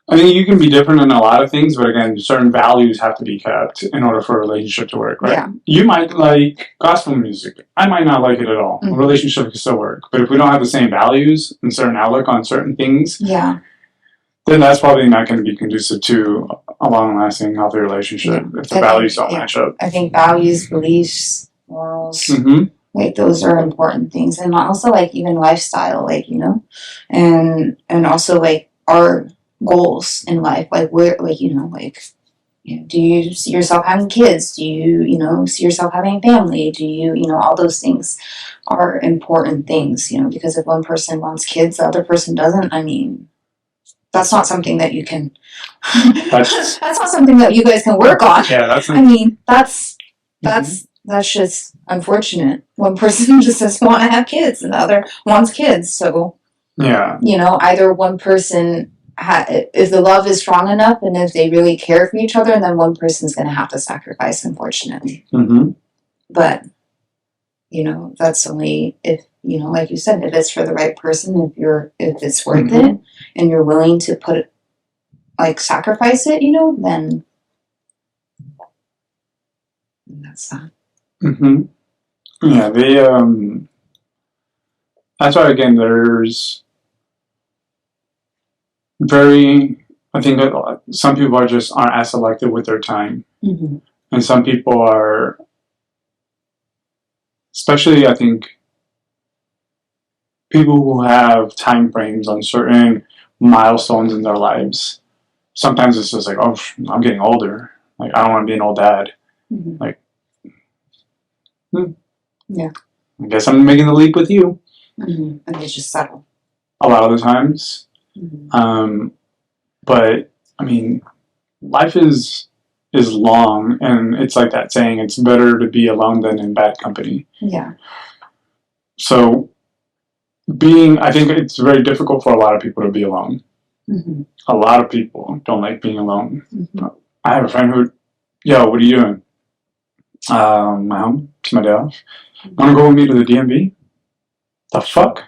I think you can be different in a lot of things, but again, certain values have to be kept in order for a relationship to work, right? Yeah. You might like gospel music. I might not like it at all. A relationship can still work. But if we don't have the same values and certain outlook on certain things, yeah. then that's probably not going to be conducive to a long-lasting, healthy relationship if the values don't match up. I think values, beliefs, morals, like, those are important things. And also, like, even lifestyle, like, you know, and also, like, our goals in life, like, where, like, you know, like, you know, do you see yourself having kids? Do you, you know, see yourself having a family? Do you, you know, all those things are important things, you know, because if one person wants kids, the other person doesn't, I mean, that's not something that you can, that's not something that you guys can work on. Yeah, that's I mean, that's just unfortunate. One person just doesn't want to have kids and the other wants kids. So, yeah, you know, either one person, if the love is strong enough and if they really care for each other, then one person's going to have to sacrifice, unfortunately. But, you know, that's only if, you know, like you said, if it's for the right person, if it's worth it and you're willing to put it, like, sacrifice it, you know, then that's that. Yeah, that's why, again, there's I think that some people aren't as selective with their time. And some people are, especially, I think, people who have time frames on certain milestones in their lives. Sometimes it's just like, oh, I'm getting older. Like, I don't want to be an old dad. Like, yeah, I guess I'm making the leap with you. And they just settle. A lot of the times. But I mean, life is long, and it's like that saying, it's better to be alone than in bad company. Yeah. So I think it's very difficult for a lot of people to be alone. A lot of people don't like being alone. I have a friend who, yo, what are you doing? My home. It's my day off. Want to go with me to the DMV? The fuck?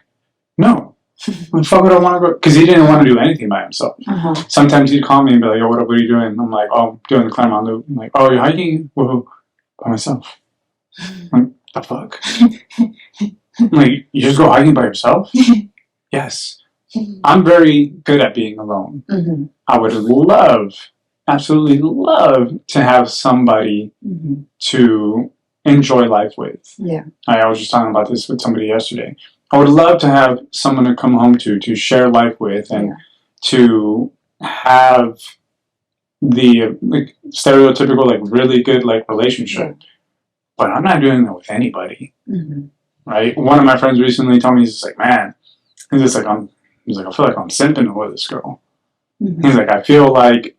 No. The fuck would I want to go? Because he didn't want to do anything by himself. Sometimes he'd call me and be like, yo, what are you doing? I'm like, oh, I'm doing the Claremont Loop. I'm like, oh, you're hiking? Whoa, by myself. I'm like, the fuck? I'm like, you just go hiking by yourself? Yes. I'm very good at being alone. I would absolutely love to have somebody to enjoy life with. Yeah. I was just talking about this with somebody yesterday. I would love to have someone to come home to share life with, and to have the like stereotypical, like, really good, like, relationship. But I'm not doing that with anybody. Right? One of my friends recently told me, he's just like, man, I feel like I'm simping with this girl. He's like, I feel like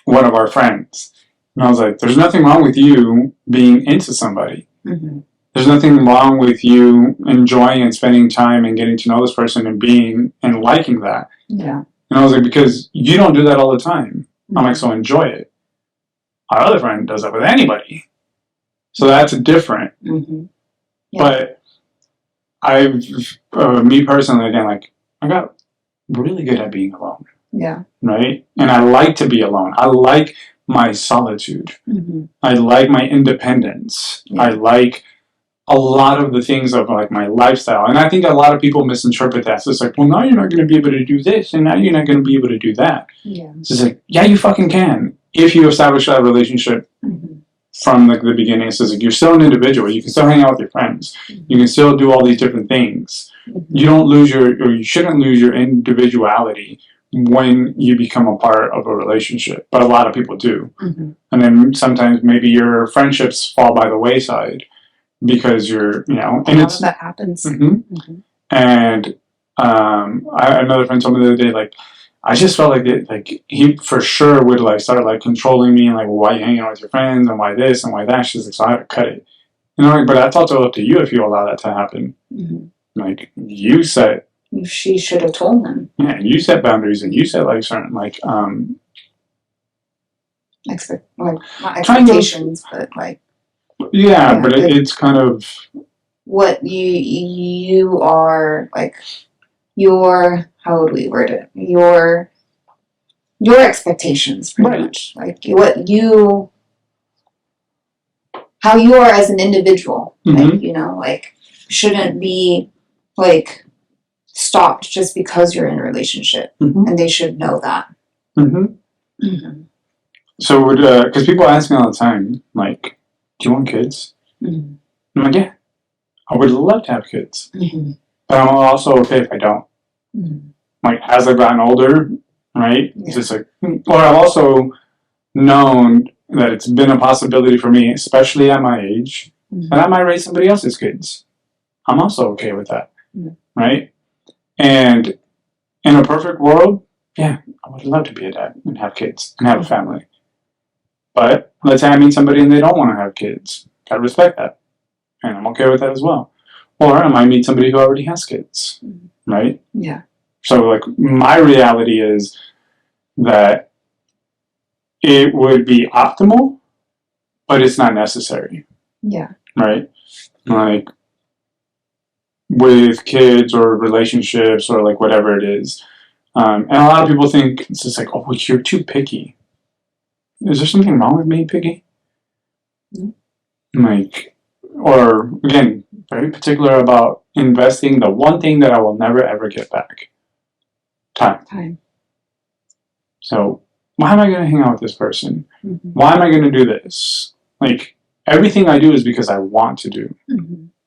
one of our friends. And I was like, there's nothing wrong with you being into somebody. There's nothing wrong with you enjoying and spending time and getting to know this person and being and liking that. Yeah. And I was like, because you don't do that all the time. I'm like, so enjoy it. Our other friend does that with anybody. So that's different. But me personally, again, like, I got really good at being alone. Yeah. Right? And I like to be alone. I like my solitude. Mm-hmm. I like my independence. Yeah. I like a lot of the things of like my lifestyle. And I think a lot of people misinterpret that. So it's like, well, now you're not going to be able to do this, and now you're not going to be able to do that. Yeah. So it's like, yeah, you fucking can. If you establish that relationship from like the beginning. So it's like, you're still an individual. You can still hang out with your friends. You can still do all these different things. You don't lose or you shouldn't lose your individuality when you become a part of a relationship. But a lot of people do. And then sometimes maybe your friendships fall by the wayside because you're, and it's that happens. And another friend told me the other day, like, I just felt like it, like he for sure would like start like controlling me and like, well, why are you hanging out with your friends and why this and why that? She's like, so I had to cut it, like, but that's also up to you if you allow that to happen. Like you set. She should have told him. Yeah, you set boundaries and you set like certain like not expectations, but like. Yeah, but it's kind of what you are like your, how would we word it, your expectations pretty much, like how you are as an individual, like like shouldn't be like stopped just because you're in a relationship, and they should know that. So because people ask me all the time, like, do you want kids? I'm like, yeah, I would love to have kids. But I'm also okay if I don't. Like, as I've gotten older, right? Yeah. It's just like, or I've also known that it's been a possibility for me, especially at my age, that I might raise somebody else's kids. I'm also okay with that, right? And in a perfect world, yeah, I would love to be a dad and have kids and have a family. But let's say I meet somebody and they don't want to have kids. I respect that. And I'm okay with that as well. Or I might meet somebody who already has kids, right? Yeah. So, like, my reality is that it would be optimal, but it's not necessary. Yeah. Right? Like, with kids or relationships or, like, whatever it is. And a lot of people think it's just like, oh, you're too picky. Is there something wrong with being picky? Like, or, again, very particular about investing the one thing that I will never, ever get back. Time. So, why am I going to hang out with this person? Why am I going to do this? Like, everything I do is because I want to do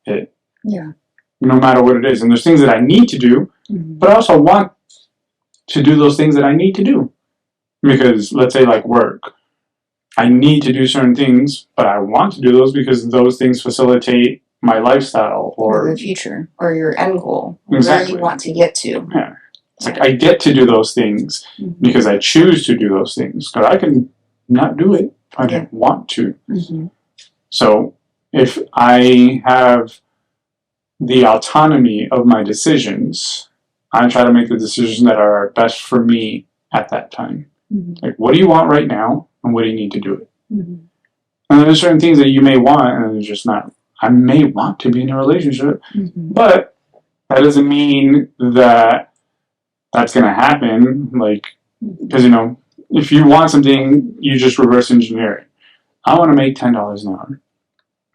it. Yeah. No matter what it is. And there's things that I need to do, but I also want to do those things that I need to do. Because, let's say, like work. I need to do certain things, but I want to do those because those things facilitate my lifestyle or the future or your end goal. Exactly. Where you want to get to. Yeah. It's like I get to do those things because I choose to do those things. Because I can not do it if I didn't want to. So if I have the autonomy of my decisions, I try to make the decisions that are best for me at that time. Like, what do you want right now, and what do you need to do it? And there's certain things that you may want, and it's just not. I may want to be in a relationship, but that doesn't mean that that's going to happen. Like, because if you want something, you just reverse engineer it. I want to make $10 an hour.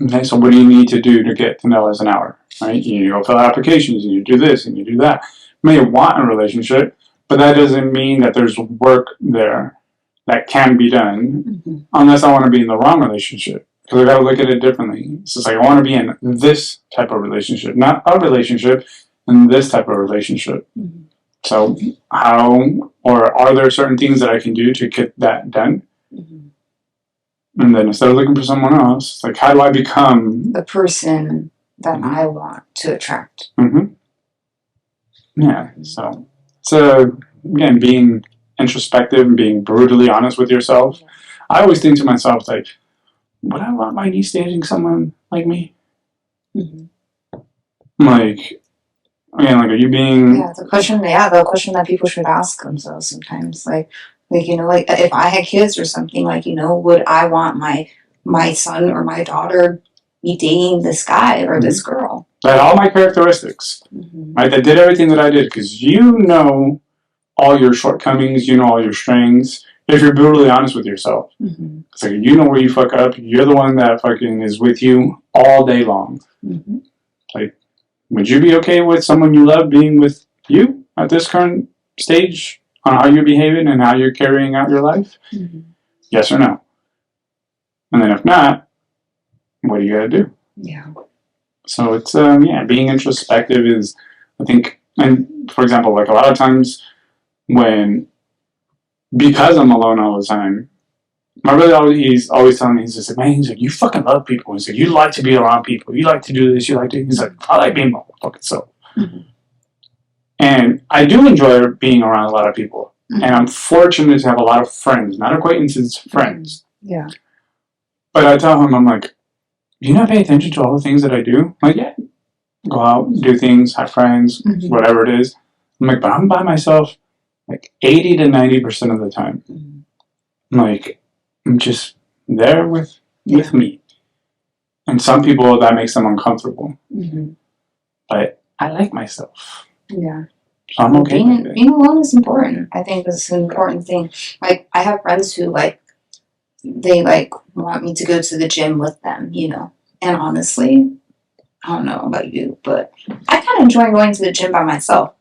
Okay, so what do you need to do to get $10 an hour? Right? You need to go fill out applications, and you do this, and you do that. You may want a relationship, but that doesn't mean that there's work there that can be done unless I want to be in the wrong relationship. Because I got to look at it differently. It's just like, I want to be in this type of relationship, not a relationship, in this type of relationship. So how, or are there certain things that I can do to get that done? And then instead of looking for someone else, it's like, how do I become the person that I want to attract? Yeah, so again, being introspective and being brutally honest with yourself. I always think to myself, like, would I want my niece dating someone like me? Like, again, like, are you being... the question that people should ask themselves sometimes. Like, like, if I had kids or something, like, would I want my son or my daughter be dating this guy or this girl? That had all my characteristics, right? That did everything that I did, because all your shortcomings, all your strengths, if you're brutally honest with yourself. It's like, you know where you fuck up. You're the one that fucking is with you all day long. Like, would you be okay with someone you love being with you at this current stage on how you're behaving and how you're carrying out your life? Yes or no? And then if not, what do you gotta do? Yeah. So it's, being introspective is, I think, and for example, like a lot of times because I'm alone all the time, my brother, he's always telling me, he's just like, man, he's like, you fucking love people. He's like, you like to be around people. You like to do this. You like to, he's like, I like being my fucking self. And I do enjoy being around a lot of people. And I'm fortunate to have a lot of friends, not acquaintances, friends. Yeah. But I tell him, I'm like, do you not pay attention to all the things that I do? I'm like, yeah. Go out, do things, have friends, whatever it is. I'm like, but I'm by myself like 80 to 90% of the time. I'm like, I'm just there with me. And some people, that makes them uncomfortable. But I like myself. Yeah. So I'm okay with it. Being alone is important. I think it's an important thing. Like, I have friends who, like, they, like, want me to go to the gym with them, you know. And honestly, I don't know about you, but I kind of enjoy going to the gym by myself.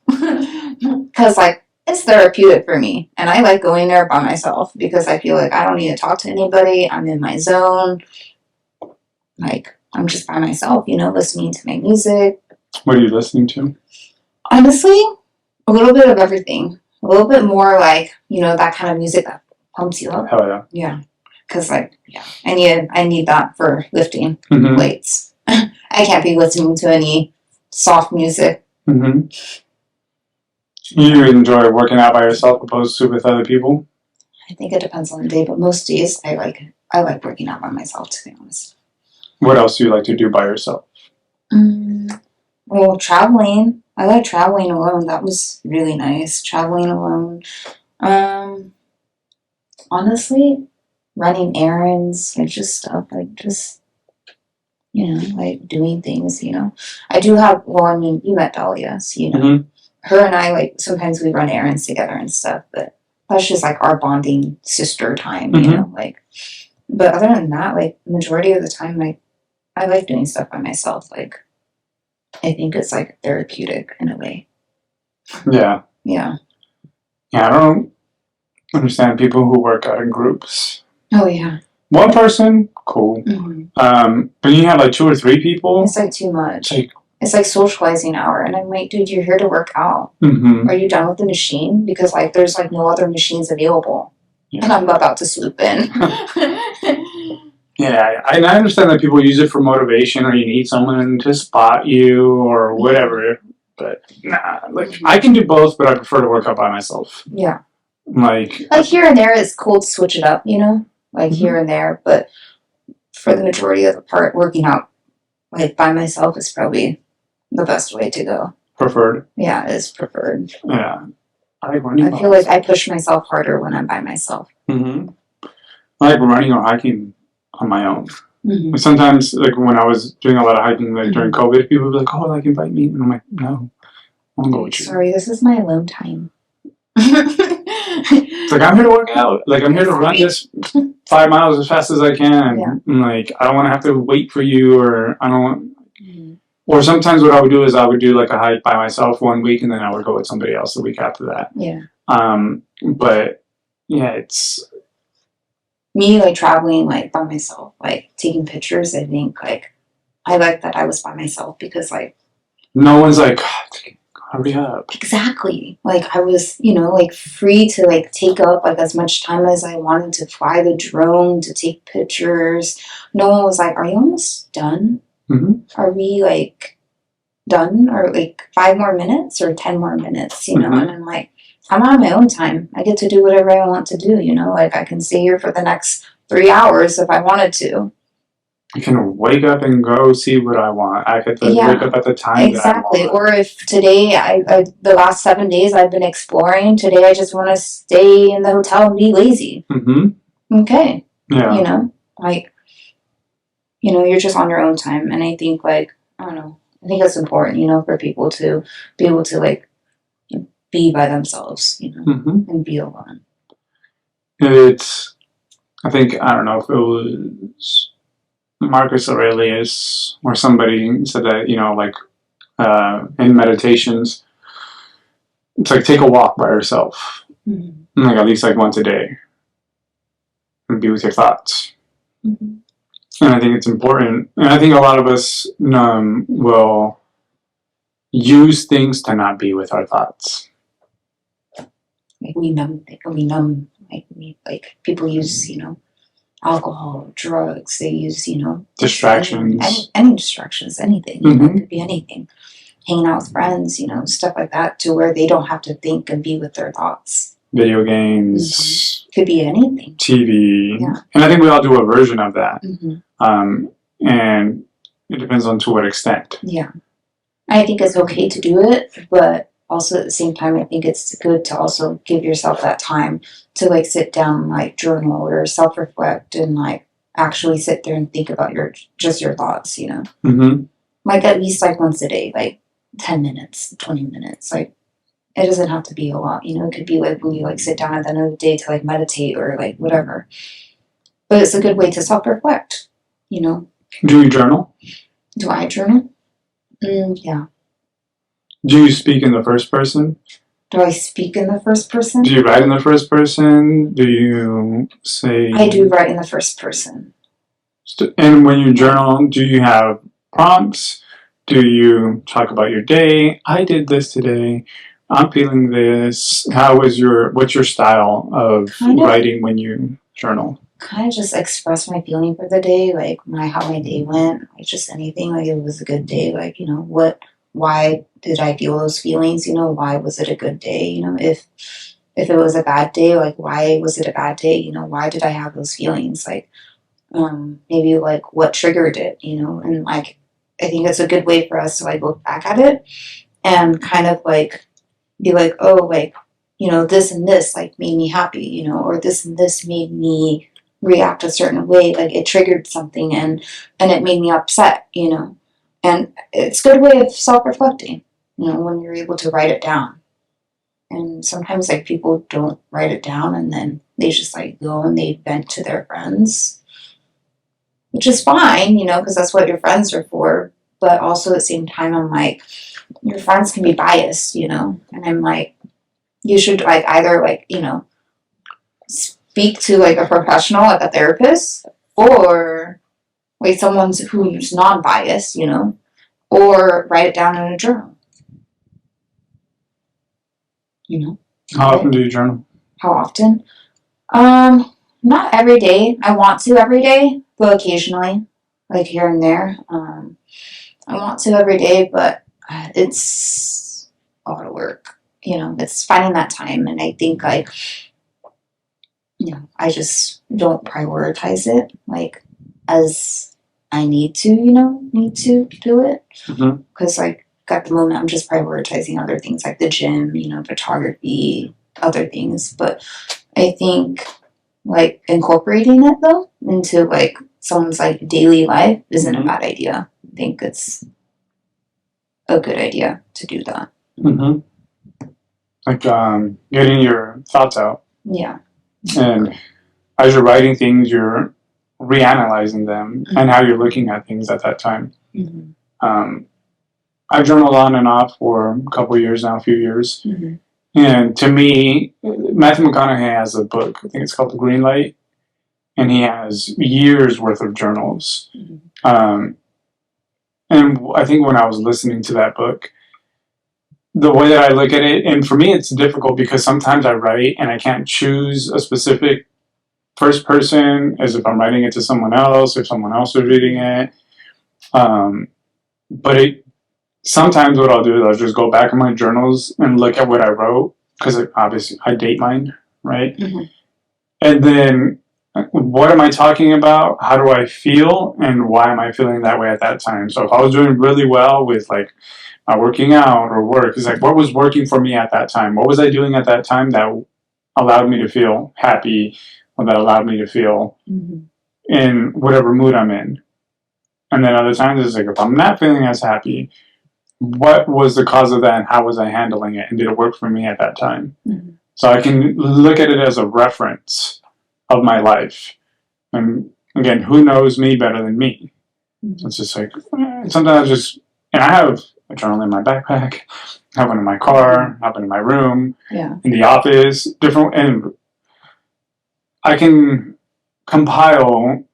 Because, like, it's therapeutic for me. And I like going there by myself because I feel like I don't need to talk to anybody. I'm in my zone. Like, I'm just by myself, you know, listening to my music. What are you listening to? Honestly, a little bit of everything. A little bit more like, you know, that kind of music that pumps you up. Hell yeah. Yeah. Because, like, yeah, I need that for lifting weights. I can't be listening to any soft music. You enjoy working out by yourself opposed to with other people? I think it depends on the day, but most days I like working out by myself, to be honest. What else do you like to do by yourself? Well, traveling. I like traveling alone. That was really nice. Traveling alone. Honestly, running errands, like just stuff, like just, you know, like doing things, you know. I do have, well, I mean, you met Dahlia, so, you know. Her and I, like, sometimes we run errands together and stuff, but that's just, like, our bonding sister time, you know, like. But other than that, like, the majority of the time, like, I like doing stuff by myself. Like, I think it's, like, therapeutic in a way. Yeah. Yeah. Yeah, I don't understand people who work out in groups. Oh, yeah. One person, cool. But you have, like, 2 or 3 people? It's, like, too much. It's like socializing hour, and I'm like, dude, you're here to work out. Are you done with the machine? Because, like, there's, like, no other machines available. And I'm about to swoop in. Yeah, I understand that people use it for motivation, or you need someone to spot you, or whatever. But, nah, like, I can do both, but I prefer to work out by myself. Yeah. Like here and there, it's cool to switch it up, you know? Like, here and there. But for the majority of the part, working out, like, by myself is probably the best way to go. Preferred? Yeah, it is preferred. Yeah. I like running. I feel like I push myself harder when I'm by myself. I like running or hiking on my own. Sometimes, like, when I was doing a lot of hiking, like, during COVID, people would be like, oh, like, invite me. And I'm like, no, I won't go with you. Sorry, this is my alone time. It's like, I'm here to work out. Like, I'm here to run this 5 miles as fast as I can. Yeah. And, like, I don't want to have to wait for you, or I don't want... Or sometimes what I would do is I would do, like, a hike by myself one week, and then I would go with somebody else the week after that. Yeah. But, yeah, it's... Me, like, traveling, like, by myself, like, taking pictures, I think, like, I like that I was by myself because, like... No one's like, hurry up. Exactly. Like, I was, you know, like, free to, like, take up, like, as much time as I wanted to fly the drone, to take pictures. No one was like, are you almost done? Are we, like, done? Or, like, 5 more minutes or 10 more minutes, you know? And I'm like, I'm on my own time. I get to do whatever I want to do, you know? Like, I can stay here for the next 3 hours if I wanted to. I can wake up and go see what I want. I could wake up at the time exactly. that I want. Or if today, I the last 7 days I've been exploring, today I just want to stay in the hotel and be lazy. Okay. Yeah. You know? Like, you know, you're just on your own time. And I think, like, I don't know. I think it's important, you know, for people to be able to, like, be by themselves, you know, and be alone. I think, I don't know if it was Marcus Aurelius or somebody said that, you know, like in meditations, it's like take a walk by yourself, like at least like once a day, and be with your thoughts. And I think it's important. And I think a lot of us will use things to not be with our thoughts. Like we numb. Like people use, you know, alcohol, drugs. They use, you know, Distractions. any distractions, anything. You know, it could be anything. Hanging out with friends, you know, stuff like that, to where they don't have to think and be with their thoughts. Video games. Could be anything. TV. Yeah. And I think we all do a version of that. And it depends on to what extent. Yeah. I think it's okay to do it, but also at the same time, I think it's good to also give yourself that time to like sit down and like journal or self-reflect and like actually sit there and think about your thoughts, you know? Like at least like once a day, like 10 minutes, 20 minutes. Like it doesn't have to be a lot, you know? It could be like when you like sit down at the end of the day to like meditate or like whatever. But it's a good way to self-reflect, you know? Do you journal? Do I journal? Yeah. Do you speak in the first person? Do I speak in the first person? Do you write in the first person? Do you say... I do write in the first person. And when you journal, do you have prompts? Do you talk about your day? I did this today. I'm feeling this. what's your style of writing when you journal? Kind of just express my feeling for the day, like how my day went, like just anything, like it was a good day, like, you know, why did I feel those feelings, you know, why was it a good day, you know, if it was a bad day, like why was it a bad day, you know, why did I have those feelings, like maybe like what triggered it, you know, and like I think it's a good way for us to like look back at it and kind of like be like, oh, like, you know, this and this like made me happy, you know, or this and this made me react a certain way, like it triggered something and it made me upset, you know. And it's a good way of self-reflecting, you know, when you're able to write it down. And sometimes like people don't write it down and then they just like go and they vent to their friends, which is fine, you know, because that's what your friends are for. But also at the same time, I'm like, your friends can be biased, you know, and I'm like, you should like either like, you know, speak to like a professional, like a therapist, or like someone who's non-biased, you know, or write it down in a journal. You know. How often do you journal? How often? Not every day. I want to every day, but occasionally, like here and there. I want to every day, but it's a lot of work. You know, it's finding that time, and I think like, you know, I just don't prioritize it like as I need to do it. Because like at the moment I'm just prioritizing other things like the gym, you know, photography, other things. But I think like incorporating it though into like someone's like daily life isn't a bad idea. I think it's a good idea to do that. Like getting your thoughts out. Yeah. And as you're writing things, you're reanalyzing them and how you're looking at things at that time. I've journaled on and off for a couple years now, a few years. And to me, Matthew McConaughey has a book, I think it's called The Green Light, and he has years worth of journals. And I think when I was listening to that book, the way that I look at it, and for me it's difficult because sometimes I write and I can't choose a specific first person as if I'm writing it to someone else or someone else is reading it. But sometimes what I'll do is I'll just go back in my journals and look at what I wrote, because obviously I date mine, right? And then what am I talking about? How do I feel? And why am I feeling that way at that time? So if I was doing really well with like my working out or work, it's like, what was working for me at that time? What was I doing at that time that allowed me to feel happy, or that allowed me to feel in whatever mood I'm in? And then other times it's like, if I'm not feeling as happy, what was the cause of that and how was I handling it? And did it work for me at that time? So I can look at it as a reference of my life. And again, who knows me better than me? So it's just like, sometimes and I have a journal in my backpack, I have one in my car, I have one in my room, in the office, and I can compile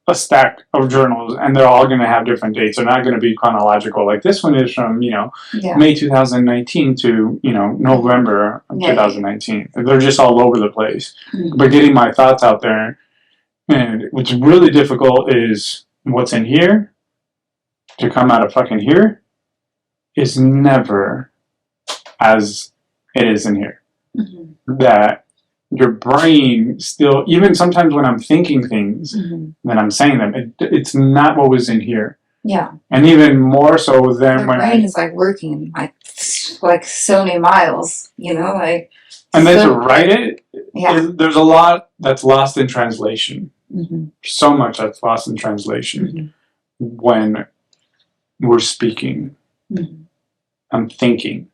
a stack of journals, and they're all going to have different dates. They're not going to be chronological. Like this one is from, May 2019 to, November of 2019. They're just all over the place. But getting my thoughts out there, and what's really difficult is what's in here to come out of fucking here is never as it is in here. That your brain still, even sometimes when I'm thinking things, when I'm saying them, it's not what was in here. Yeah. And even more so than when my brain is like working like so many miles, like. And then to write it, there's a lot that's lost in translation. So much that's lost in translation when we're speaking. I'm thinking.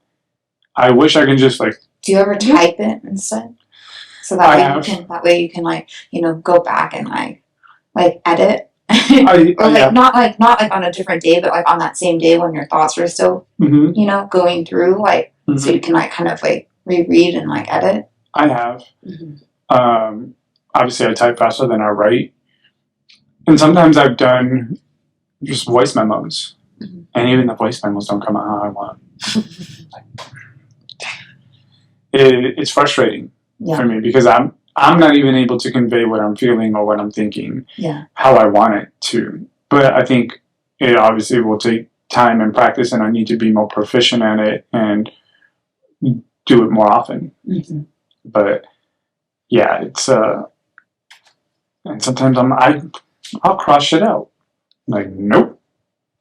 I wish I could just like. Do you ever type it instead? So that way you can go back and like edit. Or not like on a different day, but like on that same day when your thoughts are still going through, so you can kind of reread and edit. I have. Obviously I type faster than I write. And sometimes I've done just voice memos. And even the voice memos don't come out how I want. It's frustrating for me because I'm not even able to convey what I'm feeling or what I'm thinking how I want it to. But I think it obviously will take time and practice, and I need to be more proficient at it and do it more often. But yeah, it's and sometimes I'll cross shit out. Like, nope,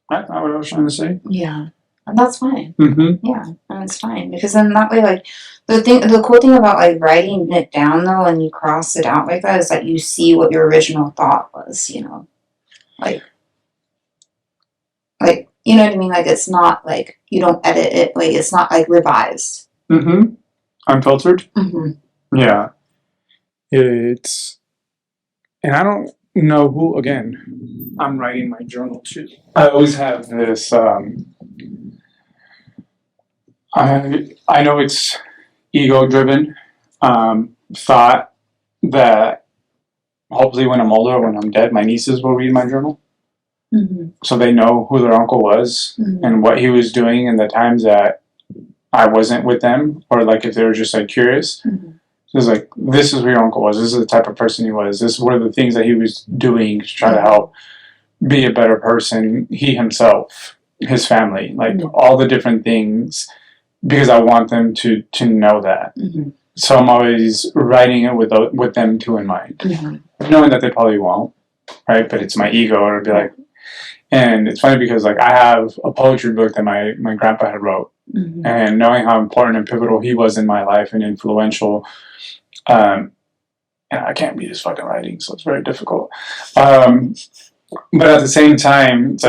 that's not what I was trying to say. Yeah. And that's fine. Yeah, and it's fine because then that way, the cool thing about writing it down though, and you cross it out like that, is that you see what your original thought was. You know what I mean. Like it's not like you don't edit it. Like it's not revised. Unfiltered. Yeah. And I don't know who. Again, I'm writing my journal too. I always have this. I know it's ego-driven thought that hopefully when I'm older, when I'm dead, my nieces will read my journal. So they know who their uncle was and what he was doing in the times that I wasn't with them, or if they were just curious. It's like, this is who your uncle was. This is the type of person he was. This is one of the things that he was doing to try to help be a better person. He himself, his family, all the different things. Because I want them to know that. So I'm always writing it with them too in mind. Knowing that they probably won't, right? But it's my ego. It'll be like, and it's funny because I have a poetry book that my grandpa had wrote. And knowing how important and pivotal he was in my life and influential, and I can't read his fucking writing, so it's very difficult. But at the same time, it's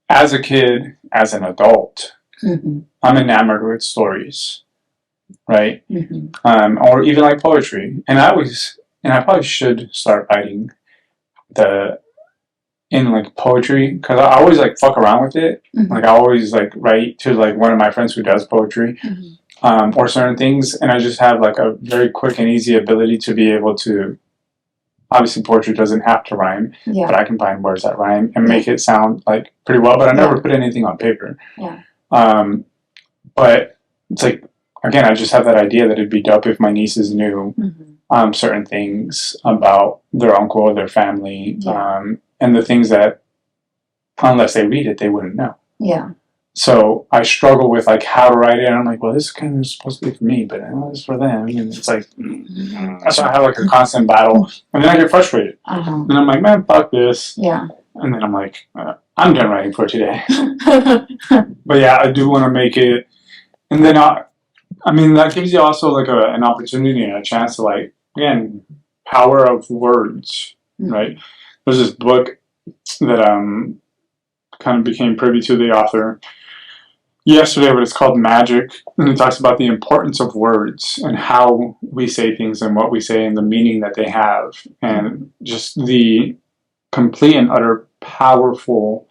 as a kid, as an adult, I'm enamored with stories, right? Or even poetry. And I probably should start writing in poetry, because I always fuck around with it. I always write to one of my friends who does poetry, or certain things, and I just have a very quick and easy ability to be able to. Obviously, poetry doesn't have to rhyme, but I can find words that rhyme and make it sound pretty well. But I never put anything on paper. But it's again, I just have that idea that it'd be dope if my nieces knew certain things about their uncle or their family, and the things that, unless they read it, they wouldn't know. So I struggle with how to write it, and I'm like, well, this is kind of supposed to be for me, but it's for them, and it's so I have a constant battle, and then I get frustrated, and I'm like, man, fuck this, and then I'm like, I'm done writing for today. But yeah, I do want to make it, and then I mean that gives you also an opportunity and a chance to again, power of words, right? There's this book that kind of became privy to the author. yesterday, but it's called Magic, and it talks about the importance of words and how we say things and what we say and the meaning that they have, and just the complete and utter powerful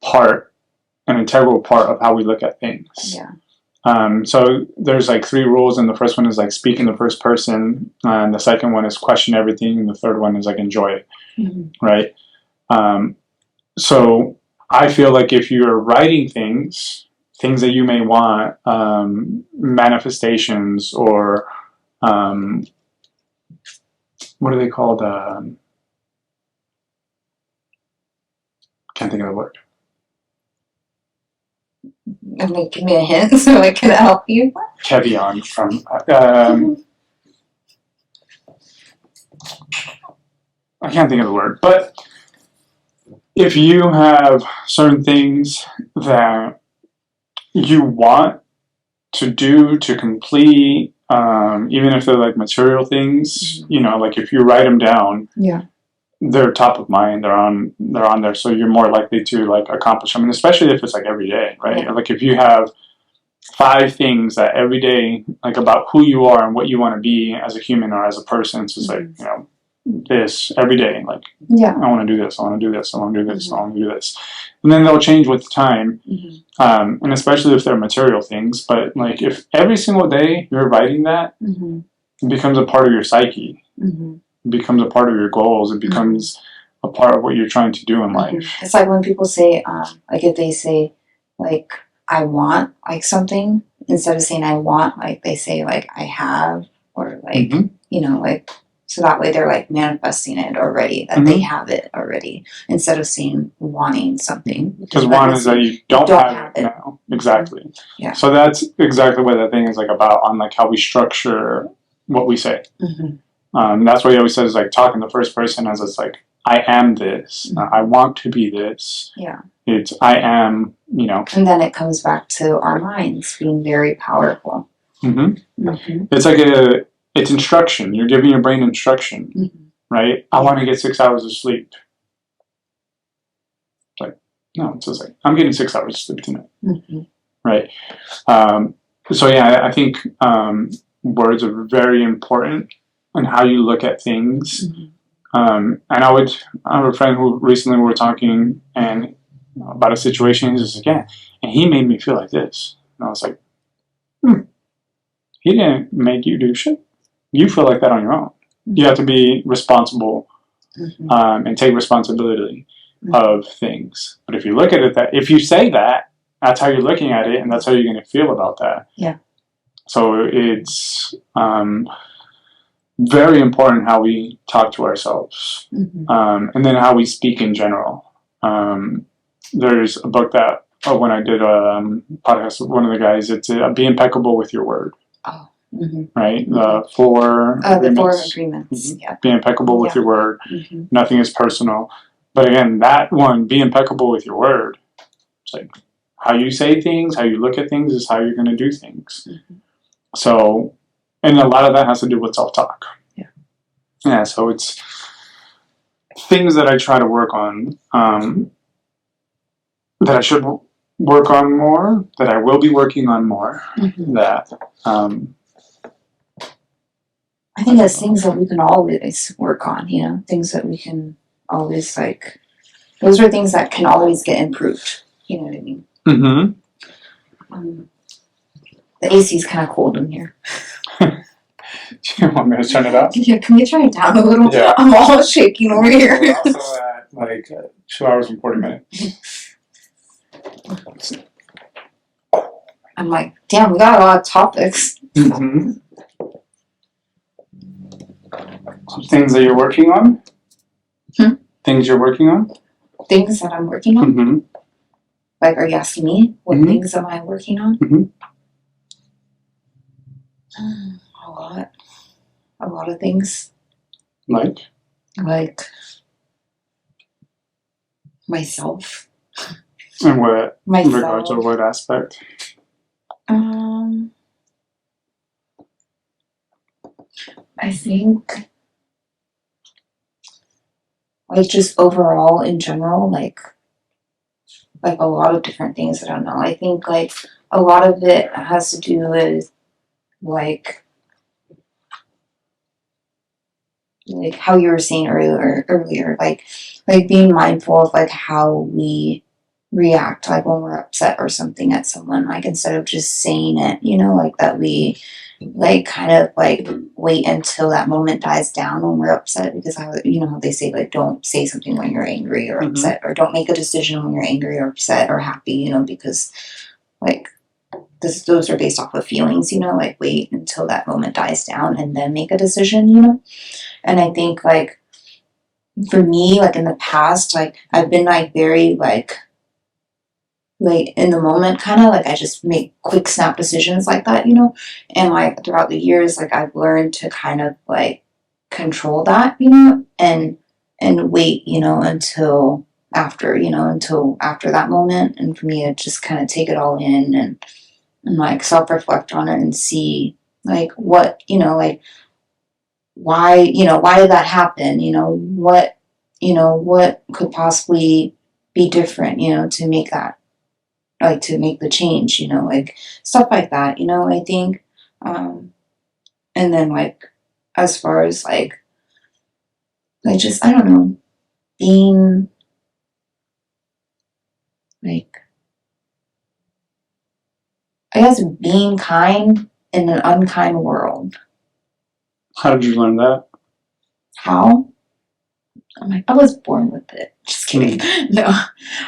part, an integral part of how we look at things. Yeah. So there's like 3 rules, and the first one is like speak in the first person, and the second one is question everything, and the third one is like enjoy it, right? So I feel like if you're writing things that you may want, manifestations, or what are they called? Can't think of the word. Give me a hint so I can help you. Kevion from. I can't think of the word, but if you have certain things that you want to do, to complete, even if they're like material things, you know, like if you write them down, they're top of mind. They're on there, so you're more likely to like accomplish them, and especially if it's like every day, right? Yeah. Like if you have 5 things that every day, like about who you are and what you want to be as a human or as a person. So it's like, you know, this every day, like, I want to do this, I want to do this, I want to do this, I want to do this. And then they'll change with time. And especially if they're material things. But like if every single day you're writing that, it becomes a part of your psyche. It becomes a part of your goals. It becomes a part of what you're trying to do in life. It's like when people say, like if they say, like, I want, like something, instead of saying I want, like they say, like, I have, or like, you know, like, so that way they're like manifesting it already, that they have it already, instead of saying wanting something. Because one is that you don't have it now. Exactly. Yeah. So that's exactly what that thing is like about, on like how we structure what we say. That's what he always says, like talk in the first person, as it's like, I am this, I want to be this. Yeah. It's I am, you know. And then it comes back to our minds being very powerful. It's like it's instruction. You're giving your brain instruction, right? I want to get 6 hours of sleep. It's like, no, it's just like, I'm getting 6 hours of sleep tonight, right? So yeah, I think words are very important in how you look at things. And I have a friend who recently we were talking and about a situation. He's just like, yeah, and he made me feel like this, and I was like, he didn't make you do shit. You feel like that on your own. You have to be responsible and take responsibility of things. But if you look at it that, if you say that, that's how you're looking at it, and that's how you're going to feel about that. Yeah. So it's very important how we talk to ourselves, and then how we speak in general. There's a book that when I did a podcast with one of the guys, it's Be Impeccable with Your Word. Oh. Right? The 4 agreements. The 4 agreements. Yeah. Be impeccable with your word. Nothing is personal. But again, that one, be impeccable with your word. It's like how you say things, how you look at things is how you're going to do things. So, and a lot of that has to do with self-talk. Yeah, so it's things that I try to work on, that I should work on more, that I will be working on more, that I think that's things that we can always work on, you know, things that we can always, like, those are things that can always get improved, you know what I mean? The AC is kind of cold in here. Do you want me to turn it up? Yeah, can we turn it down a little? Yeah. I'm all shaking over here. We're also at like 2 hours and 40 minutes. I'm like, damn, we got a lot of topics. Some things that you're working on? Things you're working on? Things that I'm working on? Like, are you asking me? What things am I working on? A lot of things. Like myself. And what? In regards to what aspect? I think, like, just overall in general, like like a lot of different things. I don't know. I think like a lot of it has to do with like how you were saying earlier, like being mindful of like how we react, like when we're upset or something at someone, like instead of just saying it, you know, like that we like kind of like wait until that moment dies down when we're upset, because how, you know how they say like don't say something when you're angry or upset, or don't make a decision when you're angry or upset or happy, you know, because like those are based off of feelings, you know, like wait until that moment dies down and then make a decision, you know. And I think like for me, like in the past, like I've been like very like in the moment, kind of like I just make quick snap decisions like that, you know. And like throughout the years, like I've learned to kind of like control that, you know, and wait, you know, until after, you know, until after that moment, and for me to just kind of take it all in and like self-reflect on it and see like what, you know, like why, you know, why did that happen, you know, what could possibly be different, you know, to make that, like to make the change, you know, like stuff like that, you know. I think and then like as far as like just, I don't know, being like, I guess being kind in an unkind world. How did you learn that? How? I'm like, I was born with it. Just kidding. No.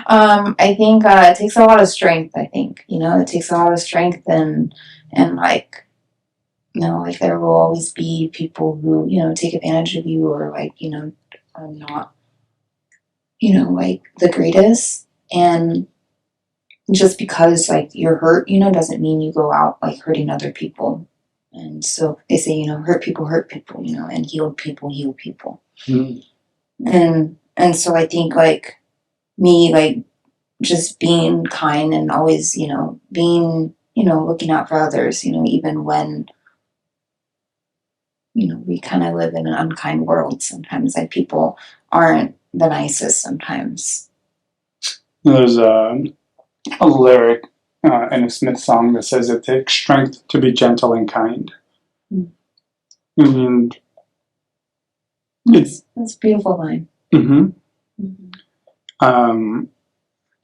I think it takes a lot of strength, I think. You know, it takes a lot of strength, and like, you know, like there will always be people who, you know, take advantage of you, or like, you know, are not, you know, like the greatest. And just because like you're hurt, you know, doesn't mean you go out like hurting other people. And so they say, you know, hurt people, you know, and heal people, heal people. Mm. And so I think like me, like just being kind and always, you know, being, you know, looking out for others, you know, even when, you know, we kind of live in an unkind world sometimes, like people aren't the nicest sometimes. There's a lyric in a Smith song that says it takes strength to be gentle and kind. Mm. And That's a beautiful line. Mm-hmm. Mm-hmm.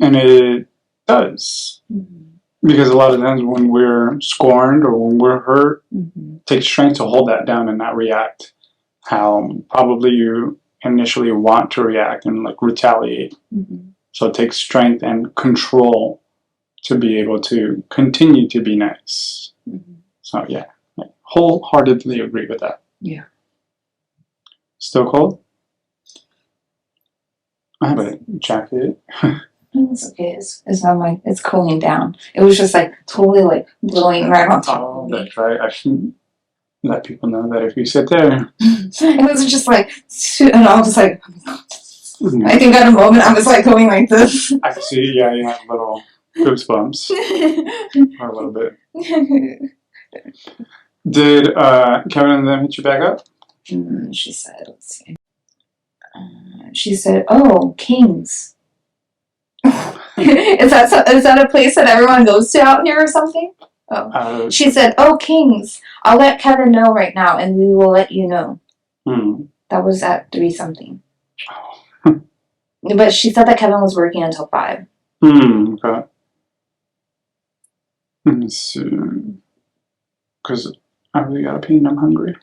And it does. Mm-hmm. Because a lot of times when we're scorned or when we're hurt, mm-hmm. it takes strength to hold that down and not react how probably you initially want to react and like retaliate. Mm-hmm. So it takes strength and control to be able to continue to be nice. Mm-hmm. So yeah, I wholeheartedly agree with that. Yeah. Still cold? I have a jacket. It's okay. It's not like it's cooling down. It was just like totally like blowing right on top of me. That's right. I shouldn't let people know that if you sit there. It was just like, and I was just like, mm-hmm. I think at a moment I was like going like this. I see. Yeah, you have little goosebumps. Or a little bit. Did Kevin and them hit you back up? She said, let's see. She said, "Oh, Kings." Is that a place that everyone goes to out here or something? Oh. She said, "Oh, Kings. I'll let Kevin know right now, and we will let you know." That was at 3 something. But she said that Kevin was working until 5. Okay. Let me see. Because I really gotta pee and I'm hungry.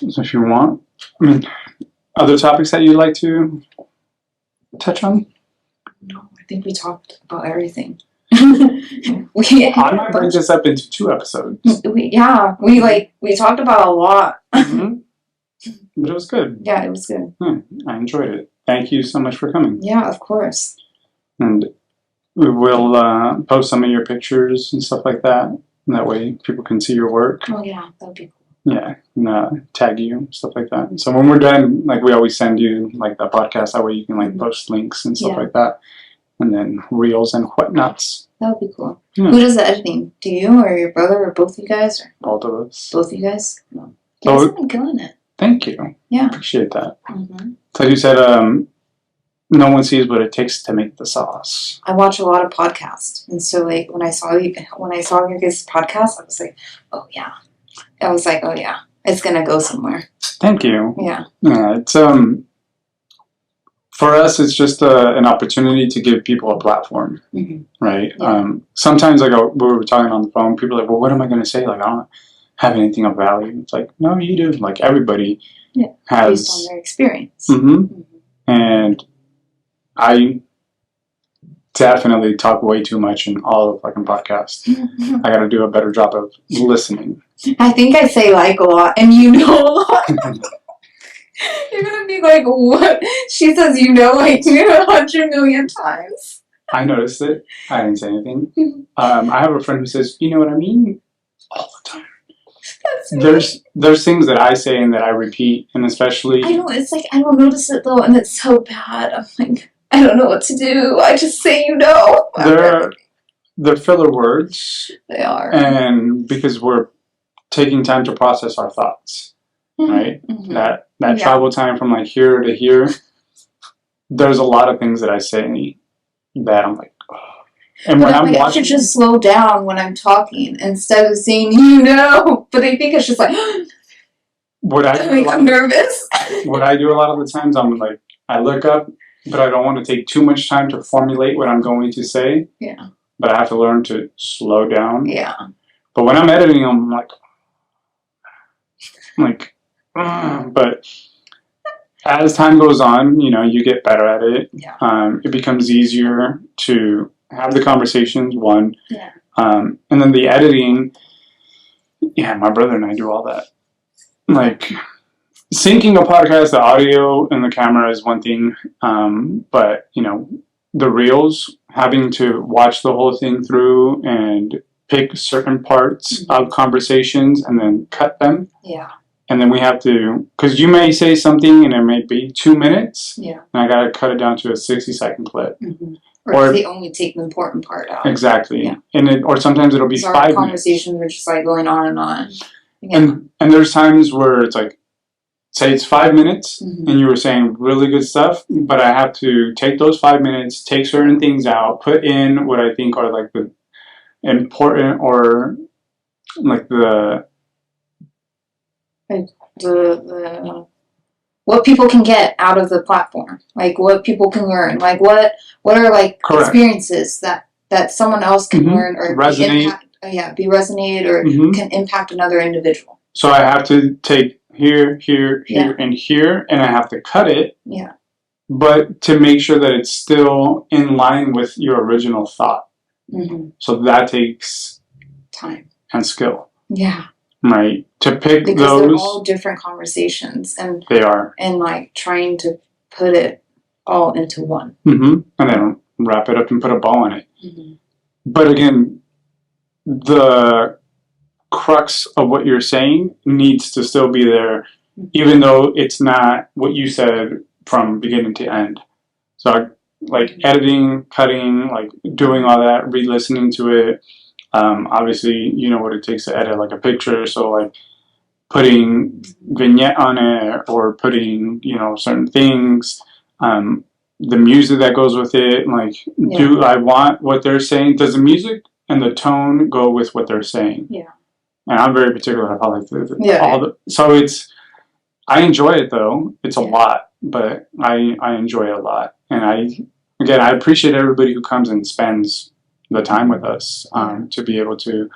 So if you want, I mean, other topics that you'd like to touch on? No, I think we talked about everything. I might break this up into 2 episodes. We talked about a lot. Mm-hmm. But it was good. Yeah, it was good. I enjoyed it. Thank you so much for coming. Yeah, of course. And we will post some of your pictures and stuff like that. And that way people can see your work. Oh, yeah, that would be cool. Yeah, and tag you, stuff like that. So when we're done, like we always send you like the podcast. That way you can like post links and stuff like that. And then reels and whatnots. That would be cool. Yeah. Who does the editing? Do you or your brother or both you guys? Or both of us. Both of you guys? No. You guys have been killing it. Thank you. Yeah. Appreciate that. Mm-hmm. So you said no one sees what it takes to make the sauce. I watch a lot of podcasts, and so like when I saw your guys' podcast, I was like, oh yeah. It's gonna go somewhere. Thank you. Yeah. Yeah, it's for us, it's just an opportunity to give people a platform, right? Yeah. Sometimes, like we were talking on the phone, people are like, well, what am I going to say? Like, I don't have anything of value. It's like, no, you do. Like, everybody has. Based on their experience. And I definitely talk way too much in all of fucking podcasts. I got to do a better job of listening. I think I say like a lot, and you know a lot. You're gonna be like, what? She says you know like 100 million times. I noticed it. I didn't say anything. I have a friend who says, you know what I mean? All the time. There's things that I say and that I repeat, and especially... I know, it's like, I don't notice it though, and it's so bad. I'm like, I don't know what to do. I just say you know. They're filler words. They are. And because we're taking time to process our thoughts, right? That travel time from like here to here, there's a lot of things that I say that I'm like, oh. And when I'm watching, I should just slow down when I'm talking instead of saying you know. But I think it's just like, I'm nervous. What I do a lot of the times, I'm like, I look up, but I don't want to take too much time to formulate what I'm going to say. Yeah. But I have to learn to slow down. Yeah. But when I'm editing, I'm like, but as time goes on, you get better at it. Yeah. It becomes easier to have the conversations, one. Yeah. And then the editing, my brother and I do all that. Like, syncing a podcast, the audio and the camera is one thing. But, the reels, having to watch the whole thing through and pick certain parts of conversations and then cut them. Yeah. And then we have to, because you may say something and it may be 2 minutes. Yeah. And I got to cut it down to a 60-second clip. Or they only take the important part out. Exactly. Yeah. Or sometimes it'll be 5 minutes. Conversations are just like going on and on. Yeah. And there's times where it's like, say it's 5 minutes and you were saying really good stuff, but I have to take those 5 minutes, take certain things out, put in what I think are like the important or like the what people can get out of the platform, like what people can learn, like what are like experiences that someone else can learn or resonate. Be resonated or can impact another individual. So I have to take here, and here, and I have to cut it. Yeah. But to make sure that it's still in line with your original thought. So that takes time and skill. Yeah. Right. To pick because those. They're all different conversations, and they are. And like trying to put it all into one. And then wrap it up and put a bow on it. But again, the crux of what you're saying needs to still be there, even though it's not what you said from beginning to end. So like editing, cutting, like doing all that, re-listening to it. Obviously, you know what it takes to edit like a picture. So like putting vignette on it or putting, certain things, the music that goes with it. Like, do I want what they're saying? Does the music and the tone go with what they're saying? Yeah. And I'm very particular about like so I enjoy it though. It's a lot, but I enjoy it a lot. And I appreciate everybody who comes and spends the time with us to be able to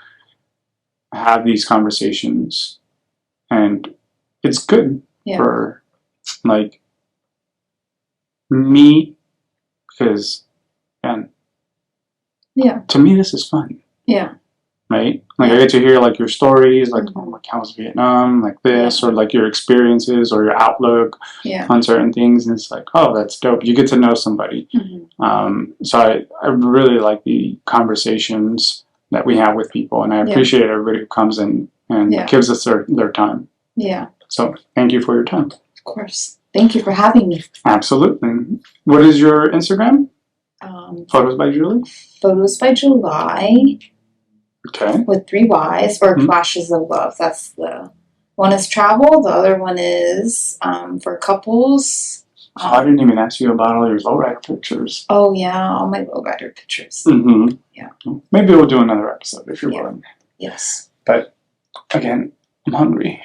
have these conversations. And it's good for like me because, to me this is fun. Yeah. Right? Like I get to hear like your stories, like how was Vietnam, like this, or like your experiences or your outlook on certain things, and it's like, oh, that's dope. You get to know somebody. So I really like the conversations that we have with people, and I appreciate everybody who comes in and gives us their time. Yeah. So thank you for your time. Of course. Thank you for having me. Absolutely. What is your Instagram? Photos by Julie? Photos by July. Okay. With 3 Y's, or Flashes of Love. That's the one is travel. The other one is for couples. Oh, I didn't even ask you about all your lowrider pictures. Oh yeah, all my lowrider pictures. Mm-hmm. Yeah. Maybe we'll do another episode if you're willing. Yes. But again, I'm hungry.